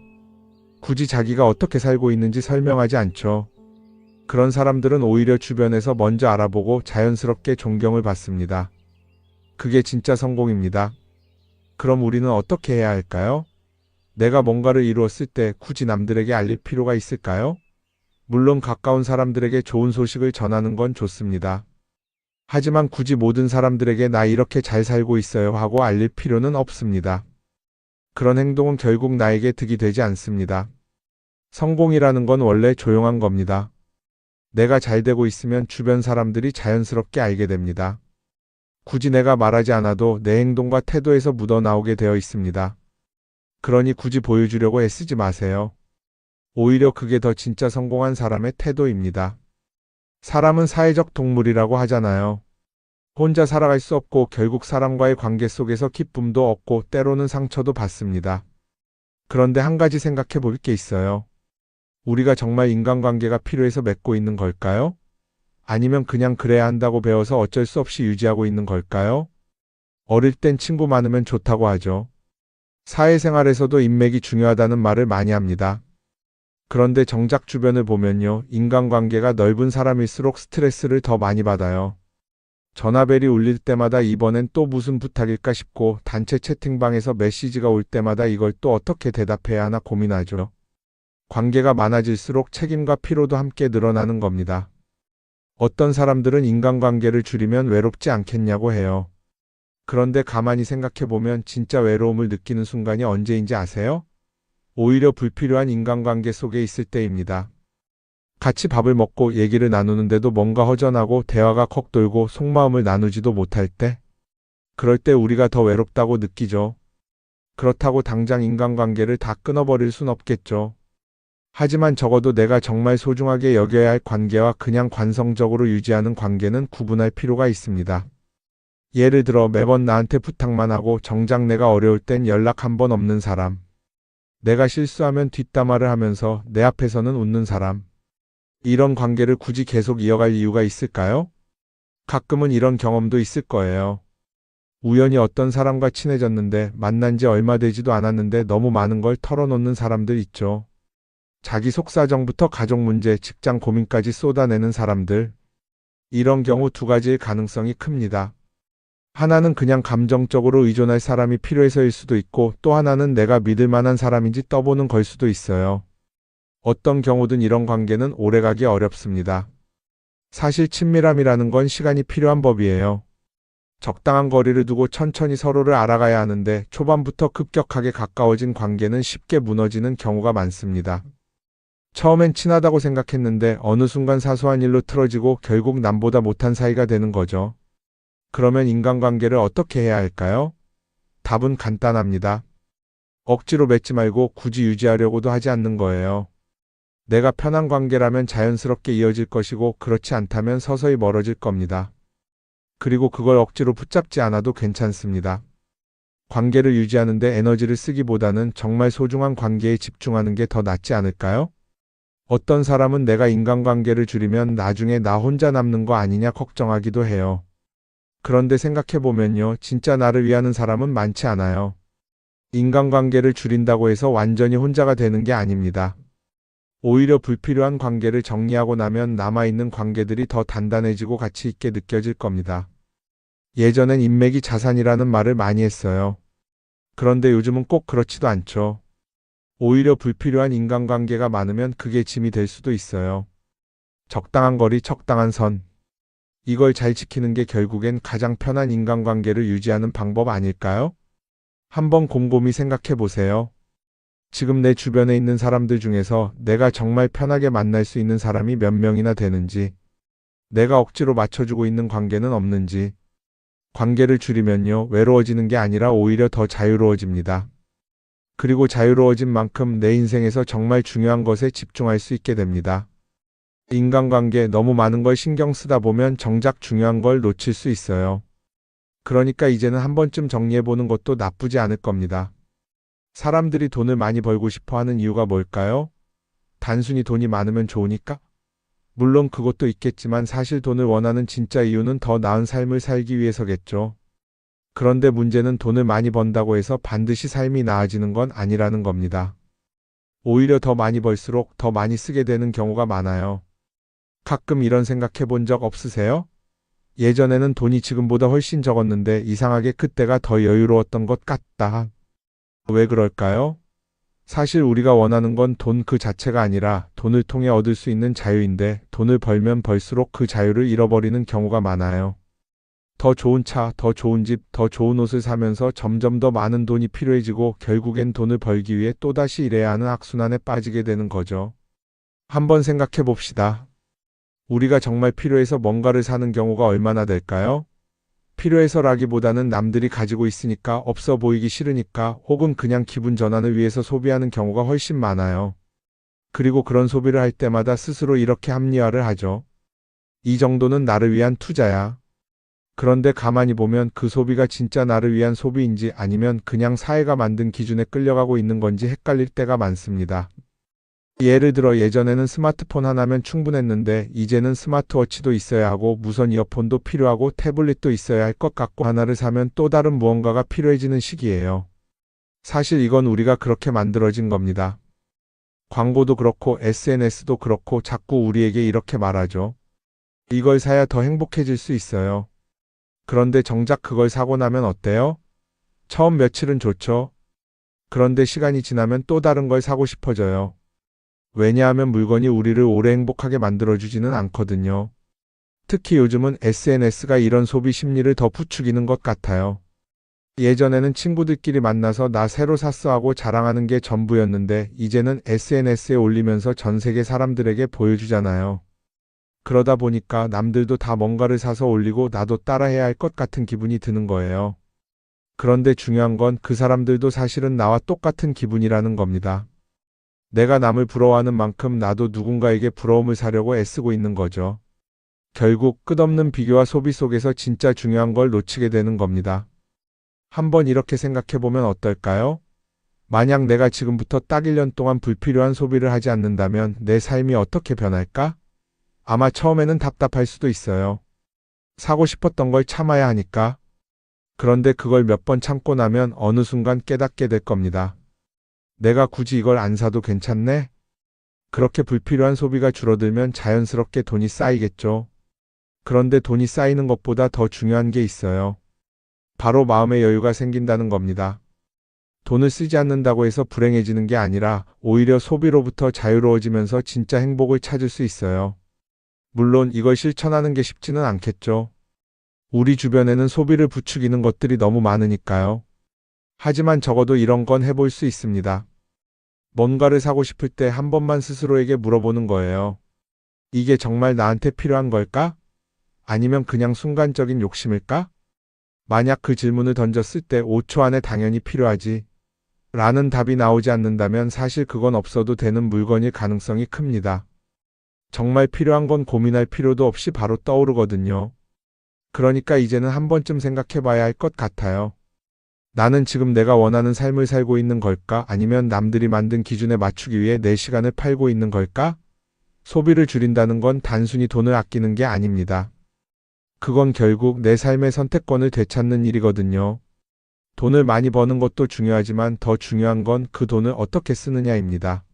굳이 자기가 어떻게 살고 있는지 설명하지 않죠. 그런 사람들은 오히려 주변에서 먼저 알아보고 자연스럽게 존경을 받습니다. 그게 진짜 성공입니다. 그럼 우리는 어떻게 해야 할까요? 내가 뭔가를 이루었을 때 굳이 남들에게 알릴 필요가 있을까요? 물론 가까운 사람들에게 좋은 소식을 전하는 건 좋습니다. 하지만 굳이 모든 사람들에게 나 이렇게 잘 살고 있어요 하고 알릴 필요는 없습니다. 그런 행동은 결국 나에게 득이 되지 않습니다. 성공이라는 건 원래 조용한 겁니다. 내가 잘 되고 있으면 주변 사람들이 자연스럽게 알게 됩니다. 굳이 내가 말하지 않아도 내 행동과 태도에서 묻어나오게 되어 있습니다. 그러니 굳이 보여주려고 애쓰지 마세요. 오히려 그게 더 진짜 성공한 사람의 태도입니다. 사람은 사회적 동물이라고 하잖아요. 혼자 살아갈 수 없고 결국 사람과의 관계 속에서 기쁨도 얻고 때로는 상처도 받습니다. 그런데 한 가지 생각해 볼 게 있어요. 우리가 정말 인간관계가 필요해서 맺고 있는 걸까요? 아니면 그냥 그래야 한다고 배워서 어쩔 수 없이 유지하고 있는 걸까요? 어릴 땐 친구 많으면 좋다고 하죠. 사회생활에서도 인맥이 중요하다는 말을 많이 합니다. 그런데 정작 주변을 보면요, 인간관계가 넓은 사람일수록 스트레스를 더 많이 받아요. 전화벨이 울릴 때마다 이번엔 또 무슨 부탁일까 싶고, 단체 채팅방에서 메시지가 올 때마다 이걸 또 어떻게 대답해야 하나 고민하죠. 관계가 많아질수록 책임과 피로도 함께 늘어나는 겁니다. 어떤 사람들은 인간관계를 줄이면 외롭지 않겠냐고 해요. 그런데 가만히 생각해보면 진짜 외로움을 느끼는 순간이 언제인지 아세요? 오히려 불필요한 인간관계 속에 있을 때입니다. 같이 밥을 먹고 얘기를 나누는데도 뭔가 허전하고 대화가 컥 돌고 속마음을 나누지도 못할 때, 그럴 때 우리가 더 외롭다고 느끼죠. 그렇다고 당장 인간관계를 다 끊어버릴 순 없겠죠. 하지만 적어도 내가 정말 소중하게 여겨야 할 관계와 그냥 관성적으로 유지하는 관계는 구분할 필요가 있습니다. 예를 들어 매번 나한테 부탁만 하고 정작 내가 어려울 땐 연락 한 번 없는 사람. 내가 실수하면 뒷담화를 하면서 내 앞에서는 웃는 사람. 이런 관계를 굳이 계속 이어갈 이유가 있을까요? 가끔은 이런 경험도 있을 거예요. 우연히 어떤 사람과 친해졌는데 만난 지 얼마 되지도 않았는데 너무 많은 걸 털어놓는 사람들 있죠. 자기 속사정부터 가족 문제, 직장 고민까지 쏟아내는 사람들. 이런 경우 두 가지의 가능성이 큽니다. 하나는 그냥 감정적으로 의존할 사람이 필요해서일 수도 있고, 또 하나는 내가 믿을 만한 사람인지 떠보는 걸 수도 있어요. 어떤 경우든 이런 관계는 오래가기 어렵습니다. 사실 친밀함이라는 건 시간이 필요한 법이에요. 적당한 거리를 두고 천천히 서로를 알아가야 하는데, 초반부터 급격하게 가까워진 관계는 쉽게 무너지는 경우가 많습니다. 처음엔 친하다고 생각했는데 어느 순간 사소한 일로 틀어지고 결국 남보다 못한 사이가 되는 거죠. 그러면 인간관계를 어떻게 해야 할까요? 답은 간단합니다. 억지로 맺지 말고 굳이 유지하려고도 하지 않는 거예요. 내가 편한 관계라면 자연스럽게 이어질 것이고, 그렇지 않다면 서서히 멀어질 겁니다. 그리고 그걸 억지로 붙잡지 않아도 괜찮습니다. 관계를 유지하는데 에너지를 쓰기보다는 정말 소중한 관계에 집중하는 게 더 낫지 않을까요? 어떤 사람은 내가 인간관계를 줄이면 나중에 나 혼자 남는 거 아니냐 걱정하기도 해요. 그런데 생각해보면요, 진짜 나를 위하는 사람은 많지 않아요. 인간관계를 줄인다고 해서 완전히 혼자가 되는 게 아닙니다. 오히려 불필요한 관계를 정리하고 나면 남아있는 관계들이 더 단단해지고 가치 있게 느껴질 겁니다. 예전엔 인맥이 자산이라는 말을 많이 했어요. 그런데 요즘은 꼭 그렇지도 않죠. 오히려 불필요한 인간관계가 많으면 그게 짐이 될 수도 있어요. 적당한 거리, 적당한 선. 이걸 잘 지키는 게 결국엔 가장 편한 인간관계를 유지하는 방법 아닐까요? 한번 곰곰이 생각해 보세요. 지금 내 주변에 있는 사람들 중에서 내가 정말 편하게 만날 수 있는 사람이 몇 명이나 되는지, 내가 억지로 맞춰주고 있는 관계는 없는지. 관계를 줄이면요, 외로워지는 게 아니라 오히려 더 자유로워집니다. 그리고 자유로워진 만큼 내 인생에서 정말 중요한 것에 집중할 수 있게 됩니다. 인간관계 너무 많은 걸 신경 쓰다 보면 정작 중요한 걸 놓칠 수 있어요. 그러니까 이제는 한 번쯤 정리해보는 것도 나쁘지 않을 겁니다. 사람들이 돈을 많이 벌고 싶어 하는 이유가 뭘까요? 단순히 돈이 많으면 좋으니까? 물론 그것도 있겠지만 사실 돈을 원하는 진짜 이유는 더 나은 삶을 살기 위해서겠죠. 그런데 문제는 돈을 많이 번다고 해서 반드시 삶이 나아지는 건 아니라는 겁니다. 오히려 더 많이 벌수록 더 많이 쓰게 되는 경우가 많아요. 가끔 이런 생각해 본 적 없으세요? 예전에는 돈이 지금보다 훨씬 적었는데 이상하게 그때가 더 여유로웠던 것 같다. 왜 그럴까요? 사실 우리가 원하는 건 돈 그 자체가 아니라 돈을 통해 얻을 수 있는 자유인데, 돈을 벌면 벌수록 그 자유를 잃어버리는 경우가 많아요. 더 좋은 차, 더 좋은 집, 더 좋은 옷을 사면서 점점 더 많은 돈이 필요해지고 결국엔 돈을 벌기 위해 또다시 일해야 하는 악순환에 빠지게 되는 거죠. 한번 생각해 봅시다. 우리가 정말 필요해서 뭔가를 사는 경우가 얼마나 될까요? 필요해서라기보다는 남들이 가지고 있으니까, 없어 보이기 싫으니까, 혹은 그냥 기분 전환을 위해서 소비하는 경우가 훨씬 많아요. 그리고 그런 소비를 할 때마다 스스로 이렇게 합리화를 하죠. 이 정도는 나를 위한 투자야. 그런데 가만히 보면 그 소비가 진짜 나를 위한 소비인지 아니면 그냥 사회가 만든 기준에 끌려가고 있는 건지 헷갈릴 때가 많습니다. 예를 들어 예전에는 스마트폰 하나면 충분했는데 이제는 스마트워치도 있어야 하고 무선 이어폰도 필요하고 태블릿도 있어야 할 것 같고 하나를 사면 또 다른 무언가가 필요해지는 시기예요. 사실 이건 우리가 그렇게 만들어진 겁니다. 광고도 그렇고 SNS도 그렇고 자꾸 우리에게 이렇게 말하죠. 이걸 사야 더 행복해질 수 있어요. 그런데 정작 그걸 사고 나면 어때요? 처음 며칠은 좋죠. 그런데 시간이 지나면 또 다른 걸 사고 싶어져요. 왜냐하면 물건이 우리를 오래 행복하게 만들어주지는 않거든요. 특히 요즘은 SNS가 이런 소비 심리를 더 부추기는 것 같아요. 예전에는 친구들끼리 만나서 나 새로 샀어 하고 자랑하는 게 전부였는데 이제는 SNS에 올리면서 전 세계 사람들에게 보여주잖아요. 그러다 보니까 남들도 다 뭔가를 사서 올리고 나도 따라해야 할 것 같은 기분이 드는 거예요. 그런데 중요한 건 그 사람들도 사실은 나와 똑같은 기분이라는 겁니다. 내가 남을 부러워하는 만큼 나도 누군가에게 부러움을 사려고 애쓰고 있는 거죠. 결국 끝없는 비교와 소비 속에서 진짜 중요한 걸 놓치게 되는 겁니다. 한번 이렇게 생각해보면 어떨까요? 만약 내가 지금부터 딱 1년 동안 불필요한 소비를 하지 않는다면 내 삶이 어떻게 변할까? 아마 처음에는 답답할 수도 있어요. 사고 싶었던 걸 참아야 하니까. 그런데 그걸 몇 번 참고 나면 어느 순간 깨닫게 될 겁니다. 내가 굳이 이걸 안 사도 괜찮네? 그렇게 불필요한 소비가 줄어들면 자연스럽게 돈이 쌓이겠죠. 그런데 돈이 쌓이는 것보다 더 중요한 게 있어요. 바로 마음의 여유가 생긴다는 겁니다. 돈을 쓰지 않는다고 해서 불행해지는 게 아니라 오히려 소비로부터 자유로워지면서 진짜 행복을 찾을 수 있어요. 물론 이걸 실천하는 게 쉽지는 않겠죠. 우리 주변에는 소비를 부추기는 것들이 너무 많으니까요. 하지만 적어도 이런 건 해볼 수 있습니다. 뭔가를 사고 싶을 때 한 번만 스스로에게 물어보는 거예요. 이게 정말 나한테 필요한 걸까? 아니면 그냥 순간적인 욕심일까? 만약 그 질문을 던졌을 때 5초 안에 당연히 필요하지 라는 답이 나오지 않는다면 사실 그건 없어도 되는 물건일 가능성이 큽니다. 정말 필요한 건 고민할 필요도 없이 바로 떠오르거든요. 그러니까 이제는 한 번쯤 생각해 봐야 할 것 같아요. 나는 지금 내가 원하는 삶을 살고 있는 걸까? 아니면 남들이 만든 기준에 맞추기 위해 내 시간을 팔고 있는 걸까? 소비를 줄인다는 건 단순히 돈을 아끼는 게 아닙니다. 그건 결국 내 삶의 선택권을 되찾는 일이거든요. 돈을 많이 버는 것도 중요하지만 더 중요한 건 그 돈을 어떻게 쓰느냐입니다.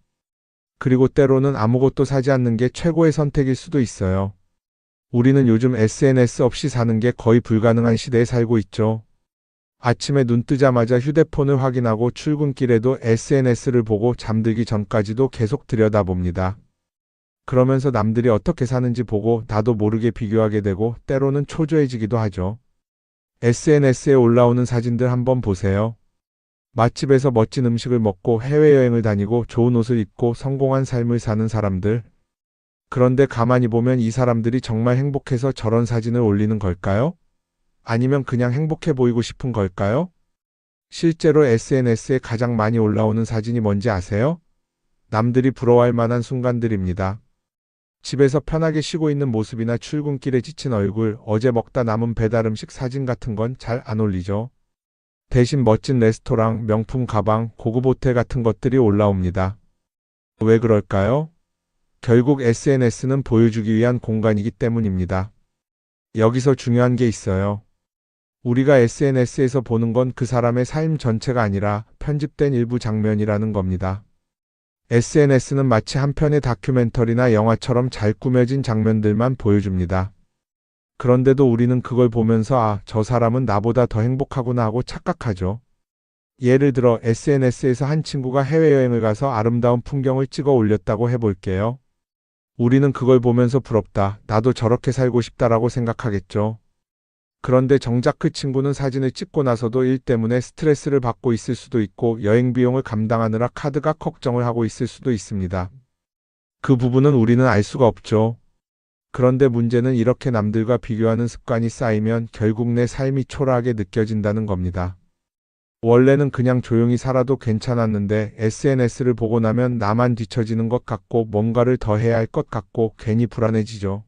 그리고 때로는 아무것도 사지 않는 게 최고의 선택일 수도 있어요. 우리는 요즘 SNS 없이 사는 게 거의 불가능한 시대에 살고 있죠. 아침에 눈 뜨자마자 휴대폰을 확인하고 출근길에도 SNS를 보고 잠들기 전까지도 계속 들여다봅니다. 그러면서 남들이 어떻게 사는지 보고 나도 모르게 비교하게 되고 때로는 초조해지기도 하죠. SNS에 올라오는 사진들 한번 보세요. 맛집에서 멋진 음식을 먹고 해외여행을 다니고 좋은 옷을 입고 성공한 삶을 사는 사람들. 그런데 가만히 보면 이 사람들이 정말 행복해서 저런 사진을 올리는 걸까요? 아니면 그냥 행복해 보이고 싶은 걸까요? 실제로 SNS에 가장 많이 올라오는 사진이 뭔지 아세요? 남들이 부러워할 만한 순간들입니다. 집에서 편하게 쉬고 있는 모습이나 출근길에 지친 얼굴, 어제 먹다 남은 배달 음식 사진 같은 건 잘 안 올리죠. 대신 멋진 레스토랑, 명품 가방, 고급 호텔 같은 것들이 올라옵니다. 왜 그럴까요? 결국 SNS는 보여주기 위한 공간이기 때문입니다. 여기서 중요한 게 있어요. 우리가 SNS에서 보는 건 그 사람의 삶 전체가 아니라 편집된 일부 장면이라는 겁니다. SNS는 마치 한 편의 다큐멘터리나 영화처럼 잘 꾸며진 장면들만 보여줍니다. 그런데도 우리는 그걸 보면서 아, 저 사람은 나보다 더 행복하구나 하고 착각하죠. 예를 들어 SNS에서 한 친구가 해외여행을 가서 아름다운 풍경을 찍어 올렸다고 해볼게요. 우리는 그걸 보면서 부럽다, 나도 저렇게 살고 싶다라고 생각하겠죠. 그런데 정작 그 친구는 사진을 찍고 나서도 일 때문에 스트레스를 받고 있을 수도 있고 여행 비용을 감당하느라 카드가 걱정을 하고 있을 수도 있습니다. 그 부분은 우리는 알 수가 없죠. 그런데 문제는 이렇게 남들과 비교하는 습관이 쌓이면 결국 내 삶이 초라하게 느껴진다는 겁니다. 원래는 그냥 조용히 살아도 괜찮았는데 SNS를 보고 나면 나만 뒤처지는 것 같고 뭔가를 더 해야 할 것 같고 괜히 불안해지죠.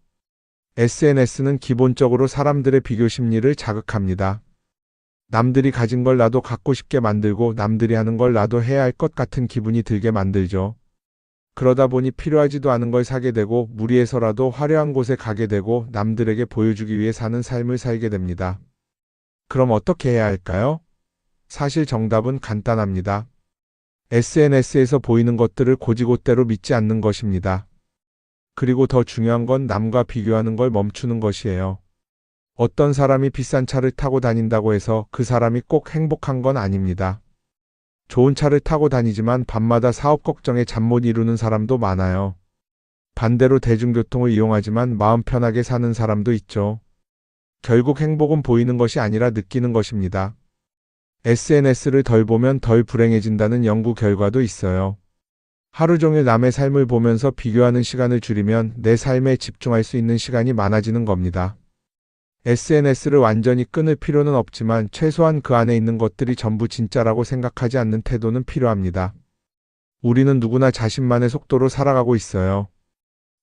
SNS는 기본적으로 사람들의 비교 심리를 자극합니다. 남들이 가진 걸 나도 갖고 싶게 만들고 남들이 하는 걸 나도 해야 할 것 같은 기분이 들게 만들죠. 그러다 보니 필요하지도 않은 걸 사게 되고 무리해서라도 화려한 곳에 가게 되고 남들에게 보여주기 위해 사는 삶을 살게 됩니다. 그럼 어떻게 해야 할까요? 사실 정답은 간단합니다. SNS에서 보이는 것들을 곧이곧대로 믿지 않는 것입니다. 그리고 더 중요한 건 남과 비교하는 걸 멈추는 것이에요. 어떤 사람이 비싼 차를 타고 다닌다고 해서 그 사람이 꼭 행복한 건 아닙니다. 좋은 차를 타고 다니지만 밤마다 사업 걱정에 잠 못 이루는 사람도 많아요. 반대로 대중교통을 이용하지만 마음 편하게 사는 사람도 있죠. 결국 행복은 보이는 것이 아니라 느끼는 것입니다. SNS를 덜 보면 덜 불행해진다는 연구 결과도 있어요. 하루 종일 남의 삶을 보면서 비교하는 시간을 줄이면 내 삶에 집중할 수 있는 시간이 많아지는 겁니다. SNS를 완전히 끊을 필요는 없지만 최소한 그 안에 있는 것들이 전부 진짜라고 생각하지 않는 태도는 필요합니다. 우리는 누구나 자신만의 속도로 살아가고 있어요.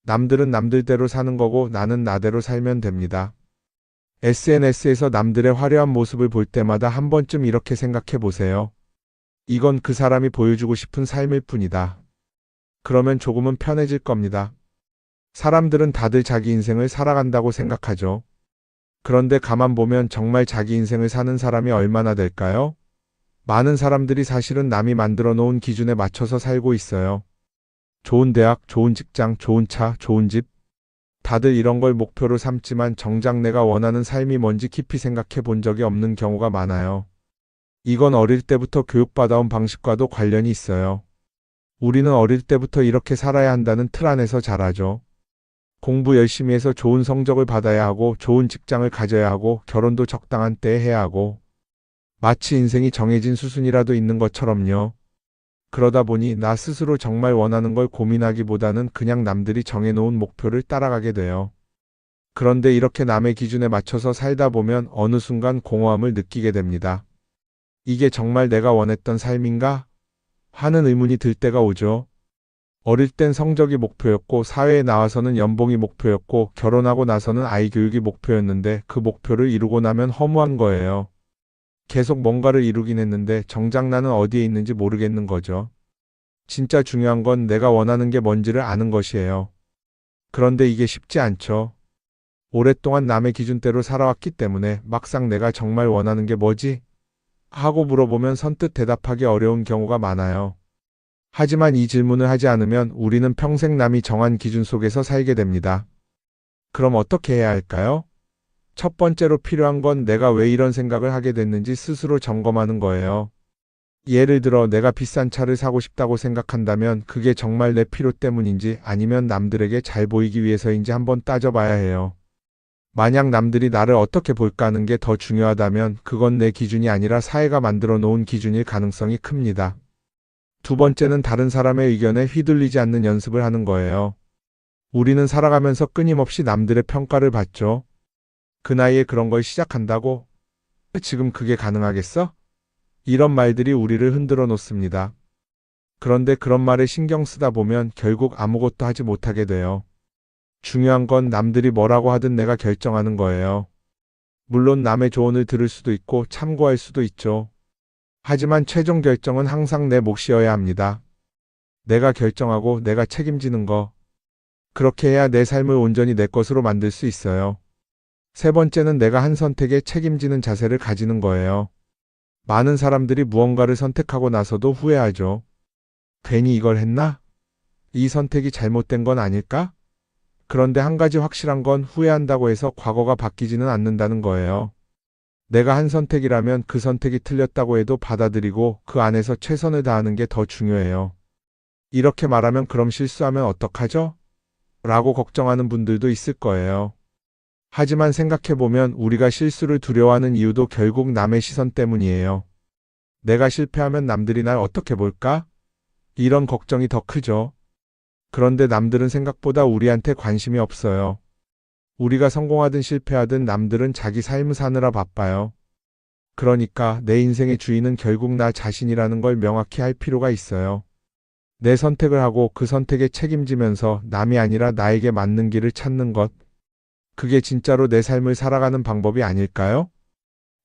남들은 남들대로 사는 거고 나는 나대로 살면 됩니다. SNS에서 남들의 화려한 모습을 볼 때마다 한 번쯤 이렇게 생각해 보세요. 이건 그 사람이 보여주고 싶은 삶일 뿐이다. 그러면 조금은 편해질 겁니다. 사람들은 다들 자기 인생을 살아간다고 생각하죠. 그런데 가만 보면 정말 자기 인생을 사는 사람이 얼마나 될까요? 많은 사람들이 사실은 남이 만들어 놓은 기준에 맞춰서 살고 있어요. 좋은 대학, 좋은 직장, 좋은 차, 좋은 집. 다들 이런 걸 목표로 삼지만 정작 내가 원하는 삶이 뭔지 깊이 생각해 본 적이 없는 경우가 많아요. 이건 어릴 때부터 교육받아온 방식과도 관련이 있어요. 우리는 어릴 때부터 이렇게 살아야 한다는 틀 안에서 자라죠. 공부 열심히 해서 좋은 성적을 받아야 하고 좋은 직장을 가져야 하고 결혼도 적당한 때에 해야 하고 마치 인생이 정해진 수순이라도 있는 것처럼요. 그러다 보니 나 스스로 정말 원하는 걸 고민하기보다는 그냥 남들이 정해놓은 목표를 따라가게 돼요. 그런데 이렇게 남의 기준에 맞춰서 살다 보면 어느 순간 공허함을 느끼게 됩니다. 이게 정말 내가 원했던 삶인가? 하는 의문이 들 때가 오죠. 어릴 땐 성적이 목표였고 사회에 나와서는 연봉이 목표였고 결혼하고 나서는 아이 교육이 목표였는데 그 목표를 이루고 나면 허무한 거예요. 계속 뭔가를 이루긴 했는데 정작 나는 어디에 있는지 모르겠는 거죠. 진짜 중요한 건 내가 원하는 게 뭔지를 아는 것이에요. 그런데 이게 쉽지 않죠. 오랫동안 남의 기준대로 살아왔기 때문에 막상 내가 정말 원하는 게 뭐지? 하고 물어보면 선뜻 대답하기 어려운 경우가 많아요. 하지만 이 질문을 하지 않으면 우리는 평생 남이 정한 기준 속에서 살게 됩니다. 그럼 어떻게 해야 할까요? 첫 번째로 필요한 건 내가 왜 이런 생각을 하게 됐는지 스스로 점검하는 거예요. 예를 들어 내가 비싼 차를 사고 싶다고 생각한다면 그게 정말 내 필요 때문인지 아니면 남들에게 잘 보이기 위해서인지 한번 따져봐야 해요. 만약 남들이 나를 어떻게 볼까 하는 게 더 중요하다면 그건 내 기준이 아니라 사회가 만들어 놓은 기준일 가능성이 큽니다. 두 번째는 다른 사람의 의견에 휘둘리지 않는 연습을 하는 거예요. 우리는 살아가면서 끊임없이 남들의 평가를 받죠. 그 나이에 그런 걸 시작한다고? 지금 그게 가능하겠어? 이런 말들이 우리를 흔들어 놓습니다. 그런데 그런 말에 신경 쓰다 보면 결국 아무것도 하지 못하게 돼요. 중요한 건 남들이 뭐라고 하든 내가 결정하는 거예요. 물론 남의 조언을 들을 수도 있고 참고할 수도 있죠. 하지만 최종 결정은 항상 내 몫이어야 합니다. 내가 결정하고 내가 책임지는 거. 그렇게 해야 내 삶을 온전히 내 것으로 만들 수 있어요. 세 번째는 내가 한 선택에 책임지는 자세를 가지는 거예요. 많은 사람들이 무언가를 선택하고 나서도 후회하죠. 괜히 이걸 했나? 이 선택이 잘못된 건 아닐까? 그런데 한 가지 확실한 건 후회한다고 해서 과거가 바뀌지는 않는다는 거예요. 내가 한 선택이라면 그 선택이 틀렸다고 해도 받아들이고 그 안에서 최선을 다하는 게 더 중요해요. 이렇게 말하면 그럼 실수하면 어떡하죠? 라고 걱정하는 분들도 있을 거예요. 하지만 생각해보면 우리가 실수를 두려워하는 이유도 결국 남의 시선 때문이에요. 내가 실패하면 남들이 날 어떻게 볼까? 이런 걱정이 더 크죠. 그런데 남들은 생각보다 우리한테 관심이 없어요. 우리가 성공하든 실패하든 남들은 자기 삶을 사느라 바빠요. 그러니까 내 인생의 주인은 결국 나 자신이라는 걸 명확히 할 필요가 있어요. 내 선택을 하고 그 선택에 책임지면서 남이 아니라 나에게 맞는 길을 찾는 것. 그게 진짜로 내 삶을 살아가는 방법이 아닐까요?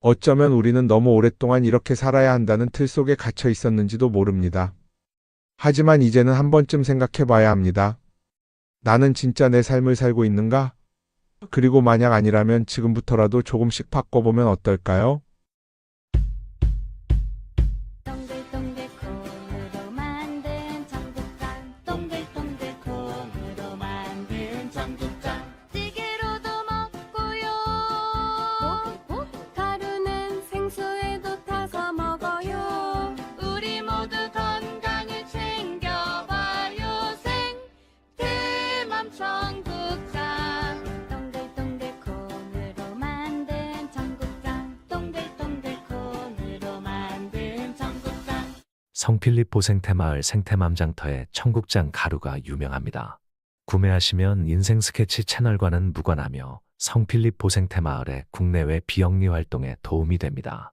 어쩌면 우리는 너무 오랫동안 이렇게 살아야 한다는 틀 속에 갇혀 있었는지도 모릅니다. 하지만 이제는 한 번쯤 생각해 봐야 합니다. 나는 진짜 내 삶을 살고 있는가? 그리고 만약 아니라면 지금부터라도 조금씩 바꿔보면 어떨까요? 동글동글 콩으로 만든 청국장 동글동글 콩으로 만든 청국장 찌개로도 먹고요 가루는 생수에도 타서 먹어요 우리 모두 건강을 챙겨봐요 생태맘 청국장 동글동글 콩으로 만든 청국장 동글동글 콩으로 만든 청국장 성필립 보생태마을 생태맘장터의 청국장 가루가 유명합니다. 구매하시면 인생 스케치 채널과는 무관하며 성필립 보생태마을의 국내외 비영리 활동에 도움이 됩니다.